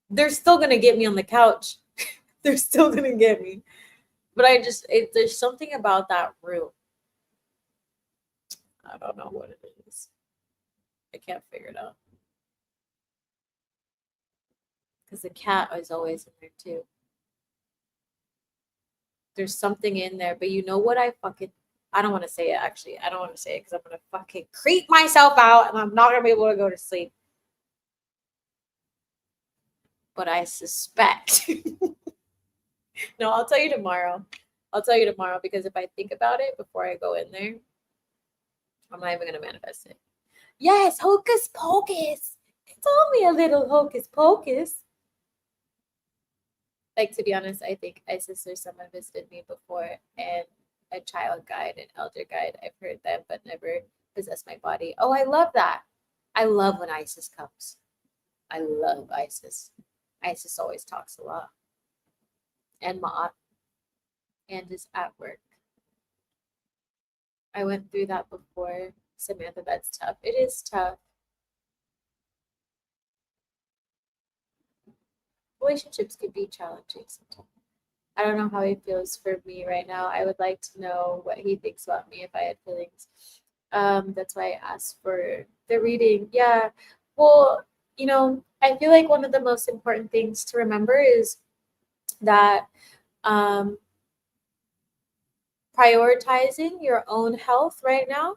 They're still going to get me on the couch. They're still going to get me. But there's something about that room. I don't know what it is. I can't figure it out. Because the cat is always in there too. There's something in there, but you know what I don't want to say it actually. I don't want to say it because I'm going to fucking creep myself out and I'm not going to be able to go to sleep. But I suspect. No, I'll tell you tomorrow. I'll tell you tomorrow because if I think about it before I go in there, I'm not even going to manifest it. Yes, hocus pocus. It's only a little hocus pocus. Like, to be honest, I think Isis or someone visited me before and a child guide, an elder guide. I've heard them, but never possessed my body. Oh, I love that. I love when Isis comes. I love Isis. Isis always talks a lot. And Ma'at. And is at work. I went through that before. Samantha, that's tough. It is tough. Relationships can be challenging sometimes. I don't know how he feels for me right now. I would like to know what he thinks about me if I had feelings. That's why I asked for the reading. Yeah. Well, I feel like one of the most important things to remember is that prioritizing your own health right now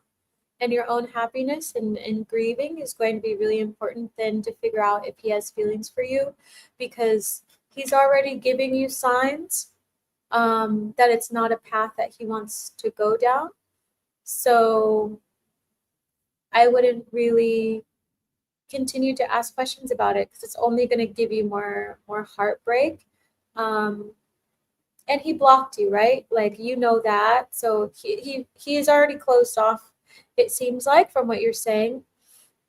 and your own happiness and grieving is going to be really important then to figure out if he has feelings for you, because he's already giving you signs that it's not a path that he wants to go down. So I wouldn't really continue to ask questions about it because it's only going to give you more heartbreak. And he blocked you, right? Like, you know that. So he is already closed off, it seems like, from what you're saying.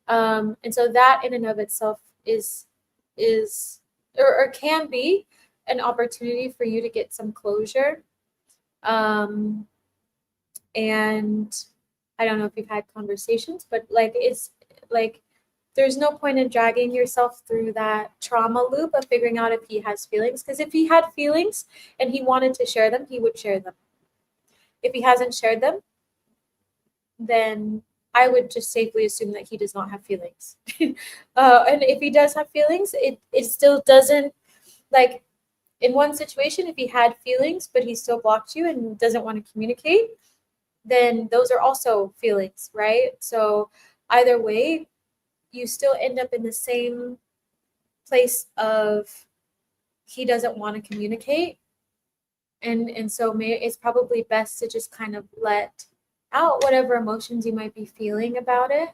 And so that in and of itself is or can be an opportunity for you to get some closure. And I don't know if you've had conversations, but like, it's like there's no point in dragging yourself through that trauma loop of figuring out if he has feelings. Because if he had feelings and he wanted to share them, he would share them. If he hasn't shared them, then I would just safely assume that he does not have feelings. And if he does have feelings, it still doesn't, like, in one situation, if he had feelings, but he still blocked you and doesn't want to communicate, then those are also feelings, right? So either way, you still end up in the same place of he doesn't want to communicate. And so it's probably best to just kind of let out whatever emotions you might be feeling about it,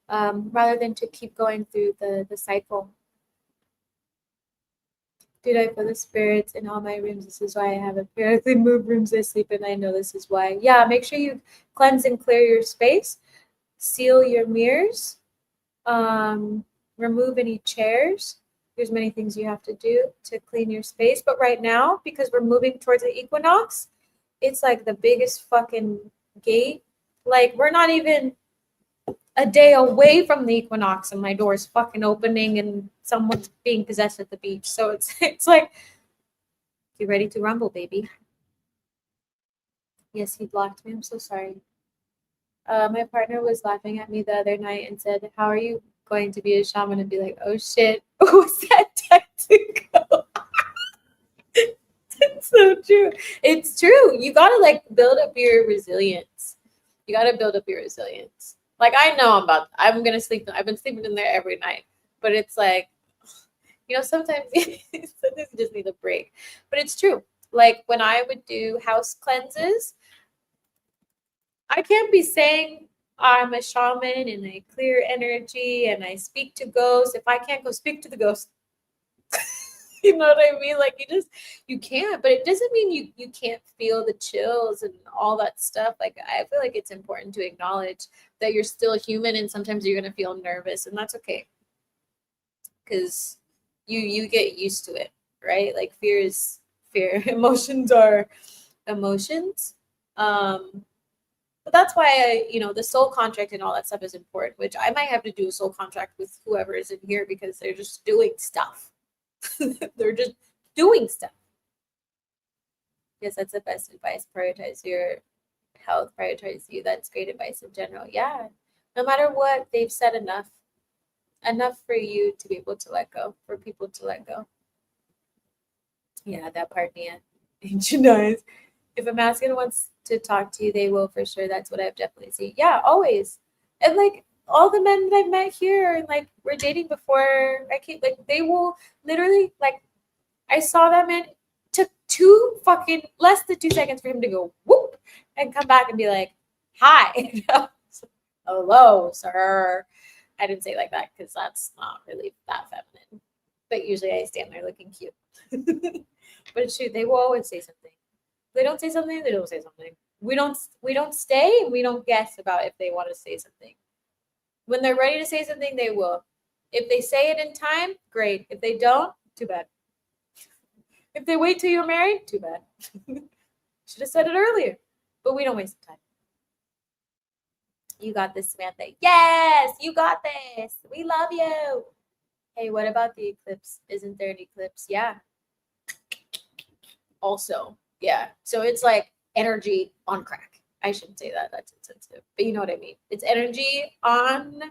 rather than to keep going through the cycle. Dude, I feel the spirits in all my rooms. This is why I have a periodically move rooms I sleep in. I know this is why. Yeah, make sure you cleanse and clear your space. Seal your mirrors. Remove any chairs. There's many things you have to do to clean your space. But right now, because we're moving towards the equinox, it's like the biggest fucking gate. Like we're not even a day away from the equinox and my door is fucking opening and someone's being possessed at the beach. So it's like, get ready to rumble, baby. Yes, he blocked me. I'm so sorry. My partner was laughing at me the other night and said, "How are you going to be a shaman?" And be like, "Oh shit, was that tactical?" It's so true. It's true. You gotta like build up your resilience. You gotta build up your resilience. Like I know I'm gonna sleep. I've been sleeping in there every night, but it's like, sometimes sometimes you just need a break. But it's true. Like when I would do house cleanses, I can't be saying I'm a shaman and I clear energy and I speak to ghosts if I can't go speak to the ghost. You know what I mean? Like you can't, but it doesn't mean you can't feel the chills and all that stuff. Like I feel like it's important to acknowledge that you're still human and sometimes you're gonna feel nervous and that's okay. Because you get used to it, right? Like fear is fear. Emotions are emotions. But that's why the soul contract and all that stuff is important, which I might have to do a soul contract with whoever is in here because they're just doing stuff. They're just doing stuff. Yes, that's the best advice. Prioritize your health, prioritize you. That's great advice in general. Yeah. No matter what, they've said enough. Enough for you to be able to let go, for people to let go. Yeah, that part, Nia. Ancient eyes. If a masculine wants to talk to you, they will for sure. That's what I've definitely seen. Yeah, always. And like all the men that I've met here and like we're dating before I came, like they will literally like I saw that man took less than 2 seconds for him to go whoop and come back and be like, hi. Hello, sir. I didn't say it like that because that's not really that feminine. But usually I stand there looking cute. But it's true, they will always say something. They don't say something, they don't say something. We don't stay, we don't guess about if they want to say something. When they're ready to say something, they will. If they say it in time, great. If they don't, too bad. If they wait till you're married, too bad. Should have said it earlier. But we don't waste time. You got this, Samantha. Yes, you got this. We love you. Hey, what about the eclipse? Isn't there an eclipse? Yeah. Also, yeah. So it's like energy on crack. I shouldn't say that. That's insensitive. But you know what I mean. It's energy on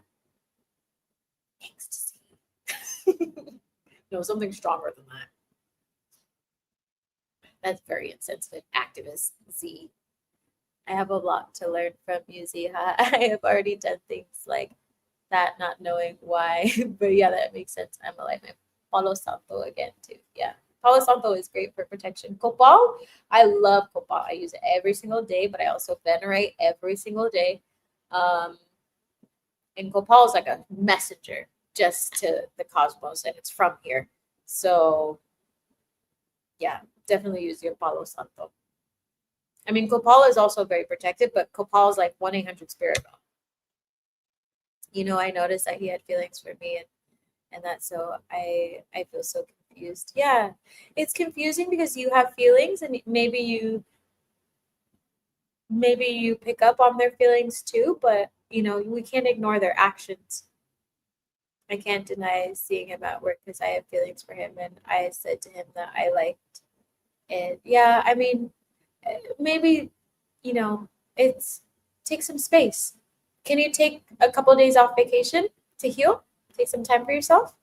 ecstasy. No, something stronger than that. That's very insensitive. Activist Z. I have a lot to learn from you, Ziha. I have already done things like that, not knowing why. But yeah, that makes sense. I'm alive. Palo Santo again, too. Yeah. Palo Santo is great for protection. Copal, I love Copal. I use it every single day, but I also venerate every single day. And Copal is like a messenger just to the cosmos, and it's from here. So, yeah, definitely use your Palo Santo. I mean, Copal is also very protective, but Copal is like 1-800 spirit realm. I noticed that he had feelings for me, and that so I feel so confused. Yeah, it's confusing because you have feelings, and maybe you pick up on their feelings too, but we can't ignore their actions. I can't deny seeing him at work because I have feelings for him, and I said to him that I liked it. Yeah, I mean, maybe it's take some space. Can you take a couple of days off vacation to heal? Take some time for yourself.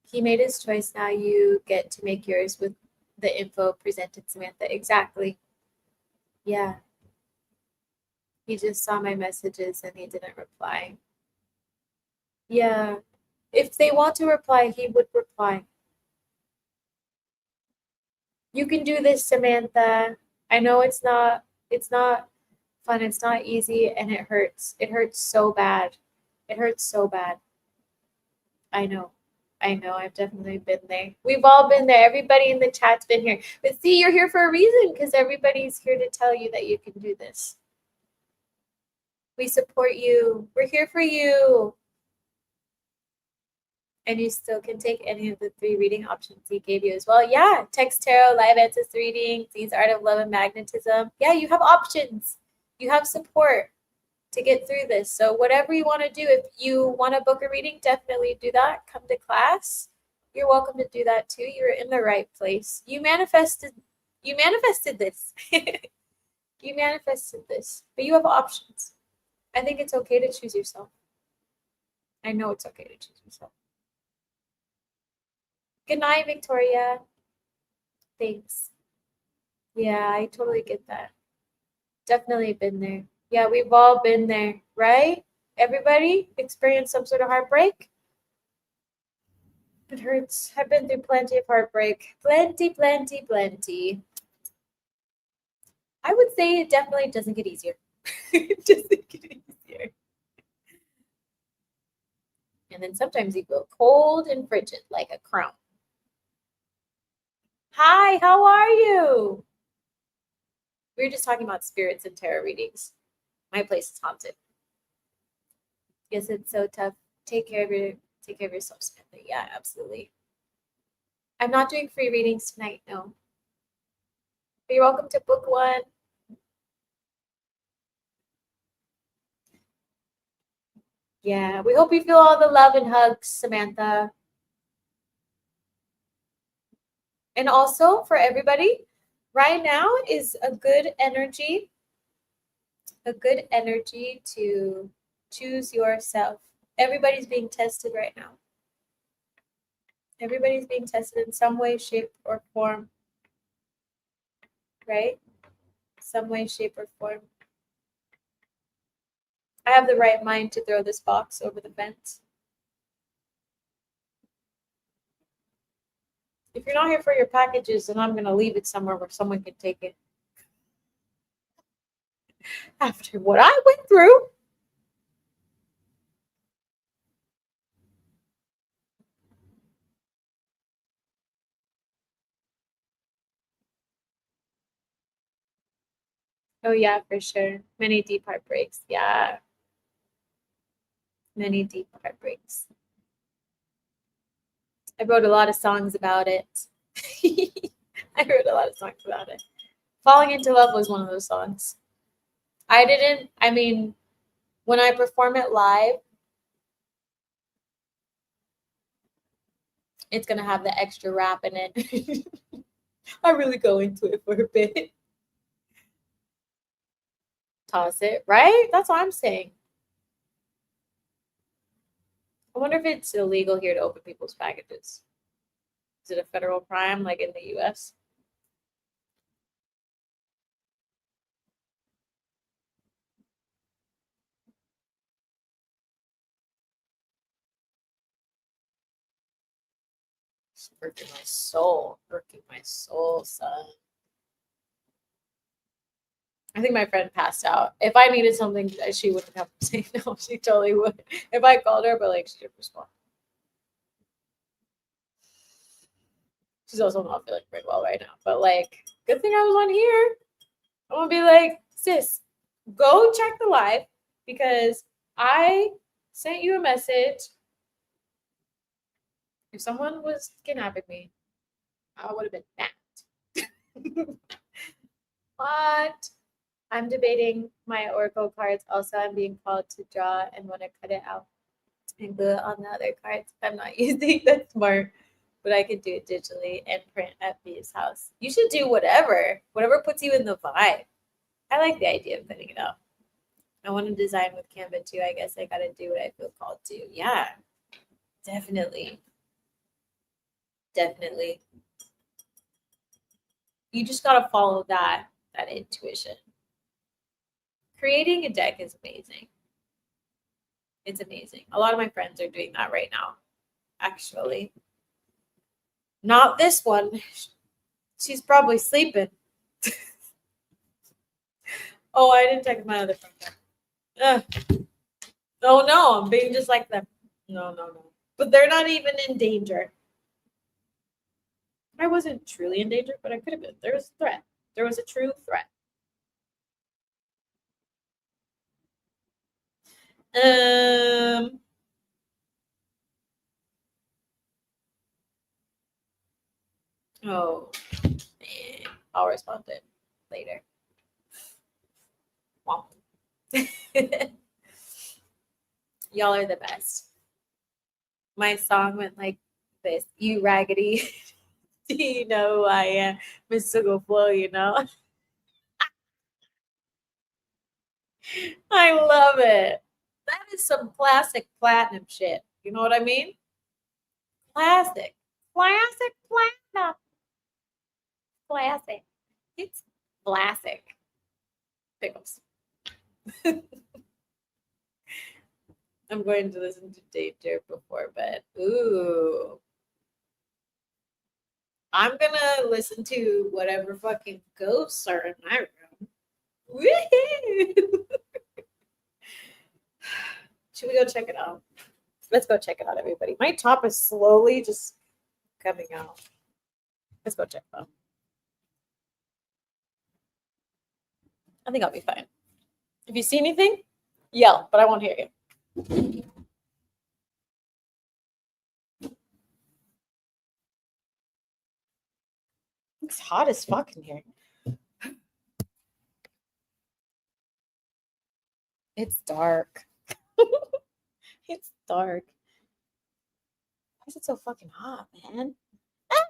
He made his choice. Now you get to make yours with the info presented, Samantha. Exactly. Yeah. He just saw my messages and he didn't reply. Yeah. If they want to reply, he would reply. You can do this, Samantha. I know it's not fun, it's not easy, and it hurts. It hurts so bad. It hurts so bad. I know. I know, I've definitely been there. We've all been there. Everybody in the chat's been here. But see, you're here for a reason because everybody's here to tell you that you can do this. We support you. We're here for you. And you still can take any of the 3 reading options he gave you as well. Yeah, text tarot, live ancestor reading, Z's art of love and magnetism. Yeah, you have options. You have support to get through this. So whatever you want to do, if you want to book a reading, definitely do that. Come to class. You're welcome to do that too. You're in the right place. You manifested this. You manifested this. But you have options. I think it's okay to choose yourself. I know it's okay to choose yourself. Good night, Victoria. Thanks. Yeah, I totally get that. Definitely been there. Yeah, we've all been there, right? Everybody experienced some sort of heartbreak? It hurts. I've been through plenty of heartbreak. Plenty, plenty, plenty. I would say it definitely doesn't get easier. It doesn't get easier. And then sometimes you feel cold and frigid like a crown. Hi, how are you? We were just talking about spirits and tarot readings. My place is haunted. Yes, it's so tough. Take care of yourself, Samantha. Yeah, absolutely. I'm not doing free readings tonight, no. But you're welcome to book one. Yeah, we hope you feel all the love and hugs, Samantha. And also for everybody, right now is a good energy to choose yourself. Everybody's being tested right now. Everybody's being tested in some way, shape, or form, right? Some way, shape, or form. I have the right mind to throw this box over the fence. If you're not here for your packages, then I'm going to leave it somewhere where someone can take it. After what I went through. Oh, yeah, for sure. Many deep heartbreaks. Yeah. Many deep heartbreaks. I wrote a lot of songs about it. I wrote a lot of songs about it. Falling into Love was one of those songs. When I perform it live, it's going to have the extra rap in it. I really go into it for a bit. Toss it, right? That's what I'm saying. I wonder if it's illegal here to open people's packages. Is it a federal crime like in the US? It's irking my soul, son. I think my friend passed out. If I needed something, she wouldn't have to say no. She totally would. If I called her, but like she didn't respond. She's also not feeling very well right now. But like, good thing I was on here. I'm gonna be like, sis, go check the live because I sent you a message. If someone was kidnapping me, I would have been mad. What? I'm debating my oracle cards. Also, I'm being called to draw and want to cut it out and glue it on the other cards. I'm not using that smart, but I could do it digitally and print at B's house. You should do whatever puts you in the vibe. I like the idea of putting it out. I want to design with Canva too. I guess I got to do what I feel called to. Yeah, definitely. Definitely. You just got to follow that intuition. Creating a deck is amazing. It's amazing. A lot of my friends are doing that right now, actually. Not this one. She's probably sleeping. Oh, I didn't text my other friend. Oh no, I'm being just like them. No. But they're not even in danger. I wasn't truly in danger, but I could have been. There was a threat. There was a true threat. Oh, I'll respond to it later. Y'all are the best. My song went like this. You raggedy. Do you know who I am? Mr. Go Flow, you know? I love it. That is some classic platinum shit. You know what I mean? Classic. Classic platinum. Classic. It's classic. Pickles. I'm going to listen to Danger before bed. Ooh. I'm gonna listen to whatever fucking ghosts are in my room. Woo-hoo! Should we go check it out? Let's go check it out, everybody. My top is slowly just coming out. Let's go check it out. I think I'll be fine. If you see anything, yell, but I won't hear you. It's hot as fuck in here. It's dark. It's dark. Why is it so fucking hot, man? Ah!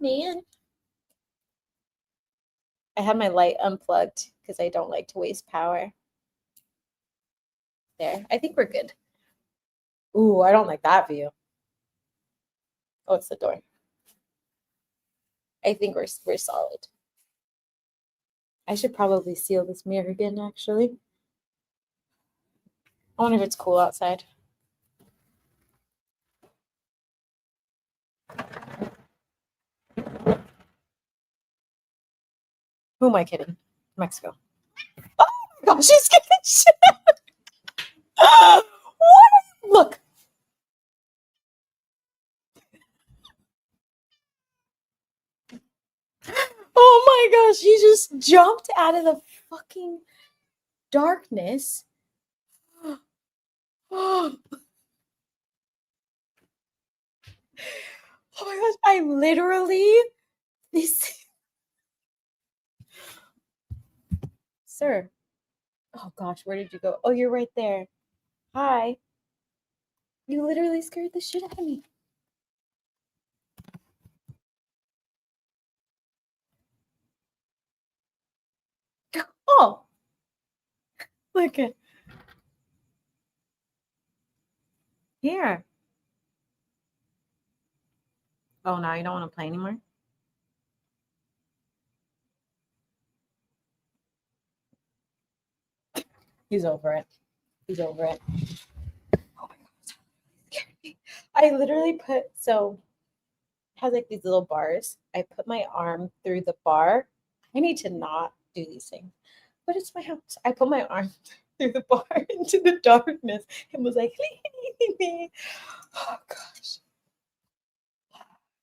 Man. I have my light unplugged because I don't like to waste power. There. I think we're good. Ooh, I don't like that view. Oh, it's the door. I think we're solid. I should probably seal this mirror again, actually. I wonder if it's cool outside. Who am I kidding? Mexico. Oh my gosh, she's getting shit. What? Look. Oh my gosh, she just jumped out of the fucking darkness. Oh my gosh, I literally this sir. Oh gosh, where did you go? Oh, you're right there. Hi. You literally scared the shit out of me. Oh. Look at here. Oh, now you don't want to play anymore? He's over it. He's over it. Oh my god, scared me. I literally put it has like these little bars. I put my arm through the bar. I need to not do these things, but it's my house. I put my arm through the bar into the darkness and was like, oh gosh.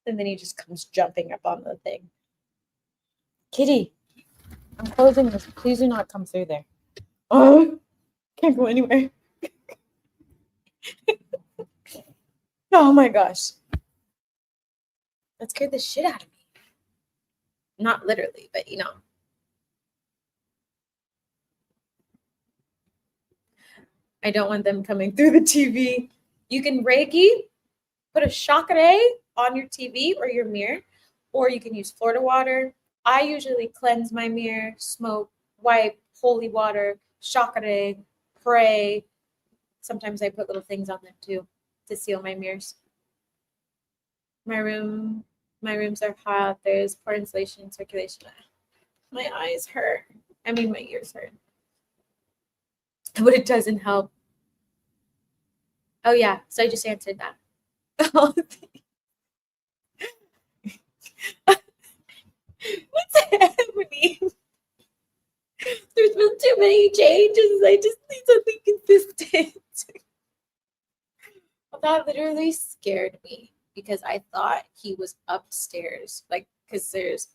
And then he just comes jumping up on the thing. Kitty, I'm closing this. Please do not come through there. Oh, can't go anywhere. Oh my gosh. That scared the shit out of me. Not literally, but you know. I don't want them coming through the TV. You can Reiki, put a chakra on your TV or your mirror, or you can use Florida water. I usually cleanse my mirror, smoke, wipe, holy water, chakra, pray. Sometimes I put little things on them too to seal my mirrors. My rooms are hot. There's poor insulation and circulation. My eyes hurt. I mean, my ears hurt. But it doesn't help. Oh yeah, so I just answered that. What's happening? There's been too many changes. I just need something consistent. That literally scared me because I thought he was upstairs, like, because there's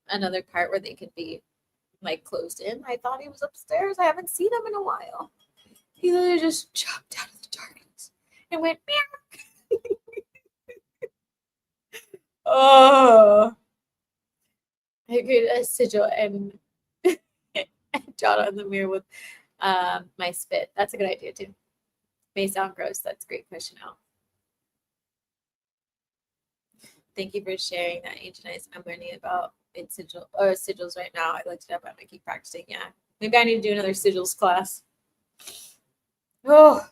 another part where they can be like closed in. I thought he was upstairs. I haven't seen him in a while. He literally just jumped out of the darkness and went meow. Oh, I could a sigil and jot on the mirror with my spit. That's a good idea too. May sound gross. That's a great question out. Thank you for sharing that, Ancient Ice. I'm learning about sigils right now. I looked it up. I'm gonna keep practicing. Yeah, maybe I need to do another sigils class. Oh,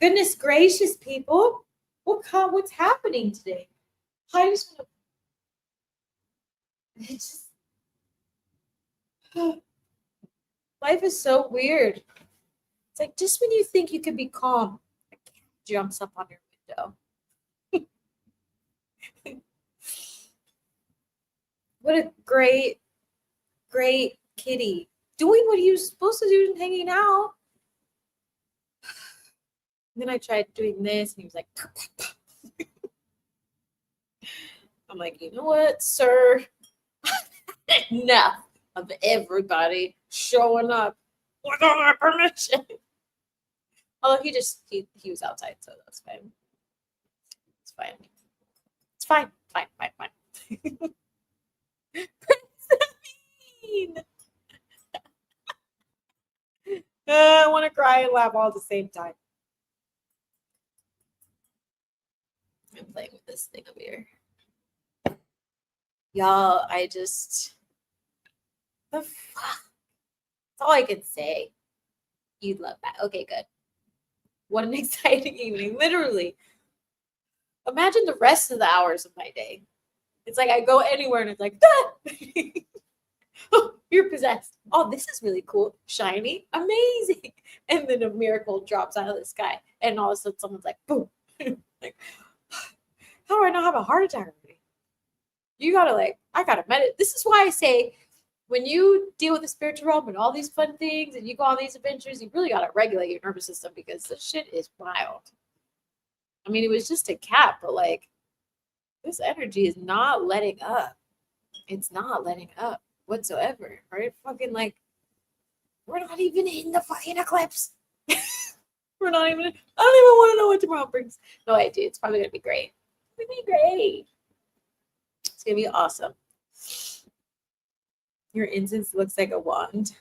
goodness gracious, people! What's happening today? I just want to. It's just life is so weird. It's like just when you think you could be calm, a cat jumps up on your window. What a great kitty. Doing what he was supposed to do and hanging out. And then I tried doing this and he was like, I'm like, you know what, sir? Enough of everybody showing up without my permission. Although he was outside, so that's fine. It's fine. It's fine. Fine. I want to cry and laugh all at the same time. I'm playing with this thing over here. Y'all, the fuck? That's all I can say. You'd love that. Okay, good. What an exciting evening. Literally. Imagine the rest of the hours of my day. It's like I go anywhere and it's like, ah! Oh, you're possessed. Oh, this is really cool. Shiny. Amazing. And then a miracle drops out of the sky. And all of a sudden someone's like, boom. Like, how do I not have a heart attack already? You gotta I gotta meditate. This is why I say when you deal with the spiritual realm and all these fun things and you go on these adventures, you really gotta regulate your nervous system because this shit is wild. I mean, it was just a cat, but this energy is not letting up. It's not letting up whatsoever. Right? Fucking we're not even in the fucking eclipse. We're not even. I don't even want to know what tomorrow brings. No, I do. It's probably gonna be great. It's gonna be great. It's gonna be awesome. Your incense looks like a wand.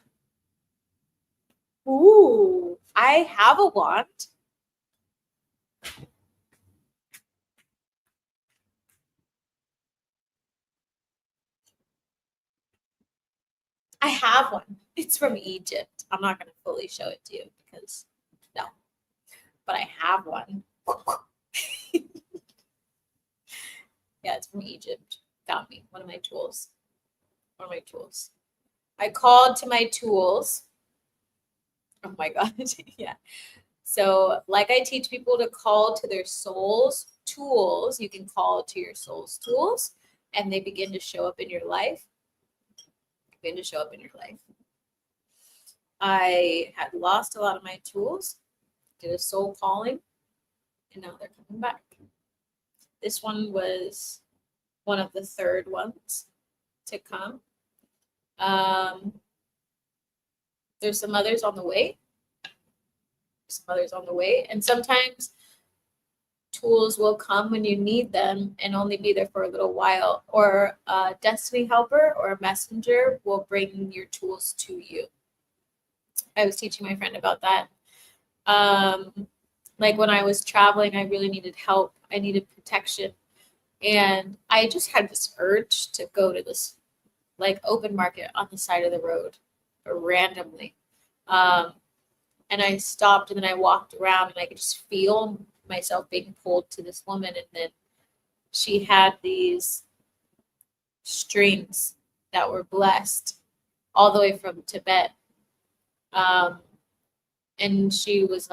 Ooh, I have a wand. I have one. It's from Egypt. I'm not going to fully show it to you because no, but I have one. Yeah, it's from Egypt. Got me. One of my tools. I called to my tools. Oh my God. Yeah. So like I teach people to call to their soul's tools, you can call to your soul's tools and they begin to show up in your life. I had lost a lot of my tools, did a soul calling, and now they're coming back. This one was one of the third ones to come. There's some others on the way. And sometimes tools will come when you need them and only be there for a little while, or a destiny helper or a messenger will bring your tools to you. I was teaching my friend about that. When I was traveling, I really needed help. I needed protection. And I just had this urge to go to this open market on the side of the road randomly. And I stopped and then I walked around and I could just feel myself being pulled to this woman. And then she had these strings that were blessed all the way from Tibet. And she was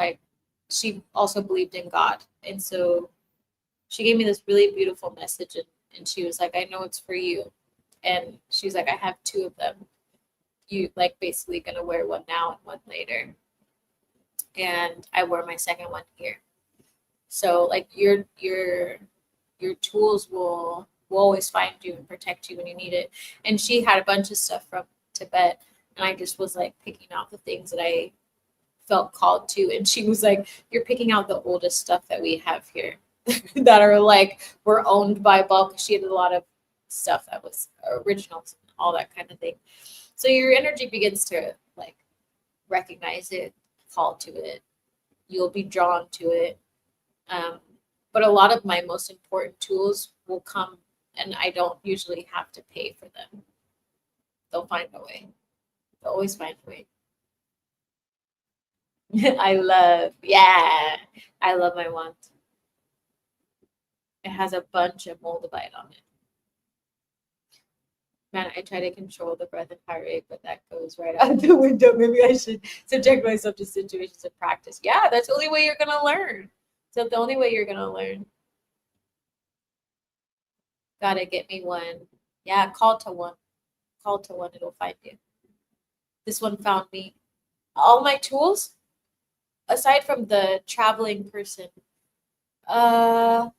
she also believed in God. And so she gave me this really beautiful message and she was like, I know it's for you. And she was like, I have two of them. You basically gonna wear one now and one later. And I wore my second one here. So like your tools will always find you and protect you when you need it. And she had a bunch of stuff from Tibet, and I just was like picking out the things that I felt called to. And she was like, "You're picking out the oldest stuff that we have here that are like were owned by bulk." She had a lot of stuff that was originals, all that kind of thing. So your energy begins to like recognize it, call to it. You'll be drawn to it. But a lot of my most important tools will come, and I don't usually have to pay for them. They'll find a way. They'll always find a way. I love my wand. It has a bunch of moldavite on it. Man, I try to control the breath and heart rate, but that goes right out the window. Maybe I should subject myself to situations of practice. Yeah, that's the only way you're gonna learn. So the only way you're gonna learn. Gotta get me one. Yeah, call to one. Call to one, it'll find you. This one found me. All my tools, aside from the traveling person, I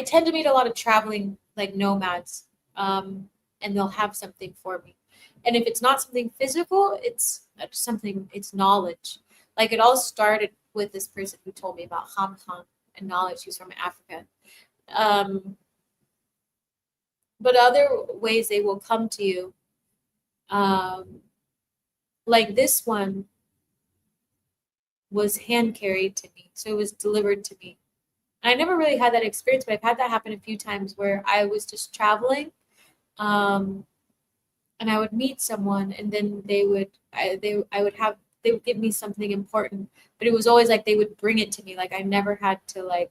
tend to meet a lot of traveling like nomads, and they'll have something for me. And if it's not something physical, it's something, it's knowledge. Like it all started with this person who told me about Ham Khan and knowledge. He's from Africa. But other ways they will come to you, like this one was hand carried to me, so it was delivered to me. I never really had that experience, but I've had that happen a few times where I was just traveling, and I would meet someone, and then they would give me something important, but it was always like they would bring it to me. Like I never had to like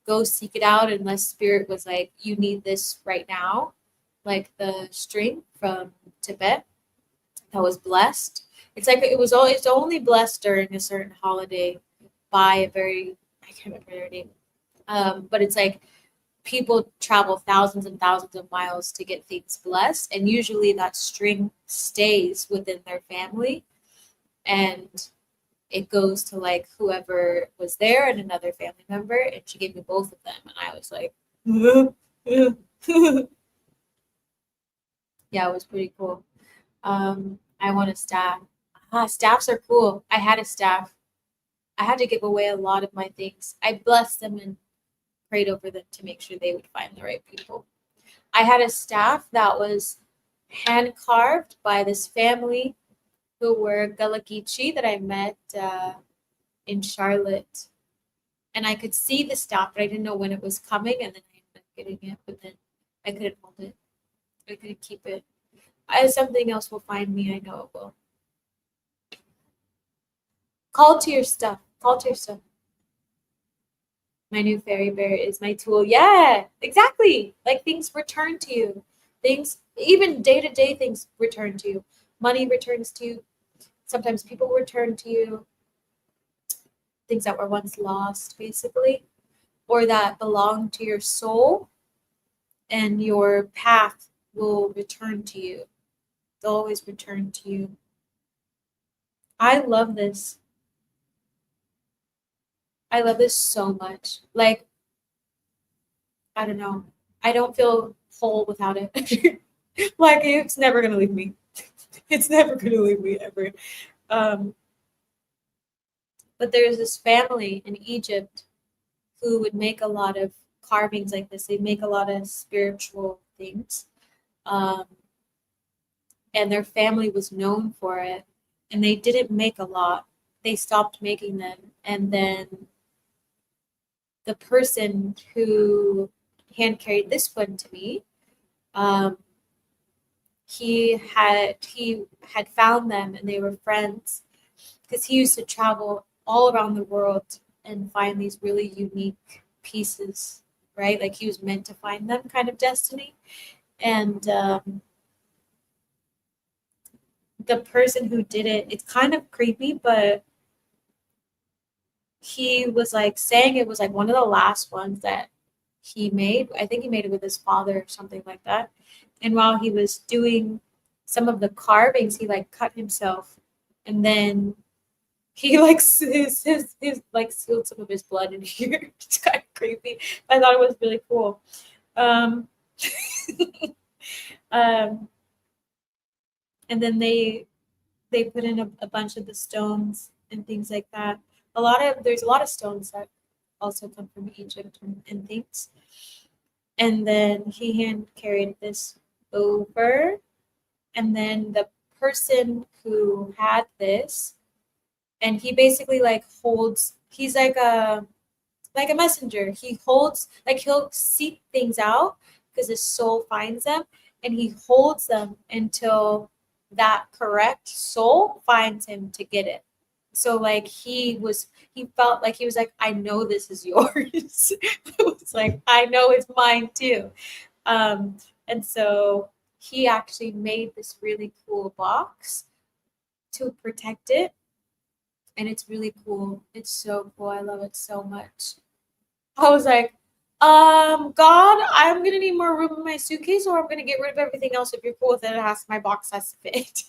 go seek it out unless spirit was like, you need this right now. Like the string from Tibet that was blessed. It's like it was always only blessed during a certain holiday by a very, I can't remember their name. But it's like people travel thousands and thousands of miles to get things blessed, and usually that string stays within their family, and it goes to like whoever was there and another family member, and she gave me both of them, and I was like, yeah, it was pretty cool. I want a staff. Staffs are cool. I had a staff. I had to give away a lot of my things. I blessed them and prayed over them to make sure they would find the right people. I had a staff that was hand carved by this family who were Galagichi that I met in Charlotte. And I could see the staff, but I didn't know when it was coming. And then I ended up getting it, but then I couldn't hold it. I couldn't keep it. Something else will find me. I know it will. Call to your stuff. Call to your stuff. My new fairy bear is my tool. Yeah, exactly. Like things return to you. Things, even day-to-day things return to you. Money returns to you. Sometimes people return to you. Things that were once lost, basically, or that belong to your soul, and your path will return to you. They'll always return to you. I love this. I love this so much. Like, I don't know. I don't feel whole without it. Like, it's never going to leave me. It's never going to leave me ever. But there's this family in Egypt who would make a lot of carvings like this. They make a lot of spiritual things. And their family was known for it. And they didn't make a lot. They stopped making them. And then the person who hand carried this one to me, he had found them, and they were friends because he used to travel all around the world and find these really unique pieces, right? Like he was meant to find them, kind of destiny. And the person who did it, it's kind of creepy, but he was like saying it was like one of the last ones that he made. I think he made it with his father or something like that. And while he was doing some of the carvings, he like cut himself, and then he like his like sealed some of his blood in here. It's kind of creepy. I thought it was really cool. Um, and then they put in a bunch of the stones and things like that. There's a lot of stones that also come from Egypt and things. And then he hand carried this over, and then the person who had this, and he basically like holds. He's like a messenger. He holds, like, he'll seek things out because his soul finds them, and he holds them until that correct soul finds him to get it. So like he felt like he was like, I know this is yours. It was like, I know it's mine too. And so he actually made this really cool box to protect it. And it's really cool. It's so cool. I love it so much. I was like, God, I'm gonna need more room in my suitcase, or I'm gonna get rid of everything else. If you're cool with it, my box has to fit.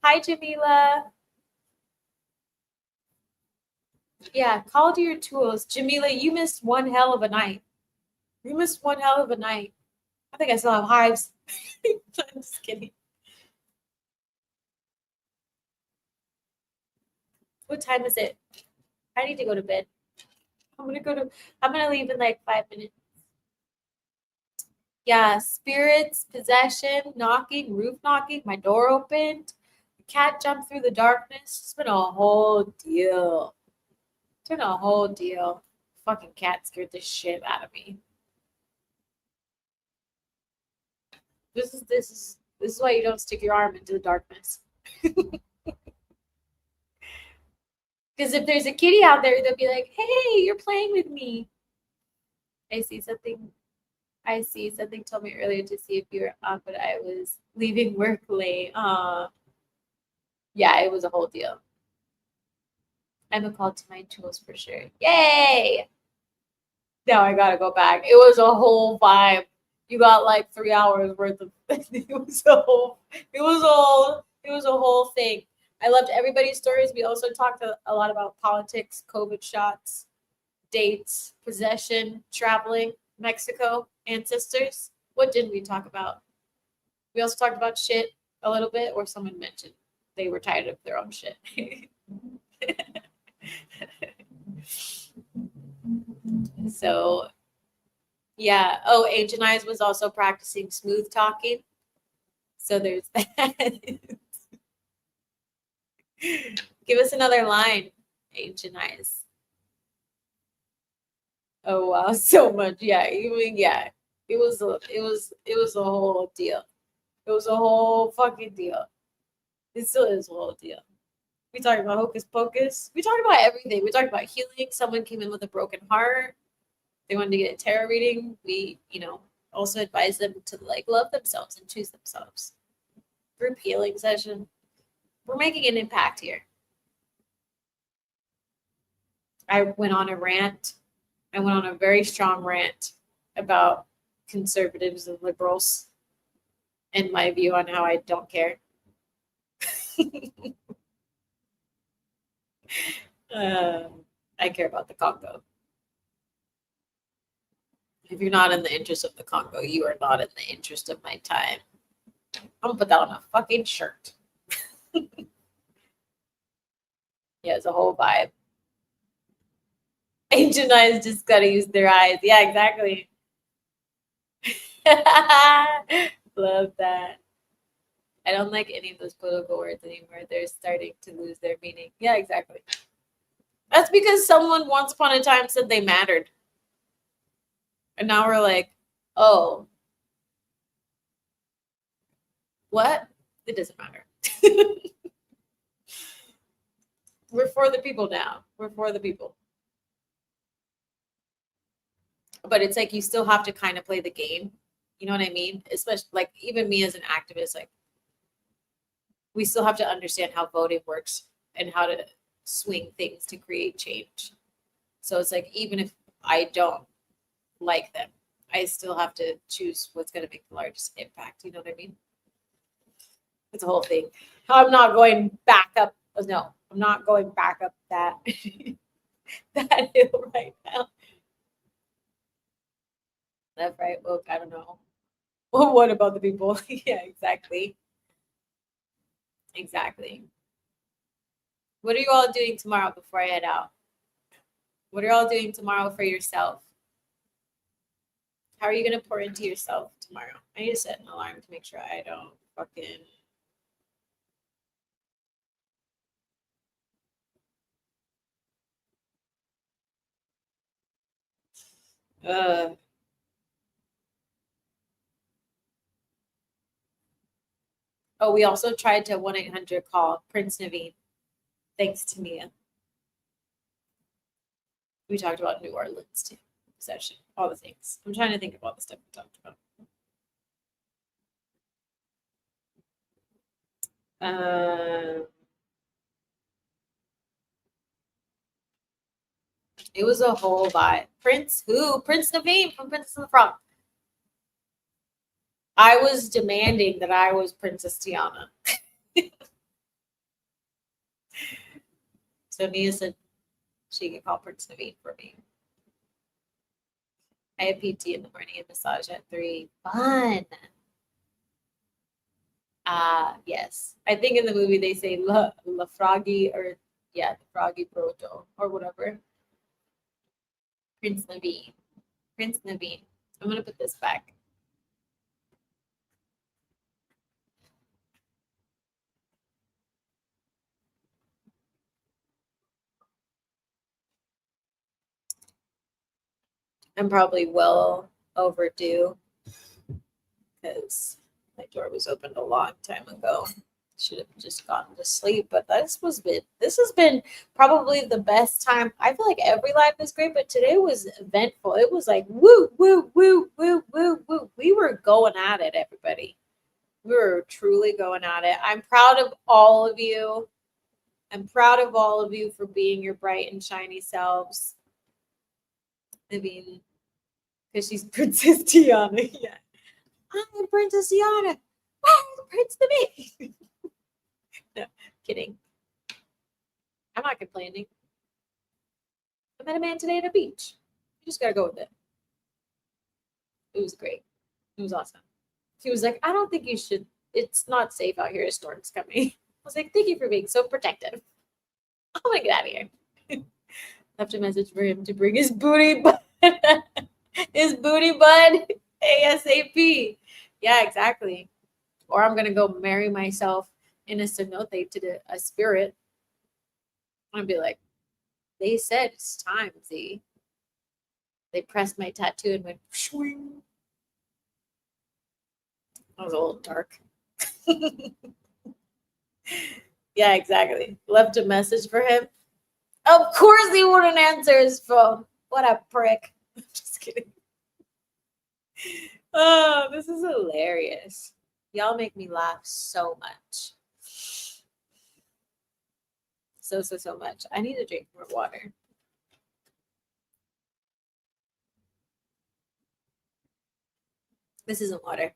Hi, Jamila. Yeah, call to your tools. Jamila, you missed one hell of a night. You missed one hell of a night. I think I still have hives. I'm just kidding. What time is it? I need to go to bed. I'm gonna leave in like 5 minutes. Yeah, spirits, possession, knocking, roof knocking, my door opened, the cat jumped through the darkness. It's been a whole deal. It's been a whole deal. Fucking cat scared the shit out of me. This is why you don't stick your arm into the darkness. Because if there's a kitty out there, they'll be like, hey, you're playing with me. I see something told me earlier to see if you were on, but I was leaving work late. Yeah, it was a whole deal. I'm a call to my tools for sure. Yay! Now I gotta go back. It was a whole vibe. You got like 3 hours worth of it was a whole thing. I loved everybody's stories. We also talked a lot about politics, COVID shots, dates, possession, traveling, Mexico, ancestors. What didn't we talk about? We also talked about shit a little bit, or someone mentioned they were tired of their own shit. So, yeah. Oh, Ancient Eyes was also practicing smooth talking. So there's that. Give us another line, Ancient Eyes. Oh wow, so much. Yeah, yeah. It was a whole deal. It was a whole fucking deal. It still is a whole deal. We talked about hocus pocus. We talked about everything. We talked about healing. Someone came in with a broken heart. They wanted to get a tarot reading. We, also advise them to like love themselves and choose themselves. Group healing session. We're making an impact here. I went on a rant. I went on a very strong rant about conservatives and liberals and my view on how I don't care. I care about the Congo. If you're not in the interest of the Congo, you are not in the interest of my time. I'm gonna put that on a fucking shirt. Yeah, it's a whole vibe. Ancient Eyes just gotta use their eyes. Yeah, exactly. Love that. I don't like any of those political words anymore. They're starting to lose their meaning. Yeah, exactly. That's because someone once upon a time said they mattered. And now we're like, oh, what? It doesn't matter. We're for the people now. We're for the people. But it's like you still have to kind of play the game. You know what I mean? Especially like even me as an activist, like we still have to understand how voting works and how to swing things to create change. So it's like even if I don't like them, I still have to choose what's going to make the largest impact. You know what I mean? It's a whole thing. I'm not going back up Oh, no, I'm not going back up that that hill right now. Left, right, woke, I don't know. Well, what about the people? Yeah, exactly. Exactly. What are you all doing tomorrow before I head out? What are you all doing tomorrow for yourself? How are you going to pour into yourself tomorrow? I need to set an alarm to make sure I don't fucking. Oh, we also tried to 1-800 call Prince Naveen, thanks to Mia. We talked about New Orleans too. Possession, all the things. I'm trying to think of all the stuff we talked about. It was a whole vibe. Prince who? Prince Naveen from Princess and the Frog. I was demanding that I was Princess Tiana. So Mia said she could call Prince Naveen for me. I have PT in the morning and massage at 3. Fun. Yes. I think in the movie they say La Froggy or the Froggy Proto or whatever. Prince Naveen. Prince Naveen. I'm gonna put this back. I'm probably well overdue because my door was opened a long time ago. Should have just gotten to sleep, but this has been probably the best time. I feel like every life is great, but today was eventful. It was like woo, woo, woo, woo, woo, woo. We were going at it, everybody. We were truly going at it. I'm proud of all of you. I'm proud of all of you for being your bright and shiny selves. I mean, because she's Princess Tiana. Yeah. I'm Princess Tiana. Oh, Prince to me. No, kidding. I'm not complaining. I met a man today at a beach. You just gotta go with it. It was great. It was awesome. He was like, I don't think you should. It's not safe out here. A storm's coming. I was like, thank you for being so protective. I'm gonna get out of here. Left a message for him to bring his booty bud. His booty bud ASAP. Yeah, exactly. Or I'm gonna go marry myself in a cenote to a spirit. I'm gonna be like, they said it's time, Z. They pressed my tattoo and went swing. That was a little dark. Yeah, exactly. Left a message for him. Of course he wouldn't answer his phone. What a prick. Just kidding. Oh, this is hilarious. Y'all make me laugh so much. So much. I need to drink more water. This isn't water.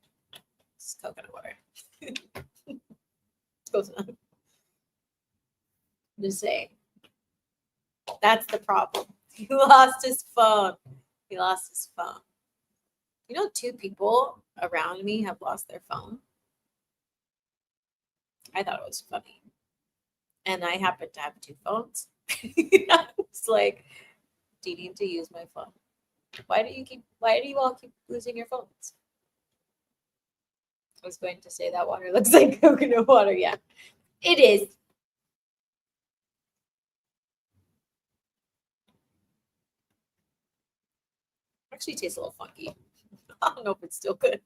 It's coconut water. Close enough. Just saying. That's the problem. He lost his phone. He lost his phone. You know, 2 people around me have lost their phone. I thought it was funny. And I happen to have 2 phones. It's like, do you need to use my phone? Why do you all keep losing your phones? I was going to say that water looks like coconut water. Yeah, it is. Actually tastes a little funky. I don't know if it's still good.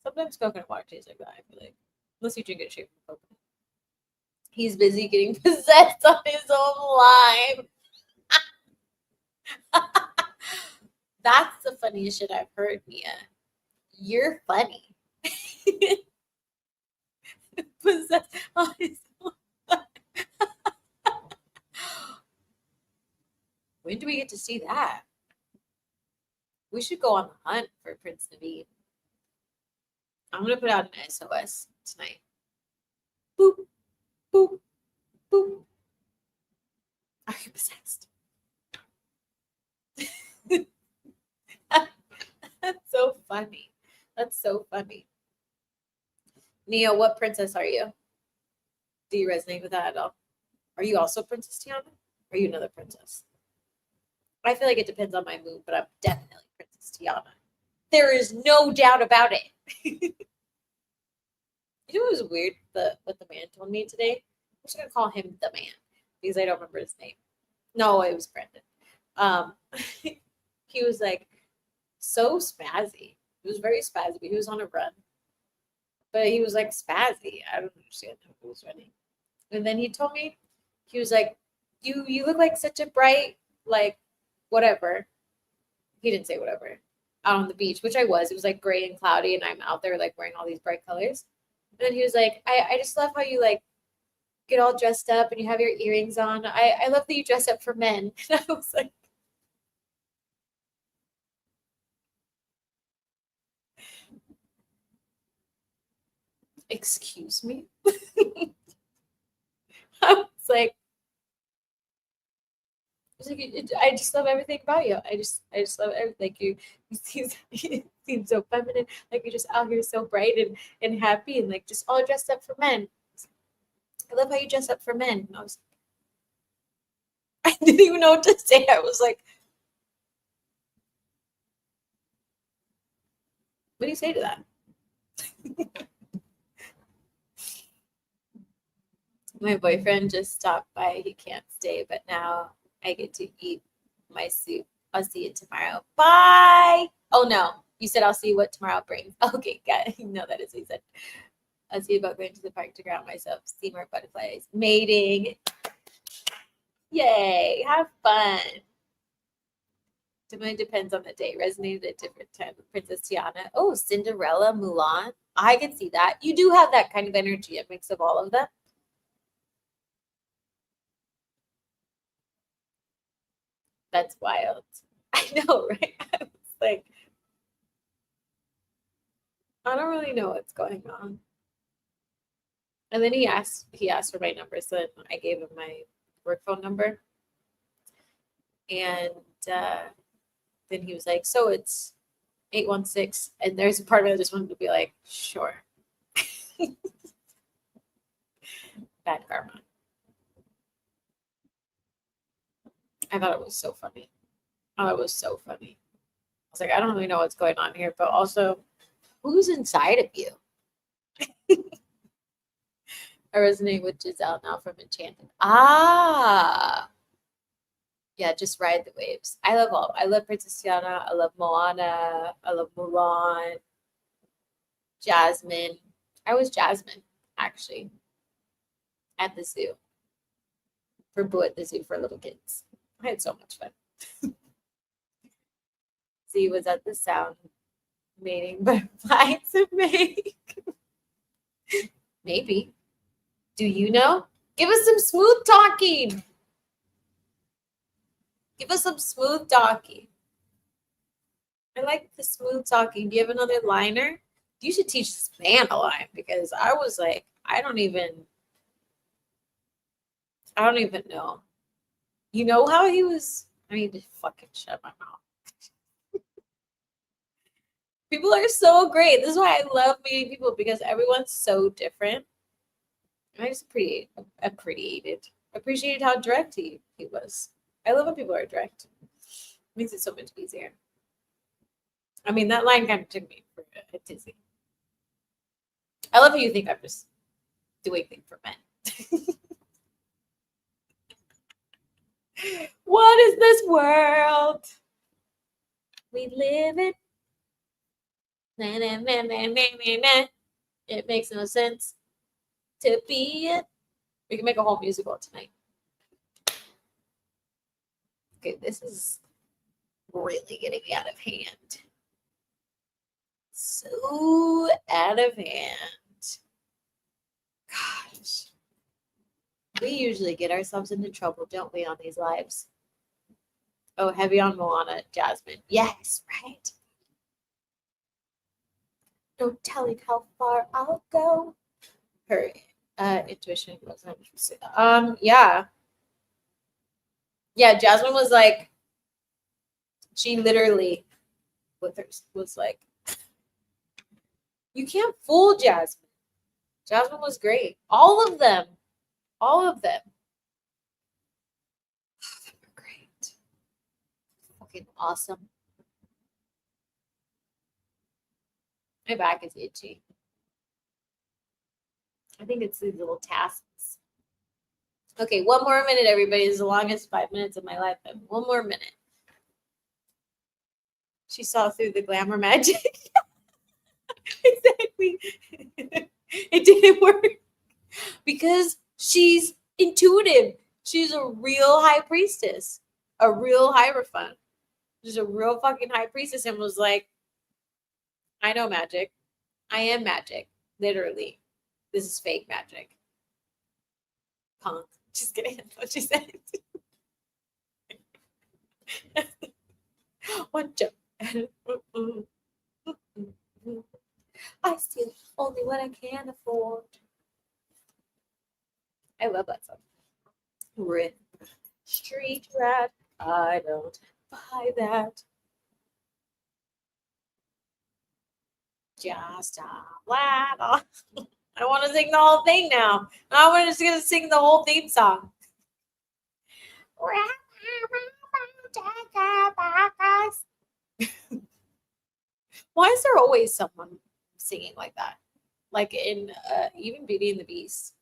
Sometimes coconut water tastes like that, I feel like. Unless you drink it straight from coconut. He's busy getting possessed on his own live. That's the funniest shit I've heard, Mia. You're funny. Possessed on his own live. When do we get to see that? We should go on the hunt for Prince Naveen. I'm gonna put out an SOS tonight. Boop. Boop, boop. Are you possessed? That's so funny. That's so funny. Nia, what princess are you? Do you resonate with that at all? Are you also Princess Tiana? Or are you another princess? I feel like it depends on my mood, but I'm definitely Princess Tiana. There is no doubt about it. You know what was weird? What the man told me today? I'm just gonna call him the man because I don't remember his name. No, it was Brendan. He was like so spazzy. He was very spazzy. He was on a run, but he was like spazzy. I don't understand how he was running. And then he told me, he was like, "You look like such a bright, like, whatever." He didn't say whatever. Out on the beach, which I was. It was like gray and cloudy, and I'm out there like wearing all these bright colors. And then he was like, I just love how you like get all dressed up and you have your earrings on. I love that you dress up for men." And I was like, excuse me? I was like, I just love everything about you. I just love everything. Like you seem so feminine. Like you're just out here so bright and happy and like just all dressed up for men. I love how you dress up for men. And I didn't even know what to say. I was like, what do you say to that? My boyfriend just stopped by. He can't stay, but now I get to eat my soup. I'll see you tomorrow. Bye. Oh no, you said I'll see what tomorrow brings. Okay, got it. No, that is what he said. I'll see about going to the park to ground myself, see more butterflies, mating. Yay, have fun. Definitely depends on the day. Resonated at different times. Princess Tiana. Oh, Cinderella, Mulan. I can see that. You do have that kind of energy, a mix of all of them. That's wild. I know, right? I was like, I don't really know what's going on. And then he asked for my number, so I gave him my work phone number. And then he was like, so it's 816. And there's a part of me that just wanted to be like, sure. Bad karma. I thought it was so funny. Oh, it was so funny. I was like, I don't really know what's going on here, but also, who's inside of you? I resonate with Giselle now from Enchanted. Ah, yeah, just ride the waves. I love Princess Tiana. I love Moana. I love Mulan. Jasmine. I was Jasmine, actually, at the zoo. For Boo at the zoo for little kids. I had so much fun. Z was at the sound mating butterfly to make. Maybe. Do you know? Give us some smooth talking. Give us some smooth talking. I like the smooth talking. Do you have another liner? You should teach this man a line because I was like, I don't even know. You know how he was? I need to fucking shut my mouth. People are so great. This is why I love meeting people because everyone's so different. I just appreciated how direct he was. I love when people are direct. It makes it so much easier. I mean, that line kind of took me for a dizzy. I love how you think I'm just doing things for men. What is this world we live in? Nah, nah, nah, nah, nah, nah. It makes no sense to be it. We can make a whole musical tonight. Okay, this is really getting out of hand. So out of hand. Gosh. We usually get ourselves into trouble, don't we, on these lives? Oh, heavy on Moana, Jasmine. Yes, right. No telling how far I'll go. Her Intuition wasn't. Yeah. Yeah, Jasmine was like, she literally was like, you can't fool Jasmine. Jasmine was great. All of them. All of them. They were great. Fucking awesome. My back is itchy. I think it's these little tasks. Okay, one more minute, everybody. This is the longest 5 minutes of my life. One more minute. She saw through the glamour magic. Exactly. It didn't work because she's intuitive. She's a real high priestess, a real hierophant. She's a real fucking high priestess and was like, I know magic. I am magic. Literally. This is fake magic. Punk. Just kidding. That's what she said. One joke. I steal only what I can afford. I love that song. Rip street rat. I don't buy that. Just a ladder. I want to sing the whole thing now. I'm just going to sing the whole theme song. Why is there always someone singing like that? Like in even Beauty and the Beast.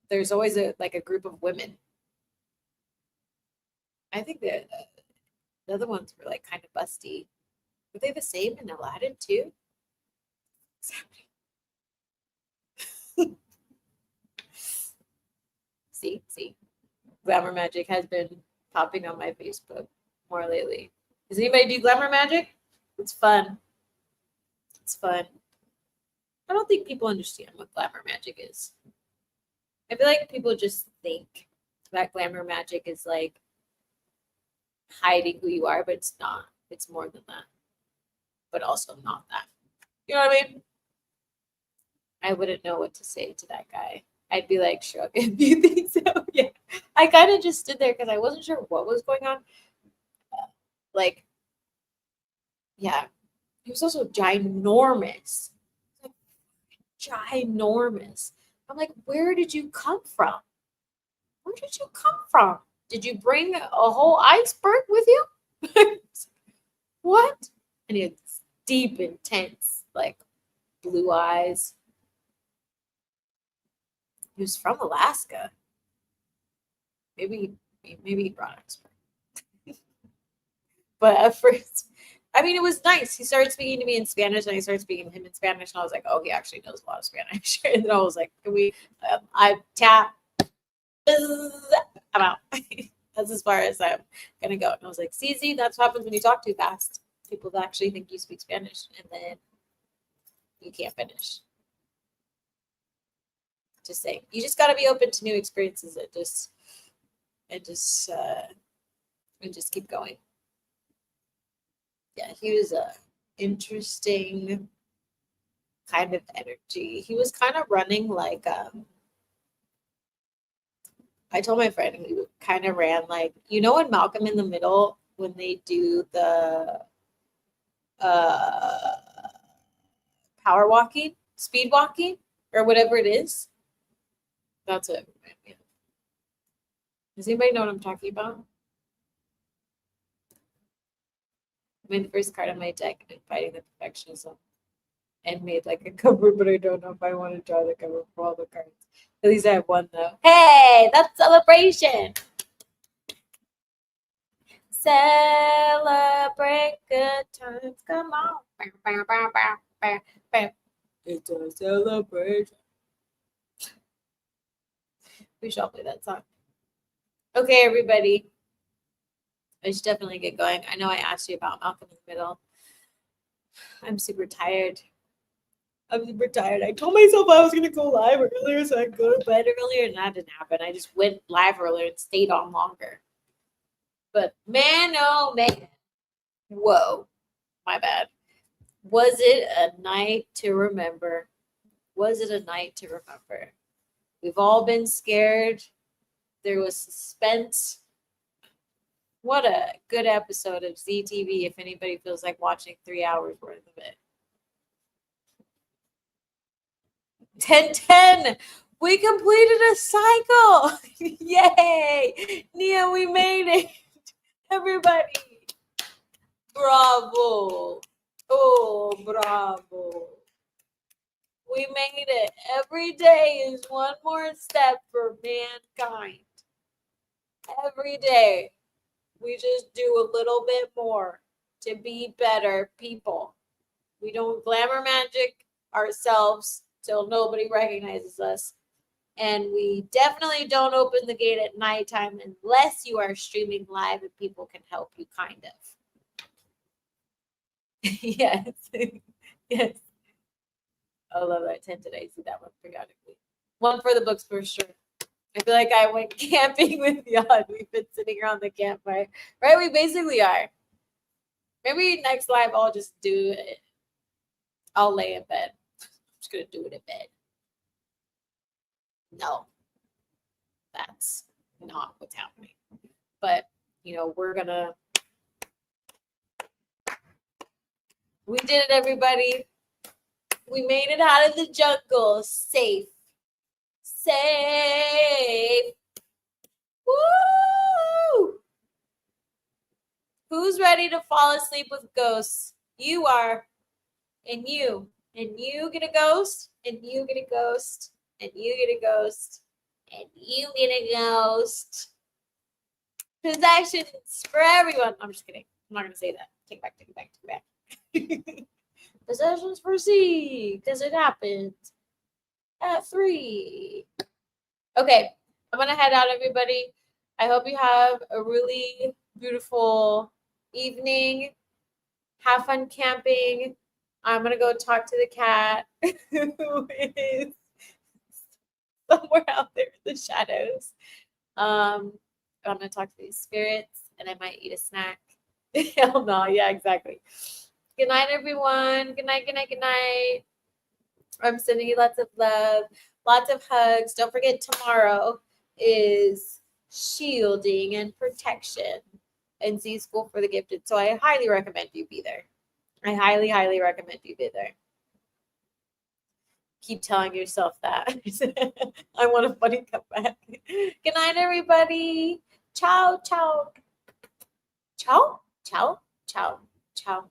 There's always a group of women. I think that the other ones were like kind of busty. Were they the same in Aladdin too? See, glamour magic has been popping on my Facebook more lately. Does anybody do glamour magic? It's fun. It's fun. I don't think people understand what glamour magic is. I feel like people just think that glamour magic is like hiding who you are, but it's not. It's more than that. But also not that. You know what I mean? I wouldn't know what to say to that guy. I'd be like, shrug if you think so. Yeah. I kind of just stood there because I wasn't sure what was going on. Yeah. He was also ginormous. Like, ginormous. I'm like, where did you come from? Where did you come from? Did you bring a whole iceberg with you? What? And he had deep, intense, like blue eyes. He was from Alaska. Maybe he brought iceberg. But at first, I mean, it was nice. He started speaking to me in Spanish, and I started speaking to him in Spanish, and I was like, oh, he actually knows a lot of Spanish. And then I was like, can we? I tap. I'm out. That's as far as I'm gonna go. And I was like, see, that's what happens when you talk too fast. People actually think you speak Spanish, and then you can't finish. Just saying, you just got to be open to new experiences and just keep going. Yeah, he was a interesting kind of energy. He was kind of running like I told my friend he kind of ran like, you know, in Malcolm in the Middle when they do the power walking, speed walking, or whatever it is. That's it. Yeah. Does anybody know what I'm talking about? I made the first card on my deck and fighting the perfectionism and made like a cover, but I don't know if I want to draw the cover for all the cards. At least I have one though. Hey, that's celebration. Celebrate good times. Come on. It's a celebration. We shall play that song. Okay, everybody. I should definitely get going. I know I asked you about Malcolm in the Middle. I'm super tired. I told myself I was going to go live earlier so I could go to bed earlier, and that didn't happen. I just went live earlier and stayed on longer. But man, oh man. Whoa. My bad. Was it a night to remember? Was it a night to remember? We've all been scared. There was suspense. What a good episode of ZiTV if anybody feels like watching 3 hours worth of it. 10-10. We completed a cycle. Yay. Nia, we made it. Everybody. Bravo. Oh, bravo. We made it. Every day is one more step for mankind. Every day, we just do a little bit more to be better people. We don't glamour magic ourselves till nobody recognizes us. And we definitely don't open the gate at nighttime unless you are streaming live and people can help you, kind of. Yes. Yes. I love that 10 today. See that one periodically. One for the books for sure. I feel like I went camping with y'all. We've been sitting around the campfire. Right? We basically are. Maybe next live I'll just do it. I'll lay in bed. I'm just going to do it in bed. No. That's not what's happening. But, we're going to. We did it, everybody. We made it out of the jungle safe. Safe. Woo! Who's ready to fall asleep with ghosts? You are. And you. And you get a ghost. And you get a ghost. And you get a ghost. And you get a ghost. Possessions for everyone. I'm just kidding. I'm not going to say that. Take it back. Possessions for C, because it happened at 3. Okay, I'm going to head out, everybody. I hope you have a really beautiful evening. Have fun camping. I'm going to go talk to the cat who is somewhere out there in the shadows. I'm going to talk to these spirits, and I might eat a snack. Hell no, yeah, exactly. Good night, everyone. Good night, good night, good night. I'm sending you lots of love, lots of hugs. Don't forget, tomorrow is shielding and protection in Z School for the Gifted. So I highly recommend you be there. I highly, highly recommend you be there. Keep telling yourself that. I want a funny comeback. Good night, everybody. Ciao, ciao. Ciao, ciao, ciao, ciao.